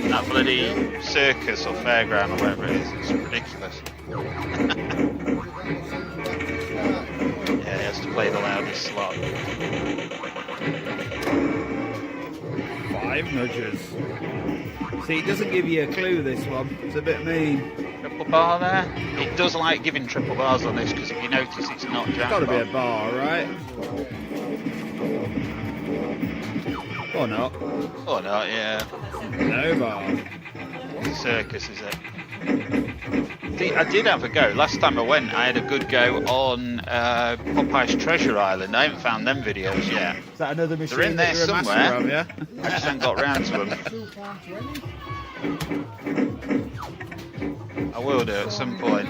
That bloody circus or fairground or whatever it is, it's ridiculous. Yeah, he has to play the loudest slot. 5 nudges. See, it doesn't give you a clue, this one. It's a bit mean. Triple bar there. It does like giving triple bars on this because if you notice, it's not jackpot. It's got to be a bar, right? Or not. Or not, yeah. No bar. Circus, is it? I did have a go. Last time I went, I had a good go on Popeye's Treasure Island. I haven't found them videos yet. Is that another machine? They're in there that you're a somewhere. master of, yeah? I just haven't got round to them. I will do at some point.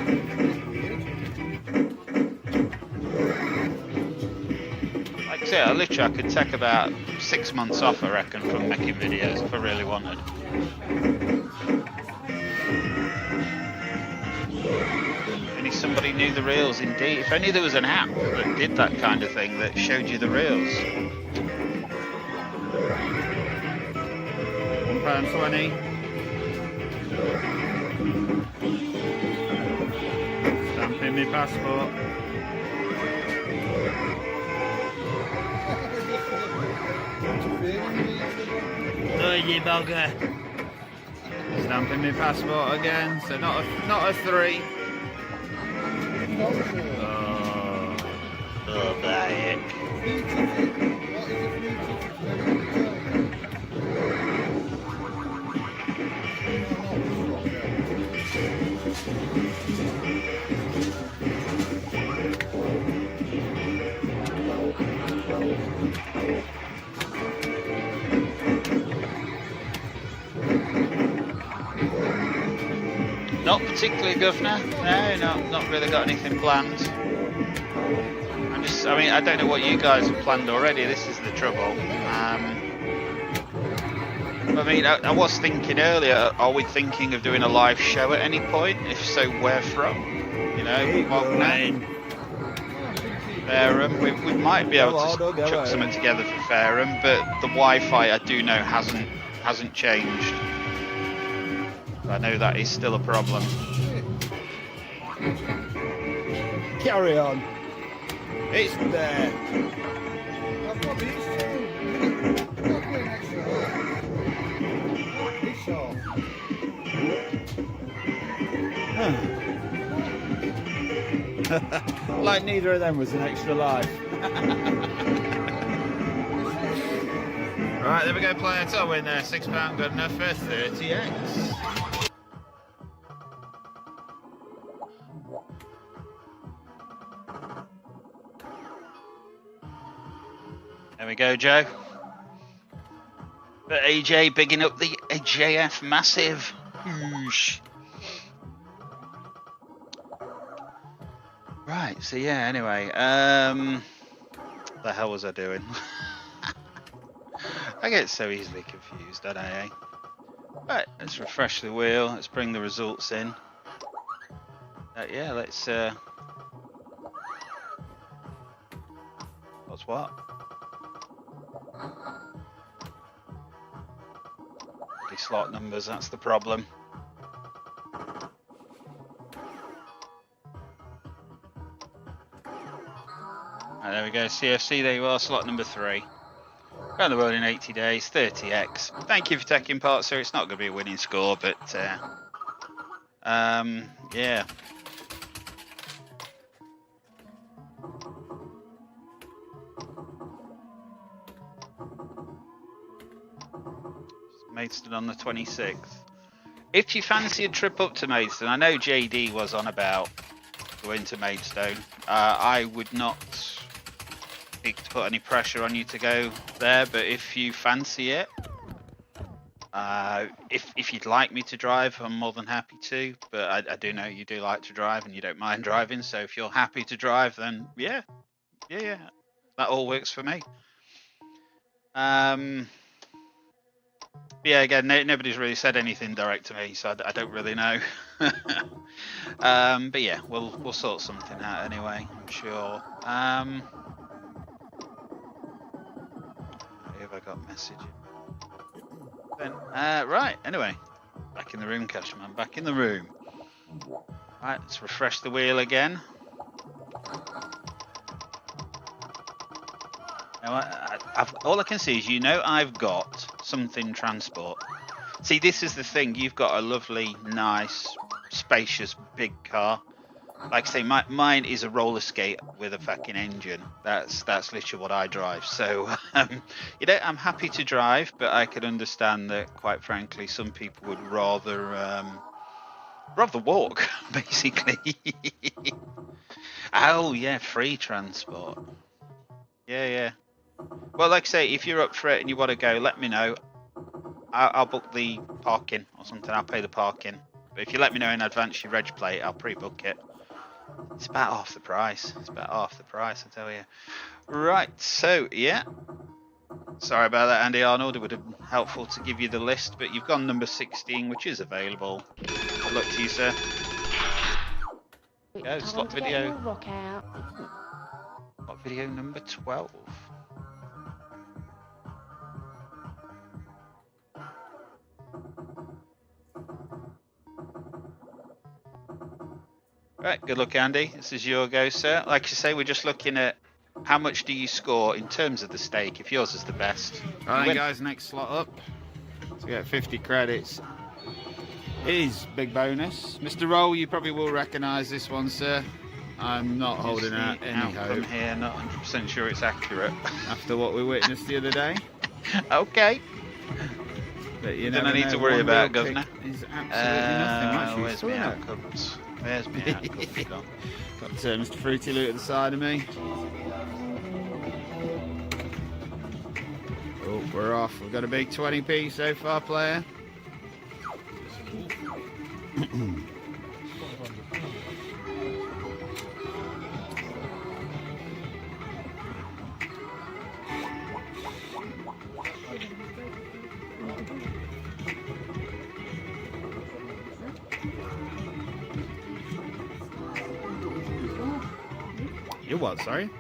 Like I say, I could take about 6 months off, I reckon, from making videos if I really wanted. If only somebody knew the reels, indeed. If only there was an app that did that kind of thing, that showed you the reels. £1.20. Stamping my passport. Oh, you bugger. Stamping my passport again, so not a 3. Oh, that Not particularly, Governor. No, not really got anything planned. I don't know what you guys have planned already. This is the trouble. I was thinking earlier, are we thinking of doing a live show at any point? If so, where from? You know, Fareham. We might be able to chuck something together for Fareham, but the Wi-Fi I do know hasn't changed. I know that is still a problem. Carry on. It's there. I've got these two. I've got an extra Huh. Like neither of them was an extra life. Right, there we go, player. To win there. £6 good enough for 30x. There we go, Joe. But AJ bigging up the JF Massive. Whoosh. Right, so yeah, anyway, the hell was I doing? I get so easily confused, don't I, eh? Right, let's refresh the wheel, let's bring the results in. Yeah, let's, what's what? The slot numbers, that's the problem. Right, there we go, CFC, there you are, slot number 3. Around the world in 80 days, 30x. Thank you for taking part, sir. It's not going to be a winning score, but yeah. Maidstone on the 26th. If you fancy a trip up to Maidstone, I know JD was on about going to Maidstone. I would not to put any pressure on you to go there, but if you fancy it, if you'd like me to drive, I'm more than happy to, but I do know you do like to drive and you don't mind driving, so if you're happy to drive, then yeah, that all works for me. Yeah, again, nobody's really said anything direct to me, so I don't really know. But yeah, we'll sort something out anyway, I'm sure. Have I got messaging? Then, right, anyway, back in the room, Cashman, back in the room. Right, let's refresh the wheel again. Now, all I can see is, I've got something transport. See, this is the thing, you've got a lovely, nice, spacious, big car. Like I say, mine is a roller skate with a fucking engine. That's literally what I drive. So, I'm happy to drive, but I can understand that, quite frankly, some people would rather walk, basically. Oh yeah, free transport. Yeah. Well, like I say, if you're up for it and you want to go, let me know. I'll book the parking or something. I'll pay the parking. But if you let me know in advance your reg plate, I'll pre-book it. It's about half the price. I tell you. Right, so, yeah. Sorry about that, Andy Arnold. It would have been helpful to give you the list, but you've gone number 16, which is available. Good luck to you, sir. Go, slot video. Slot video number 12. Right, good luck, Andy. This is your go, sir. Like you say, we're just looking at how much do you score in terms of the stake, if yours is the best. Right, guys, next slot up. So we get 50 credits. It is big bonus. Mr. Roll, you probably will recognise this one, sir. I'm not holding out any hope. From here, not 100% sure it's accurate. After what we witnessed the other day. Okay. But you don't need to worry about, Governor. Is absolutely nothing. Where's my outcomes? There's my outcomes gone. Got Mr. Fruity Loot at the side of me. Oh, we're off. We've got a big 20p so far, player. You what, sorry?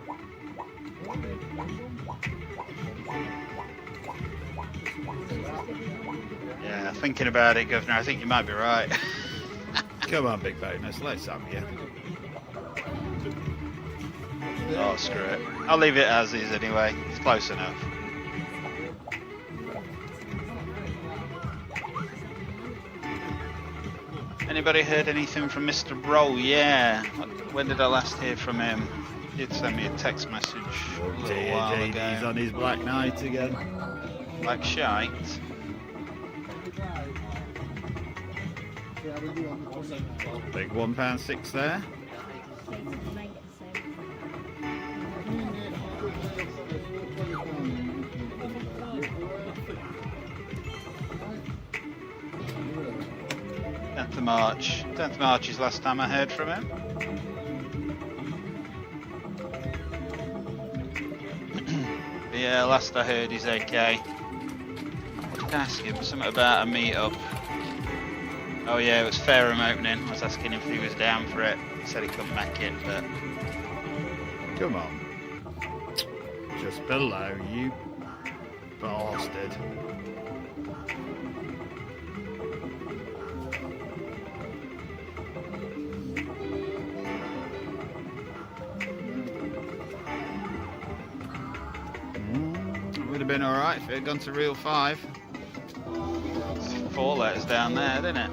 Yeah, thinking about it, Governor, I think you might be right. Come on, big bonus, let's have you. Oh, screw it. I'll leave it as is anyway. It's close enough. Anybody heard anything from Mr. Roll? Yeah. When did I last hear from him? He did send me a text message a little while ago. He's on his black night again. Black shite. Big £1.6 there. March. 10th March is last time I heard from him. But yeah, last I heard he's okay. What did I ask him? Something about a meet-up. Oh yeah, it was Fairham opening. I was asking him if he was down for it. He said he couldn't make it, but... Come on. Just below, you bastard. It would have been alright if it had gone to Reel 5. It's 4 letters down there, didn't it?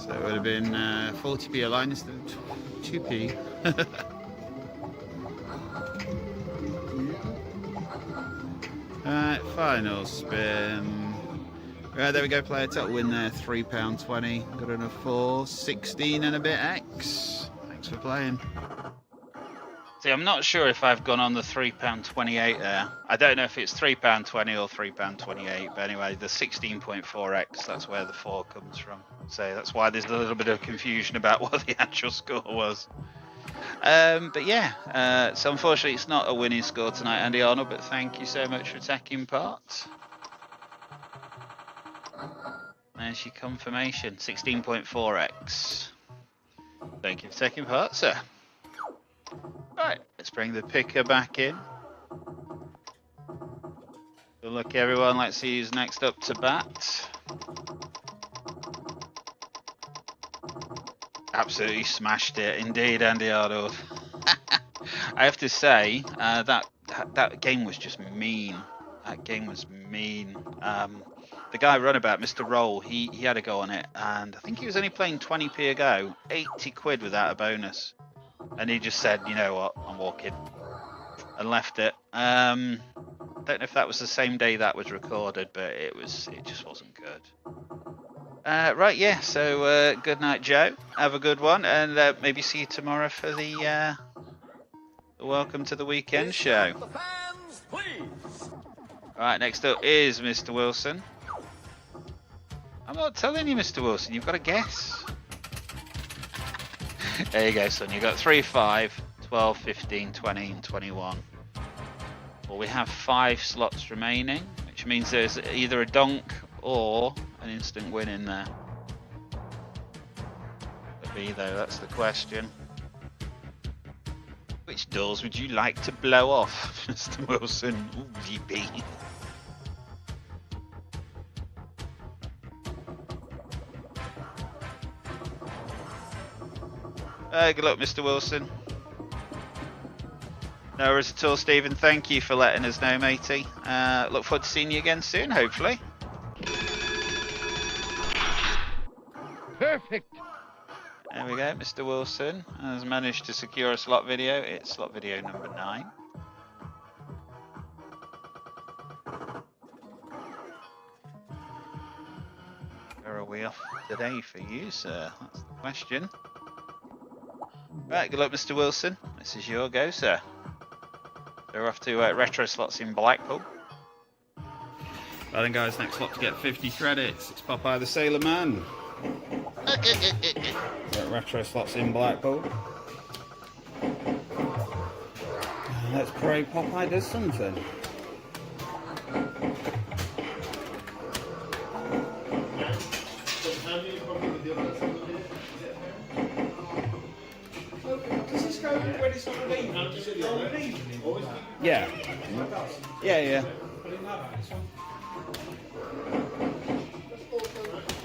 So it would have been 40p a line instead of 2p. Alright, final spin. Right, there we go, player total win there, £3.20. Got enough 4, 16 and a bit X. Thanks for playing. See, I'm not sure if I've gone on the £3.28 there. I don't know if it's £3.20 or £3.28, but anyway, the 16.4x, that's where the 4 comes from. So that's why there's a little bit of confusion about what the actual score was. But yeah, so unfortunately it's not a winning score tonight, Andy Arnold, but thank you so much for taking part. There's your confirmation, 16.4x. Thank you for taking part, sir. Right, let's bring the picker back in. Good luck everyone, let's see who's next up to bat. Absolutely smashed it, indeed, Andy Arnold. I have to say, that game was just mean. That game was mean. The guy runabout, Mr. Roll, he had a go on it, and I think he was only playing 20p a go, 80 quid without a bonus. And he just said, you know what, I'm walking, and left it. Don't know if that was the same day that was recorded, but it just wasn't good. Right, yeah, so good night, Joe. Have a good one, and maybe see you tomorrow for the Welcome to the Weekend show. Right, next up is Mr. Wilson. I'm not telling you, Mr. Wilson, you've got to guess. There you go, son. You've got 3, 5, 12, 15, 20, and 21. Well, we have 5 slots remaining, which means there's either a donk or an instant win in there. Could be though, that's the question. Which doors would you like to blow off, Mr. Wilson? Ooh, GP. Good luck, Mr. Wilson. No worries at all, Stephen. Thank you for letting us know, matey. Look forward to seeing you again soon, hopefully. Perfect. There we go, Mr. Wilson has managed to secure a slot video. It's slot video number 9. Where are we off today for you, sir? That's the question. Right, good luck, Mr. Wilson. This is your go, sir. We're off to retro slots in Blackpool. Right then, guys, next slot to get 50 credits. It's Popeye the Sailor Man. Retro slots in Blackpool. Let's pray Popeye does something. Yeah. Yeah.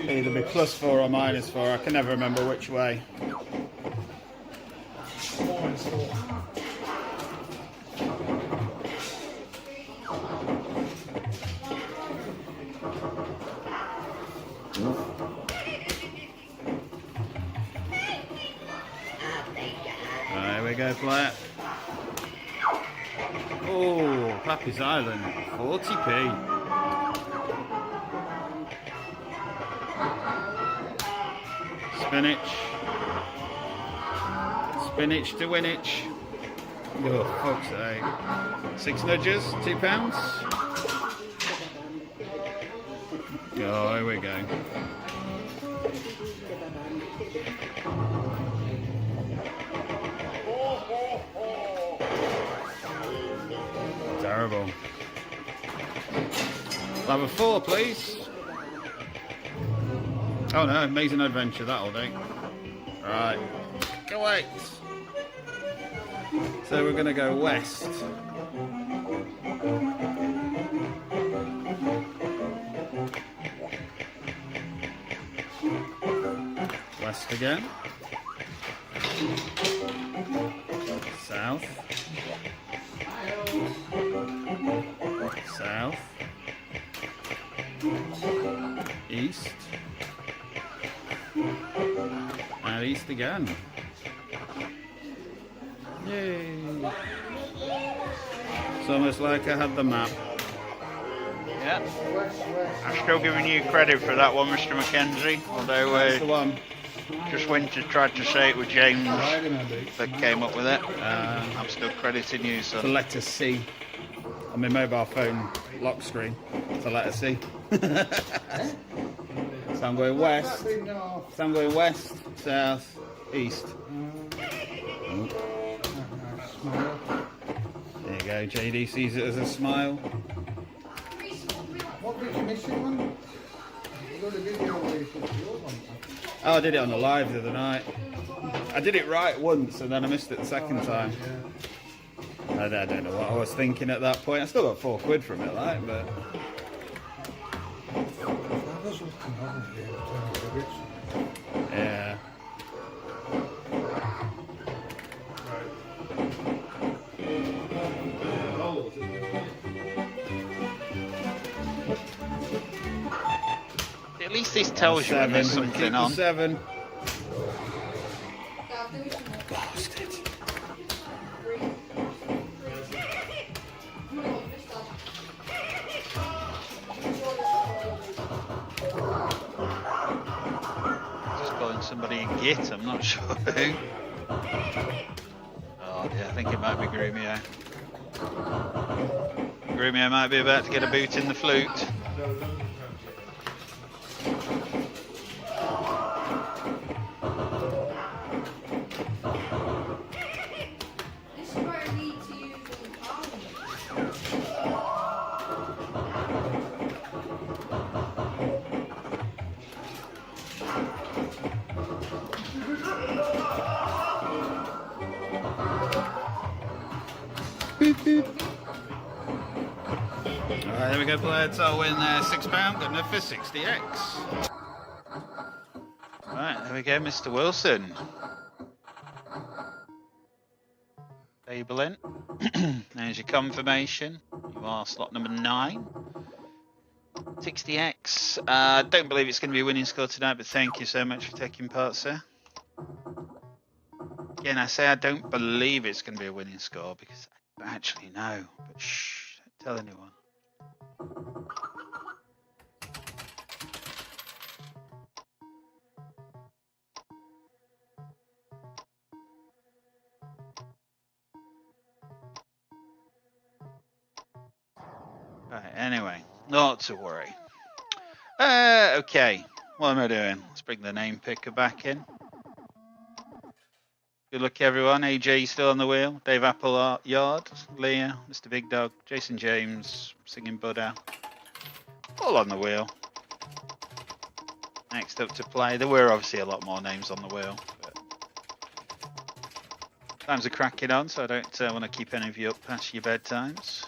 Either be +4 or -4. I can never remember which way. There we go, player. Oh, Pappy's Island, 40p. Spinach to winach. Oh, fuck's sake. 6 nudges, £2. Oh, here we go. Terrible. Level 4, please. Oh no, amazing adventure, that'll do. Right. Go wait. So we're gonna go west. West again. South. South. East. And east again. Yay. It's almost like I had the map. Yeah. I'm still giving you credit for that one, Mr. Mackenzie. Although That's the one. just went to try to say it with James that came up with it. I'm still crediting you, The son. letter C on my mobile phone lock screen. It's a letter C. So I'm going west. So I'm going west, south, east. There you go. JD sees it as a smile. What bit you missing one? You got a video where you put the old one. Oh, I did it on the live the other night. I did it right once and then I missed it the second time. I don't know what I was thinking at that point. I still got £4 from it, like, but. Yeah. At least this tells you when there's something on. 7. Just calling somebody in Git, I'm not sure who. Oh yeah, I think it might be Grumio. Grumio might be about to get a boot in the flute. Alright, there we go, players. I'll win £6. Good enough for 60x. Right, there we go, Mr. Wilson. Table in. There's your confirmation. You are slot number 9. 60x. Don't believe it's going to be a winning score tonight, but thank you so much for taking part, sir. Again, I say I don't believe it's going to be a winning score because I don't actually know. But shh, don't tell anyone. Right, anyway, not to worry. Okay, what am I doing? Let's bring the name picker back in. Good luck, everyone. AJ still on the wheel. Dave Appleyard, Leah, Mr. Big Dog, Jason James, Singing Buddha. All on the wheel. Next up to play. There were obviously a lot more names on the wheel. But times are cracking on, so I don't want to keep any of you up past your bedtimes.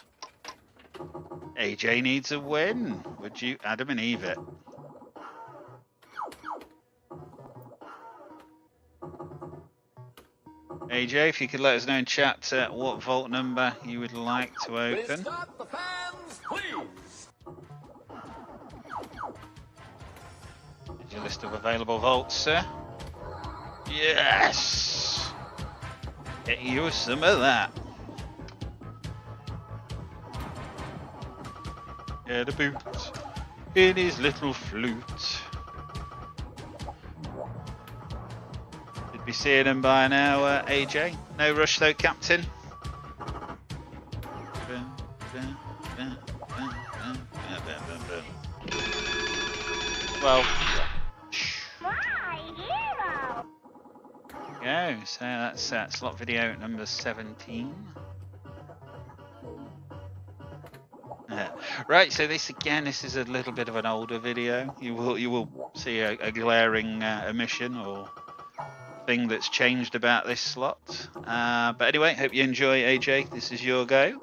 AJ needs a win. Would you Adam and Eve it? AJ, if you could let us know in chat what vault number you would like to open. Start the fans, please. Is your list of available vaults, sir? Yes! Get you some of that. Get a boot in his little flute. Should be seeing him by now, AJ. No rush though, Captain. Well, My hero! go. So that's slot video number 17. Right, so this is a little bit of an older video. You will see a glaring omission or thing that's changed about this slot. But anyway, hope you enjoy, AJ. This is your go.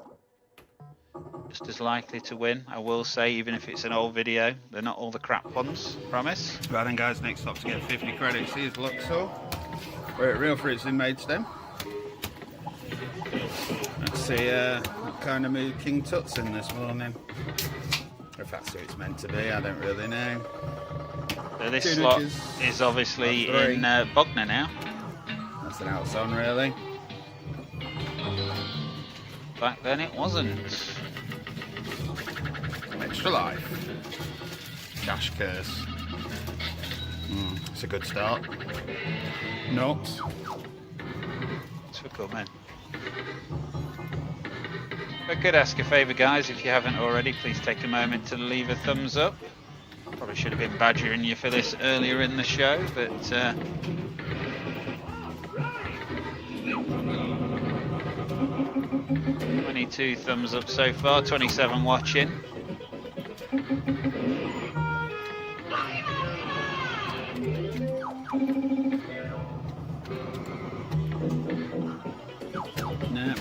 Just as likely to win, I will say, even if it's an old video. They're not all the crap ones, promise. Right then, guys, next stop to get 50 credits is Luxor. We're at Real Fruits in Maidstone. Let's see what kind of mood King Tut's in this morning. If that's who it's meant to be, I don't really know. So this slot is obviously in Bognor now. That's an outs on, really. Back then it wasn't. Extra life. Cash curse. It's a good start. Not. It's for coming. I could ask a favour, guys, if you haven't already, please take a moment to leave a thumbs up. Probably should have been badgering you for this earlier in the show, but 22 thumbs up so far, 27 watching.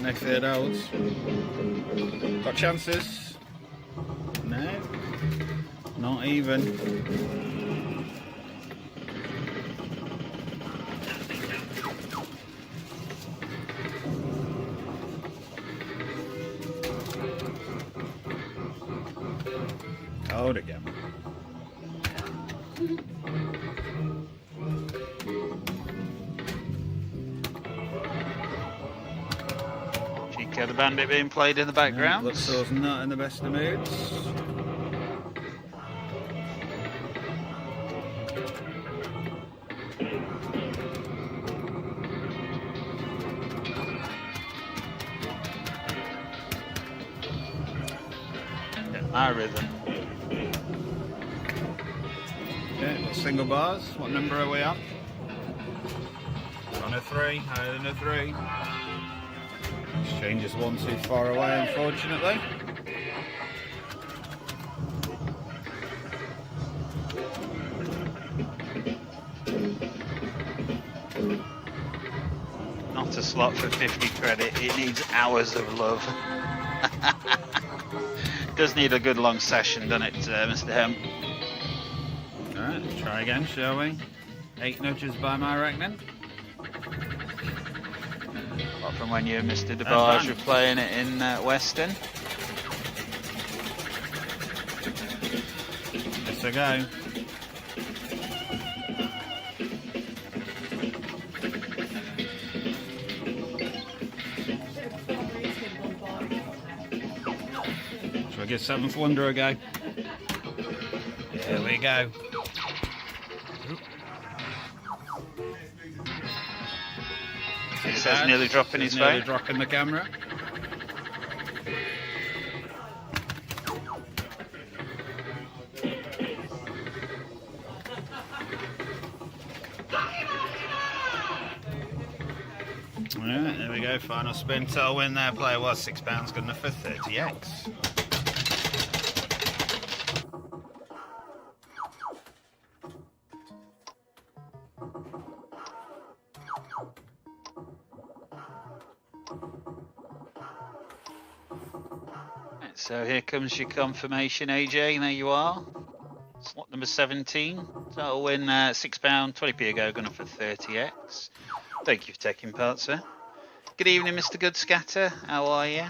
No third outs. Got chances? No, not even. Out again. Chico the Bandit being played in the background. Luxor's not in the best of moods. Get my rhythm. Okay, single bars. What number are we on? On a 3, higher than a 3. Exchange is one too far away, unfortunately. Not a slot for 50 credit, it needs hours of love. Does need a good long session, doesn't it, Mr. Hem? Alright, let's try again, shall we? 8 nudges by my reckoning. Apart from when you and Mr. DeBarge were playing it in Weston. Let's go. Shall we give 7th Wonder a go? Here we go. He says nearly dropping his phone. Nearly dropping the camera. Alright, there we go. Final spin. Total win there. Player was £6. Good enough for 30x. So here comes your confirmation, AJ. There you are. Slot number 17. Total win £6, 20p ago, going for 30x. Thank you for taking part, sir. Good evening, Mr. Good Scatter. How are you?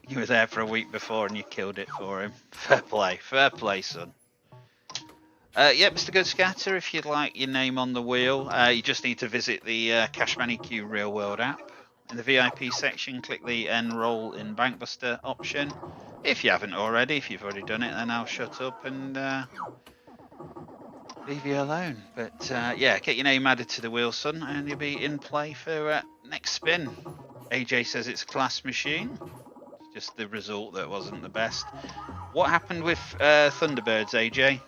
You were there for a week before and you killed it for him. Fair play, son. Yeah, Mr. Good Scatter, if you'd like your name on the wheel, you just need to visit the Cash Money Q Real World app. In the VIP section, click the Enroll in BuSTER option. If you haven't already, if you've already done it, then I'll shut up and leave you alone. But yeah, get your name added to the wheel, son, and you'll be in play for next spin. AJ says it's a class machine. It's just the result that wasn't the best. What happened with Thunderbirds, AJ?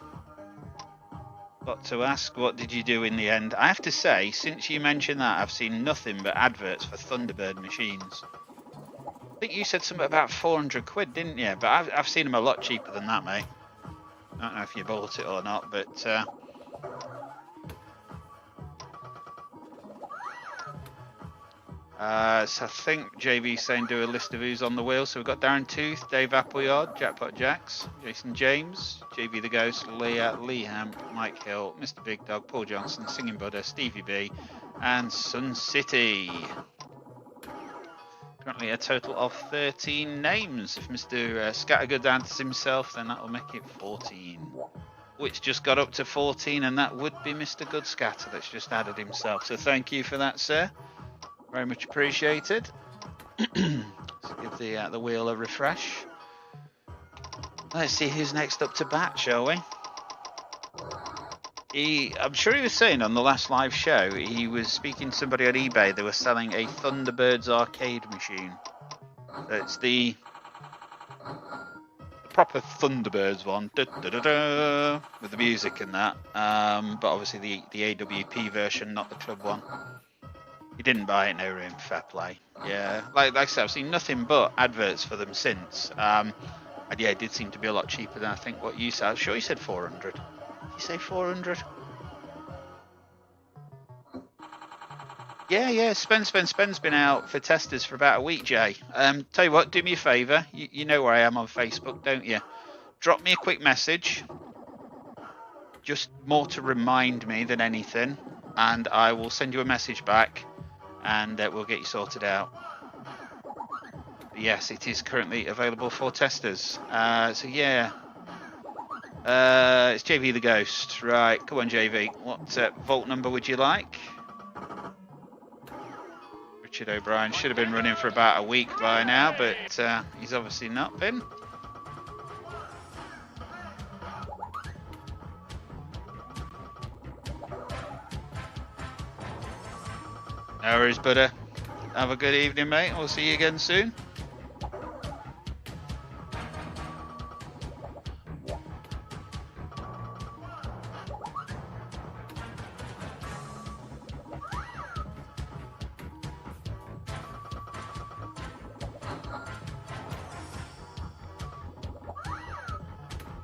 Got to ask, what did you do in the end? I have to say, since you mentioned that, I've seen nothing but adverts for Thunderbird machines. I think you said something about 400 quid, didn't you? But I've seen them a lot cheaper than that, mate. I don't know if you bought it or not, but... so I think JV's saying do a list of who's on the wheel. So we've got Darren Tooth, Dave Appleyard, Jackpot Jacks, Jason James, JV the Ghost, Leah, Lee Hamp, Mike Hill, Mr. Big Dog, Paul Johnson, Singing Buddha, Stevie B, and Sun City. Currently a total of 13 names. If Mr. Scattergood adds himself, then that will make it 14. Which just got up to 14, and that would be Mr. Good Scatter that's just added himself. So thank you for that, sir. Very much appreciated. Let's give the wheel a refresh. Let's see who's next up to bat, shall we? I'm sure he was saying on the last live show, he was speaking to somebody on eBay. They were selling a Thunderbirds arcade machine. So it's the proper Thunderbirds one, da, da, da, da, with the music and that. But obviously the AWP version, not the club one. You didn't buy it, no room, fair play. Yeah, like I said, I've seen nothing but adverts for them since. And yeah, it did seem to be a lot cheaper than I think what you said. I'm sure you said 400. Did you say 400? Yeah, Spen's been out for testers for about a week, Jay. Tell you what, do me a favour. You know where I am on Facebook, don't you? Drop me a quick message. Just more to remind me than anything. And I will send you a message back. And we'll get you sorted out. But yes, it is currently available for testers. So yeah, it's JV the Ghost. Right, come on, JV. What vault number would you like? Richard O'Brien should have been running for about a week by now, but he's obviously not been. No worries, Buddha. Have a good evening, mate. We'll see you again soon.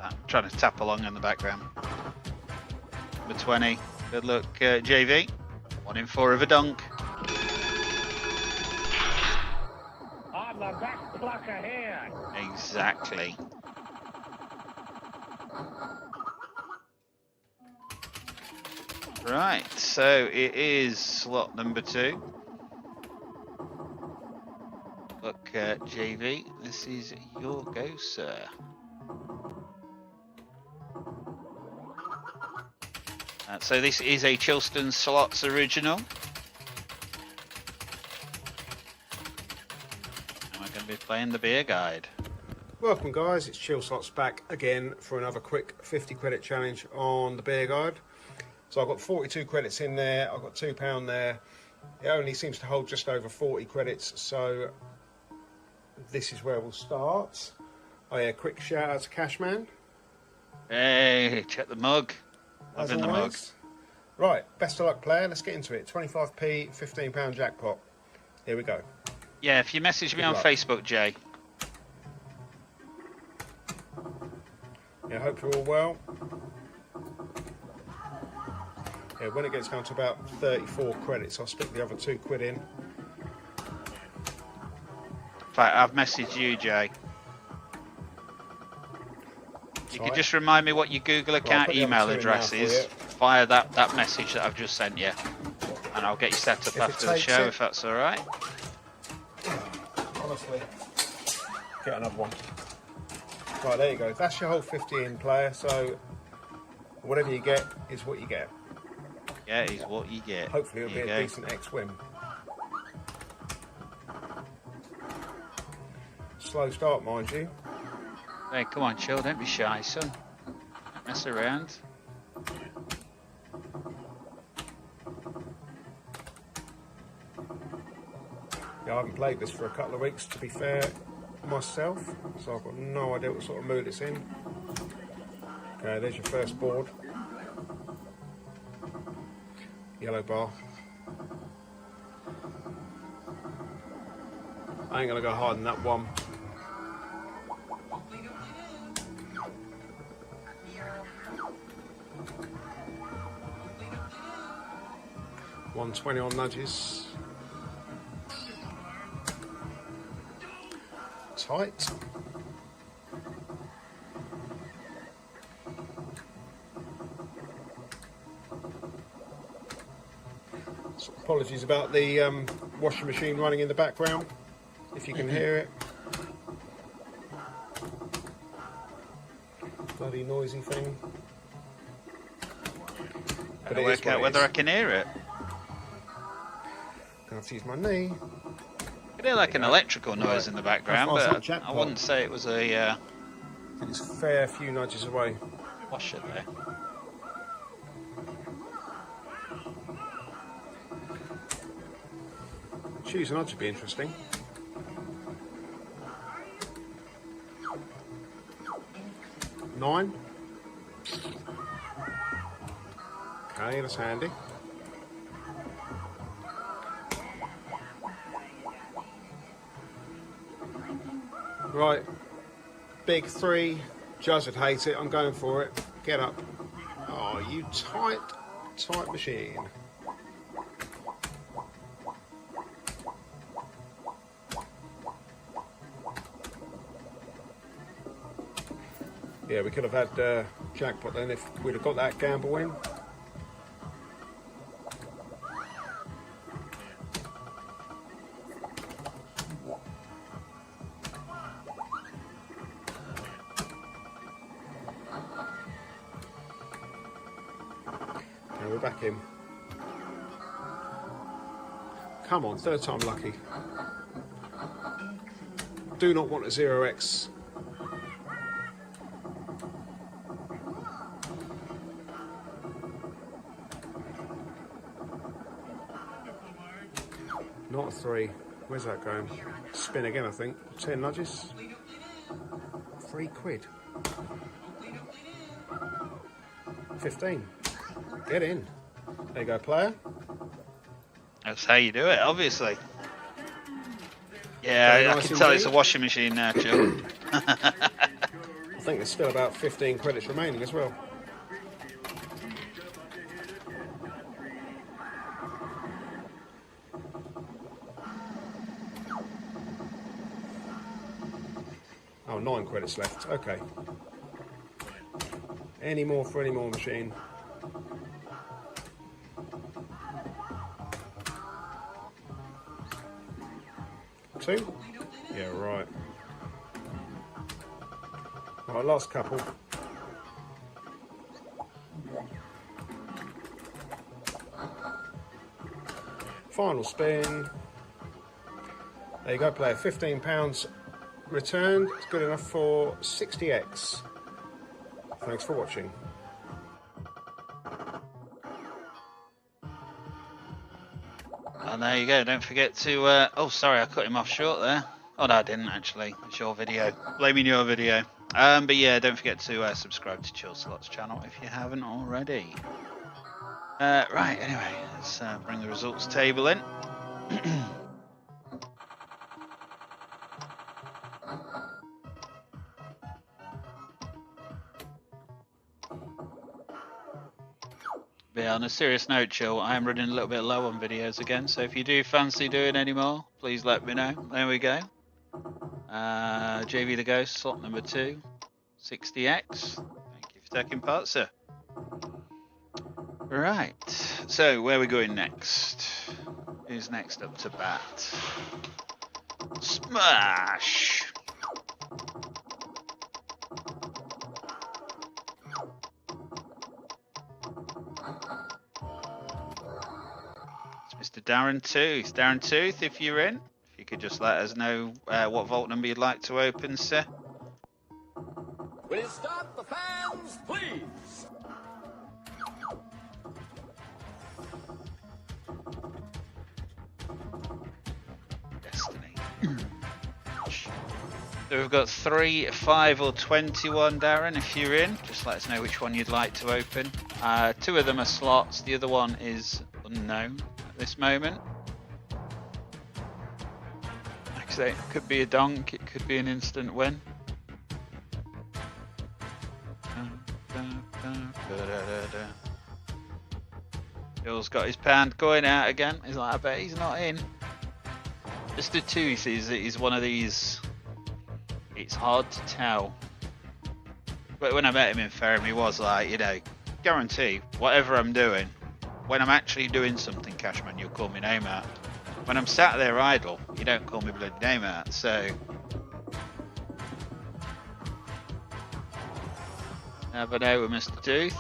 I'm trying to tap along in the background. Number 20. Good luck, JV. 1 in 4 of a donk. I'm the best plucker here. Exactly. Right, so it is slot number 2. Look, JV, this is your go, sir. So this is a Chilston Slots original. And we're going to be playing the beer guide. Welcome guys, it's Chill Slots back again for another quick 50 credit challenge on the beer guide. So I've got 42 credits in there, I've got £2 there. It only seems to hold just over 40 credits, so this is where we'll start. Oh yeah, quick shout out to Cashman. Hey, check the mug. As in the mug. Right, best of luck player, let's get into it. 25p, £15 jackpot. Here we go. Yeah, if you message me on Facebook, Jay. Yeah, hope you're all well. Yeah, when it gets down to about 34 credits, I'll stick the other £2 in. In fact, I've messaged you, Jay. You can just remind me what your Google account email address is via that message that I've just sent you. And I'll get you set up after the show, if that's alright. Honestly, get another one. Right, there you go. That's your whole 50 in, player. So whatever you get is what you get. Yeah, is what you get. Hopefully it'll be a decent X-Win. Slow start, mind you. Hey, come on, chill. Don't be shy, son. Don't mess around. Yeah, I haven't played this for a couple of weeks, to be fair, myself. So I've got no idea what sort of mood it's in. Okay, there's your first board. Yellow bar. I ain't gonna go higher than that one. $120 on nudges. Tight. So apologies about the washing machine running in the background, if you can hear it. Bloody noisy thing. But I work out whether I can hear it. I have to use my knee. I hear like an electrical noise in the background, but I wouldn't say it was a I think it's a fair few nudges away. washer there. Choose a nudge would be interesting. $9. Okay, that's handy. Right, big 3. Juz would hate it. I'm going for it. Get up. Oh, you tight machine. Yeah, we could have had jackpot then if we'd have got that gamble in. Okay, we're back in. Come on, third time lucky. Do not want a 0x. Not a 3. Where's that going? Spin again, I think. 10 nudges. £3. 15. Get in. There you go, player. That's how you do it, obviously. Yeah, I can tell it's a washing machine now, Joe. I think there's still about 15 credits remaining as well. Oh, 9 credits left. Okay. Any more for any more machine? Two? Yeah, right. Right, last couple. Final spin. There you go, player. £15 returned. It's good enough for 60x. Thanks for watching. And there you go. Don't forget to... oh, sorry, I cut him off short there. Oh, no, I didn't, actually. It's your video. Blaming your video. But yeah, don't forget to subscribe to Chill Slots channel if you haven't already. Right, anyway, let's bring the results table in. But yeah, on a serious note, Chill, I am running a little bit low on videos again, so if you do fancy doing any more, please let me know. There we go. JV the Ghost, slot number 2, 60x. Thank you for taking part, sir. Right, so where are we going next? Who's next up to bat? Smash! It's Mr. Darren Tooth. Darren Tooth, if you're in, if you could just let us know what vault number you'd like to open, sir. Will you stop the fans, please? Destiny. So we've got 3, 5 or 21, Darren, if you're in. Just let us know which one you'd like to open. 2 of them are slots, the other one is unknown at this moment. Like I say, it could be a donk, it could be an instant win. Bill's got his pound going out again. He's like, I bet he's not in. Mr. Tooth is one of these. It's hard to tell. But when I met him in Ferrum, he was like, you know, guarantee whatever I'm doing, when I'm actually doing something, Cashman, you'll call my name out. When I'm sat there idle, you don't call me bloody name out. So never know with Mr. Tooth.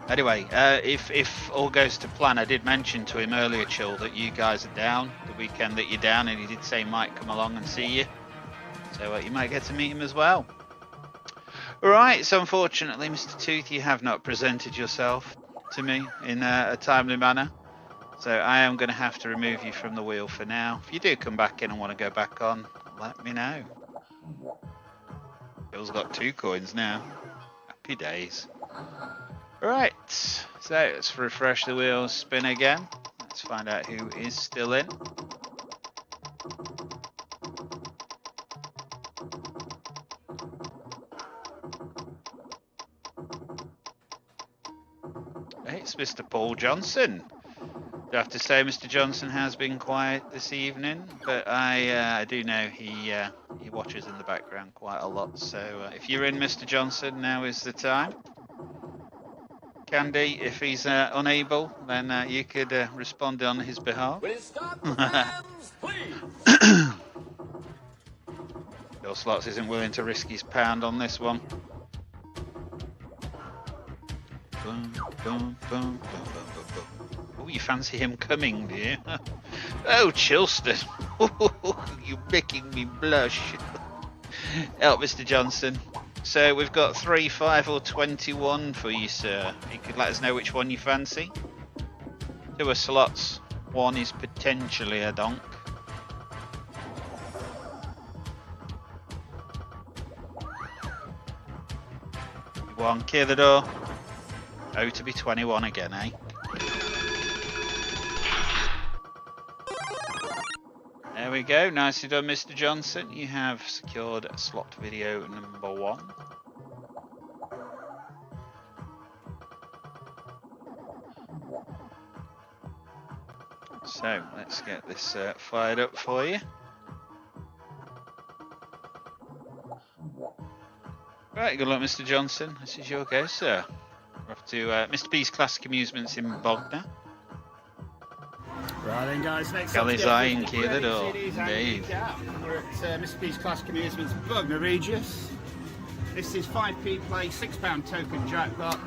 Anyway, if all goes to plan, I did mention to him earlier, Chill, that you guys are down, the weekend that you're down, and he did say he might come along and see you. So you might get to meet him as well. Alright, so unfortunately, Mr. Tooth, you have not presented yourself to me in a timely manner. So I am going to have to remove you from the wheel for now. If you do come back in and want to go back on, let me know. Bill's got 2 coins now. Happy days. Right, so let's refresh the wheel, spin again. Let's find out who is still in. It's Mr. Paul Johnson. I have to say Mr. Johnson has been quiet this evening, but I do know he watches in the background quite a lot. So if you're in, Mr. Johnson, now is the time. Candy, if he's unable, then you could respond on his behalf. Bill Slots isn't willing to risk his pound on this one. Boom, boom, boom, boom, boom, boom, boom. Oh, you fancy him coming, do you? Oh, Chilston. You're making me blush. Help, Mr. Johnson. So we've got 3, 5 or 21 for you, sir. You could let us know which one you fancy. 2 are slots, 1 is potentially a donk. One, clear the door. Oh, to be 21 again, eh? There we go, nicely done, Mr. Johnson. You have secured slot video number 1. So let's get this fired up for you. Right, good luck, Mr. Johnson. This is your go, sir. We're off to Mr. B's Classic Amusements in Bognor. Right then, guys, next Kelly's up, eyeing key the door. Indeed. We're at Mr. B's Classic Amusements, Bognor Regis. This is 5p play, £6 token jackpot.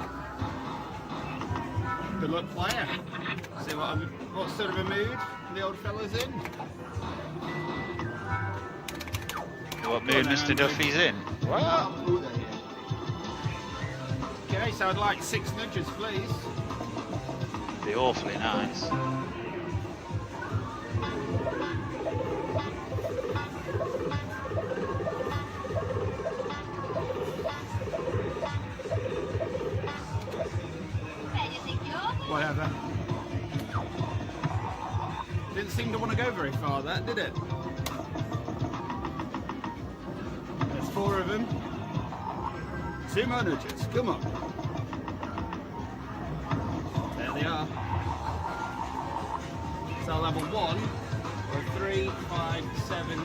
Good luck, player. See what sort of a mood the old fella's in. What mood Mr. Duffy's in? What? Okay, so I'd like 6 nudges, please. Be awfully nice. Whatever. Didn't seem to want to go very far, that, did it? There's 4 of them. 2 more nudges, come on. There they are. So I'll have a 1, or 3, 5, 7,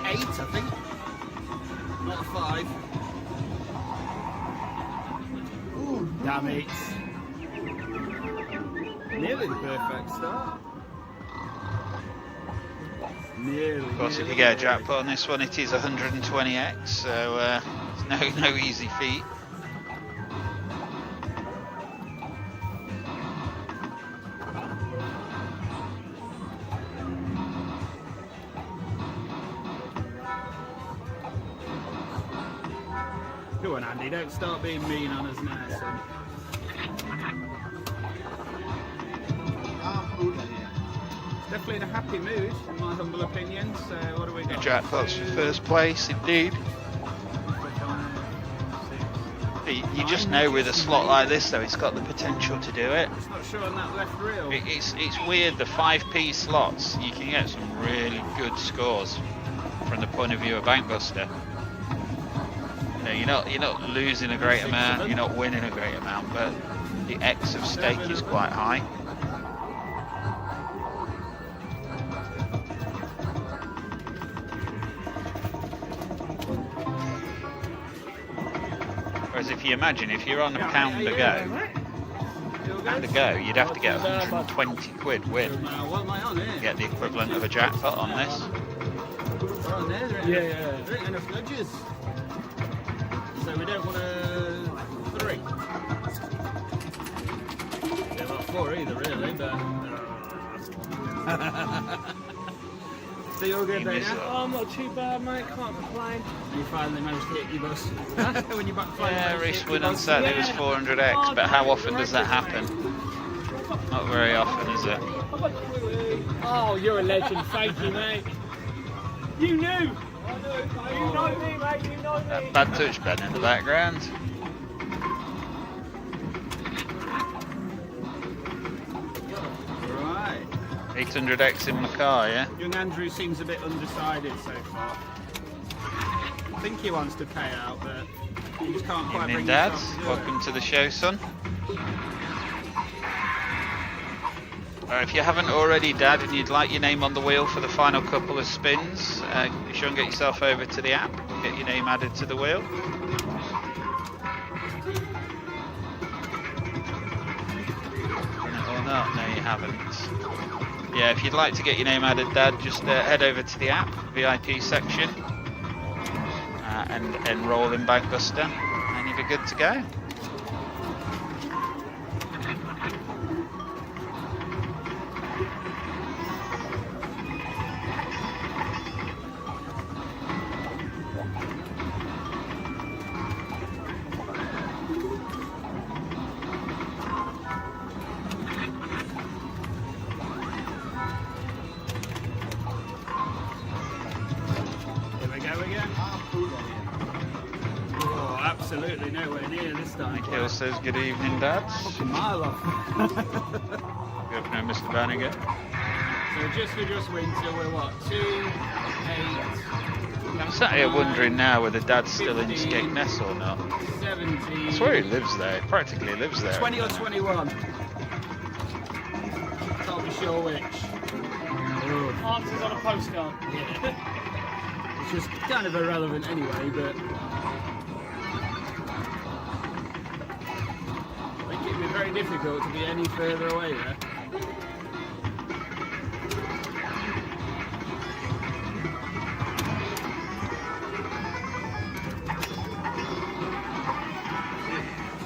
8, I think. Not a 5. Ooh, damn it. Nearly the perfect start. Nearly. Of course, if you get a jackpot on this one, it is 120x, so it's no easy feat. Go on, Andy, don't start being mean on us now, son. definitely in a happy mood, in my humble opinion. So what do we got? Jackpots for first place, indeed. You just know with a slot like this, though, it's got the potential to do it. It's not sure on that left reel. It's weird. The 5p slots, you can get some really good scores from the point of view of Bankbuster. You know, you're not losing a great amount, you're not winning a great amount, but the X of stake is quite high. Whereas if you imagine, if you're on a pound a go, you'd have to get 120 quid win to get the equivalent of a jackpot on this. There ain't enough nudges. So we don't want a 3. Yeah, not 4 either, really, but... So you're good, Dana? Oh, I'm not too bad, mate. Can't complain. You finally managed to hit your bus. When you back Yeah, race win on Saturday was 400x, but how often does that happen? Not very often, is it? Oh, you're a legend. Thank you, mate. You knew. You know me, mate. You know me. Bad touch, Ben, in the background. Right. 800x in my car, yeah? Young Andrew seems a bit undecided so far. I think he wants to pay out, but he just can't quite Evening, bring Dad. himself to do Welcome to the show, son. If you haven't already, Dad, and you'd like your name on the wheel for the final couple of spins, be sure and get yourself over to the app, get your name added to the wheel. Or not? No, you haven't. Yeah, if you'd like to get your name added, Dad, just head over to the app, VIP section, and enroll in Bankbuster, and you'll be good to go. Absolutely nowhere near this time. Hill says good evening, Dad. Fucking mile off. Good afternoon, Mr. Bannigan. So just win till we're what? 2, 8. I'm sat here wondering now whether Dad's still in Skegness or not. 17. I swear he lives there. He practically lives there. 20 or 21. Can't be sure which. Answers on a postcard. Yeah. It's just kind of irrelevant anyway, but. It'd be very difficult to be any further away there.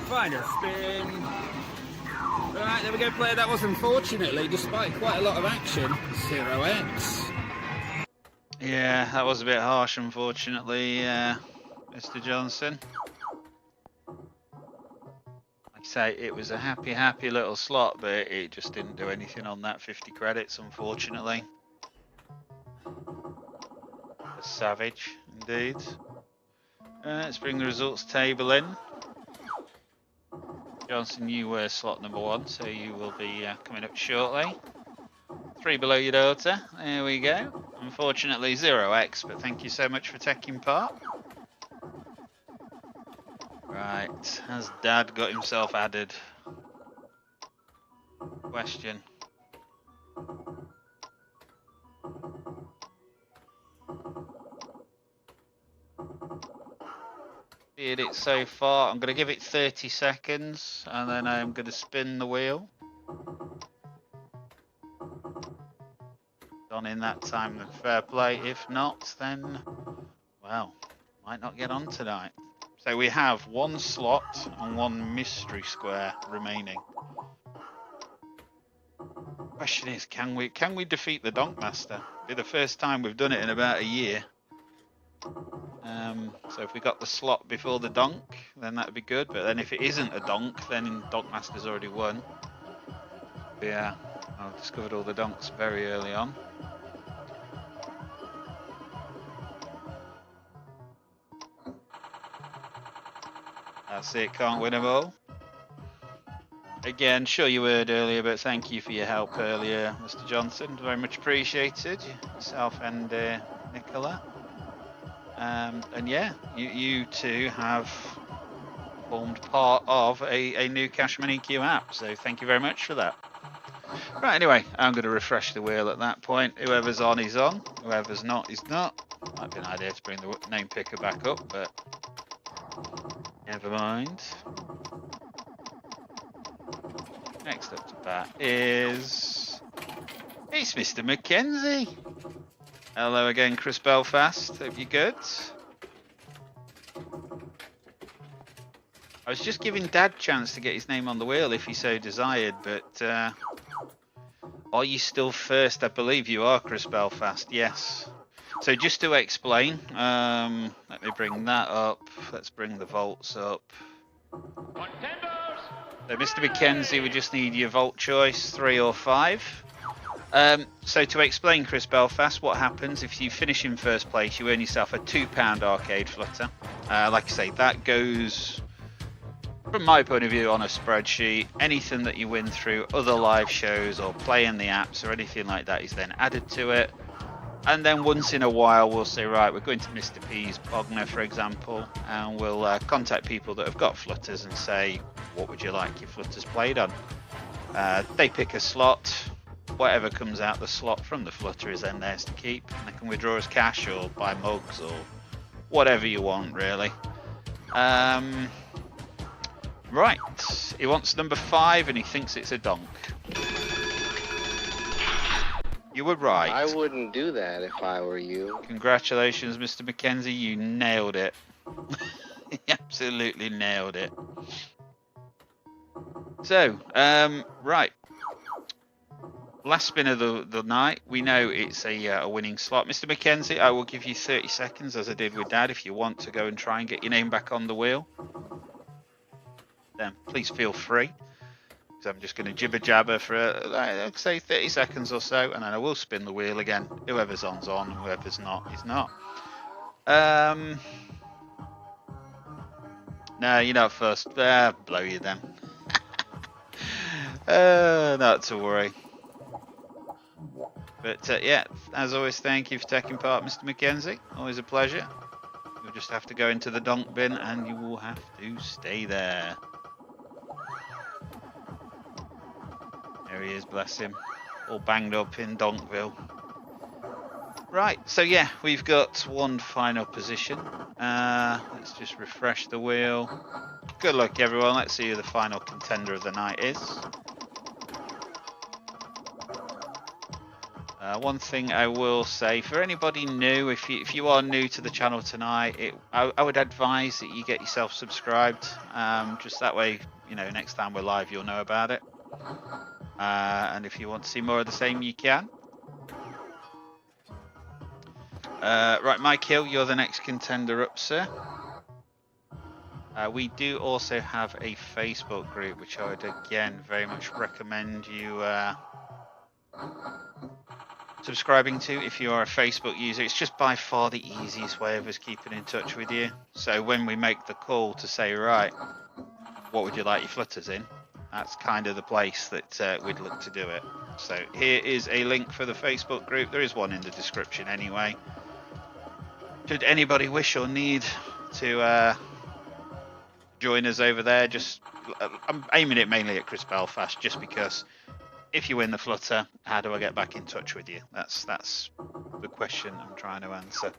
Final spin. Right, there we go, player. That was unfortunately, despite quite a lot of action, 0x. Yeah, that was a bit harsh, unfortunately, Mr. Johnson. Say it was a happy little slot, but it just didn't do anything on that 50 credits, unfortunately. A savage indeed. Let's bring the results table in. Johnson, you were slot number 1, so you will be coming up shortly. 3 below your daughter. There we go. Unfortunately 0x, but thank you so much for taking part. Right, has Dad got himself added? Question. Did it so far. I'm going to give it 30 seconds and then I'm going to spin the wheel. Done in that time, then fair play. If not, then, well, might not get on tonight. So we have 1 slot and 1 mystery square remaining. Question is, can we defeat the Donk Master? It'll be the first time we've done it in about a year. So if we got the slot before the Donk, then that'd be good. But then if it isn't a Donk, then Donk Master's already won. Yeah, I discovered all the donks very early on. That's it, can't win them all. Again, sure you heard earlier, but thank you for your help earlier, Mr. Johnson. Very much appreciated. Yourself and Nicola. And yeah, you two have formed part of a new Cashman EQ app, so thank you very much for that. Right, anyway, I'm going to refresh the wheel at that point. Whoever's on is on, whoever's not is not. Might be an idea to bring the name picker back up, but never mind. Next up to bat is... It's Mr. Mackenzie. Hello again, Chris Belfast. Hope you're good. I was just giving Dad a chance to get his name on the wheel if he so desired, but are you still first? I believe you are, Chris Belfast, yes. So just to explain, let me bring that up. Let's bring the volts up. So Mr. Mackenzie, we just need your volt choice, 3 or 5. So to explain, Chris Belfast, what happens if you finish in first place, you earn yourself a £2 arcade flutter. Like I say, that goes, from my point of view, on a spreadsheet. Anything that you win through other live shows or play in the apps or anything like that is then added to it. And then once in a while, we'll say, right, we're going to Mr. P's Bogner, for example, and we'll contact people that have got flutters and say, what would you like your flutters played on? They pick a slot. Whatever comes out the slot from the flutter is then theirs to keep. And they can withdraw as cash or buy mugs or whatever you want, really. Right, he wants number 5 and he thinks it's a donk. You were right. I wouldn't do that if I were you. Congratulations, Mr. Mackenzie. You nailed it. You absolutely nailed it. So, right. Last spin of the night. We know it's a winning slot. Mr. Mackenzie, I will give you 30 seconds, as I did with Dad, if you want to go and try and get your name back on the wheel. Then please feel free. I'm just going to jibber jabber for like, say 30 seconds or so, and then I will spin the wheel again. Whoever's on's on, and whoever's not is not. No, you're not first. Blow you then. Not to worry. But yeah, as always, thank you for taking part, Mr. Mackenzie. Always a pleasure. You'll just have to go into the donk bin, and you will have to stay there. There he is, bless him. All banged up in Donkville. Right, so yeah, we've got one final position. Let's just refresh the wheel. Good luck, everyone. Let's see who the final contender of the night is. One thing I will say, for anybody new, if you are new to the channel tonight, I would advise that you get yourself subscribed. Just that way, you know, next time we're live, you'll know about it. And if you want to see more of the same, you can. Right, Mike Hill, you're the next contender up, sir. We do also have a Facebook group, which I would again very much recommend you subscribing to if you are a Facebook user. It's just by far the easiest way of us keeping in touch with you. So when we make the call to say, right, what would you like your flutters in? That's kind of the place that we'd look to do it. So here is a link for the Facebook group. There is one in the description anyway. Should anybody wish or need to join us over there, just I'm aiming it mainly at Chris Belfast, just because if you win the flutter, how do I get back in touch with you? That's the question I'm trying to answer.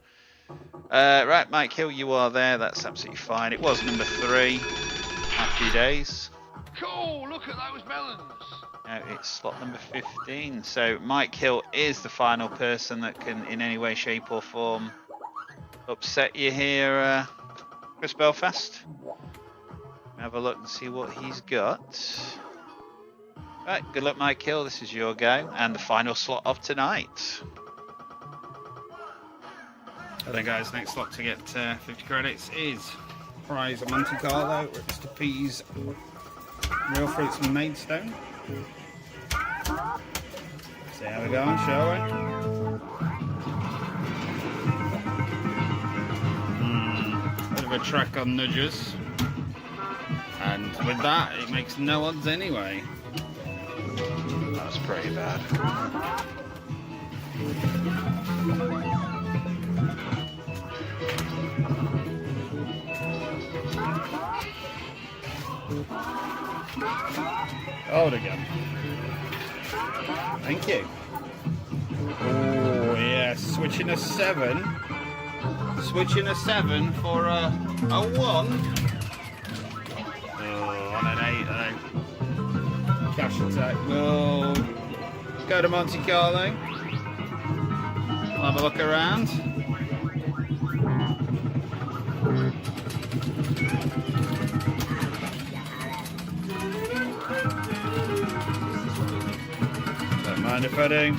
Right, Mike Hill, you are there. That's absolutely fine. It was number 3. Happy days. Cool, look at those melons. Now it's slot number 15. So Mike Hill is the final person that can in any way, shape or form upset you here, Chris Belfast. Have a look and see what he's got. Right, good luck, Mike Hill. This is your go and the final slot of tonight. Hello guys, next slot to get 50 credits is prize of Monte Carlo at Mr. P's Real Fruits and Maidstone. See how we're going, shall we? Bit of a track on nudges. And with that, it makes no odds anyway. That's pretty bad. Hold again. Thank you. Oh, yes. Switching a 7. Switching a 7 for a 1. Oh, on an 8, Cash attack. We'll go to Monte Carlo. Have a look around. Don't mind if I do.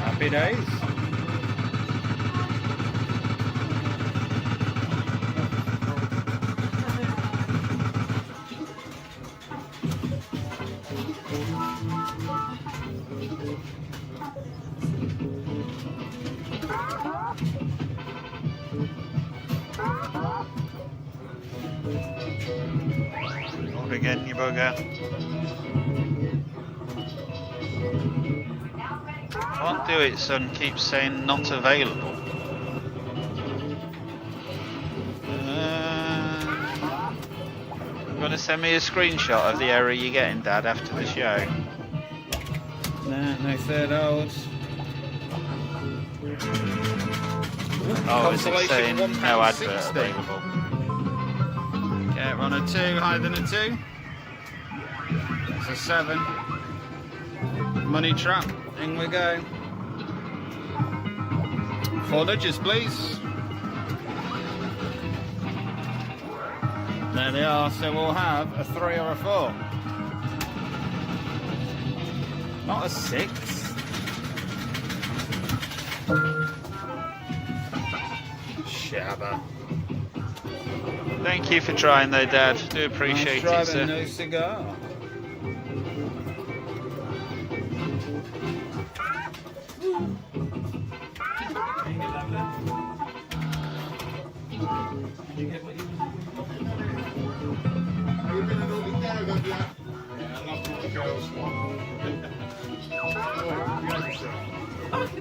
Happy days. Up again, you bugger. Can't do it, son. Keeps saying not available. You want to send me a screenshot of the error you're getting, Dad, after the show? Nah, no third odds. Oh, is it saying no advert £1.60. available? Okay, we're on a 2, higher than a 2. That's a 7. Money trap, in we go. 4 nudges, please. There they are, so we'll have a 3 or a 4. Not a 6. Shabba. Thank you for trying though, Dad. Do appreciate nice it, try, sir. no cigar.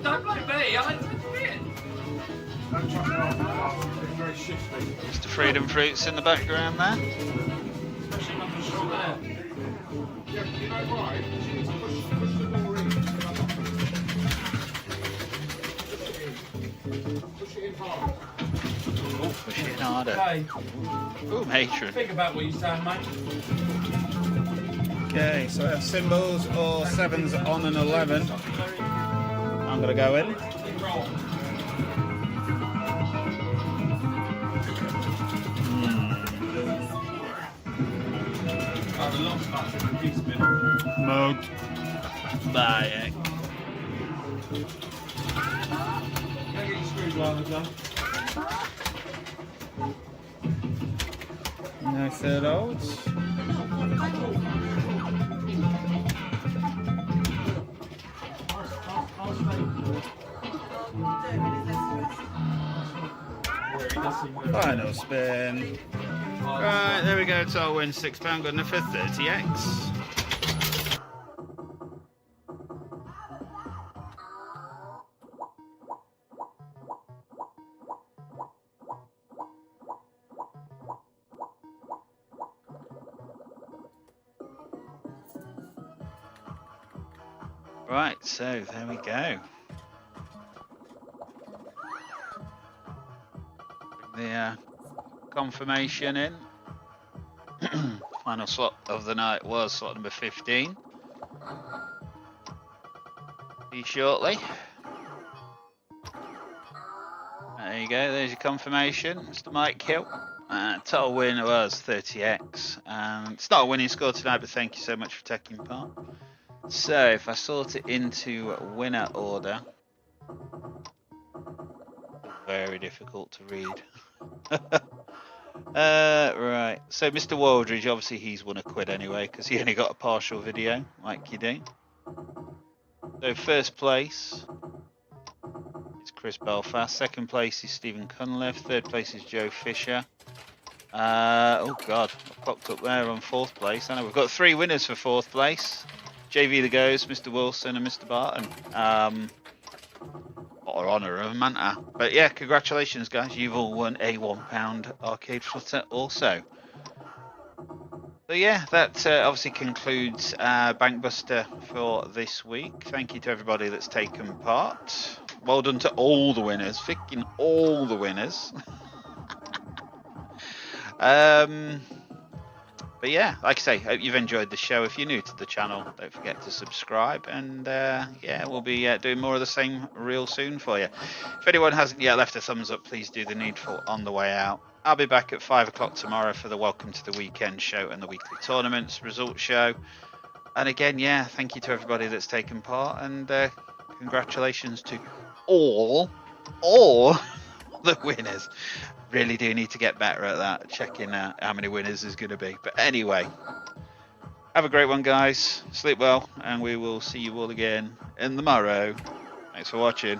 Don't blame me, I didn't fit. Mr. Freedom Fruits in the background there. Oh, push it harder. Okay. Oh, matron. Think about what you're saying, mate. Okay, so I have symbols or 7s on an 11. I'm going to go in. Mugged. Bye. No third odds. Final spin. Right, there we go. Total win £6. Good enough for 30x. Right, so there we go. Bring the confirmation in. Final slot of the night was slot number 15. See you shortly. There you go, there's your confirmation, Mr. Mike Hill. Total win was 30x. It's not a winning score tonight, but thank you so much for taking part. So, if I sort it into winner order, very difficult to read. Right. So Mr. Waldridge, obviously he's won a quid anyway because he only got a partial video, like you do. So first place is Chris Belfast. Second place is Stephen Cunliffe. Third place is Joe Fisher. Oh God, I've popped up there on fourth place. I know we've got 3 winners for fourth place. JV the Goes, Mr. Wilson and Mr. Barton. What an honour of a manta. But yeah, congratulations guys, you've all won a £1 arcade footer also. So yeah, that obviously concludes Bankbuster for this week. Thank you to everybody that's taken part. Well done to all the winners, freaking all the winners. But yeah, like I say, hope you've enjoyed the show. If you're new to the channel, don't forget to subscribe. And yeah, we'll be doing more of the same real soon for you. If anyone hasn't yet left a thumbs up, please do the needful on the way out. I'll be back at 5 o'clock tomorrow for the Welcome to the Weekend show and the weekly tournaments results show. And again, yeah, thank you to everybody that's taken part. And congratulations to all the winners. Really do need to get better at that, checking how many winners there's going to be. But anyway, have a great one, guys. Sleep well, and we will see you all again in the morrow. Thanks for watching.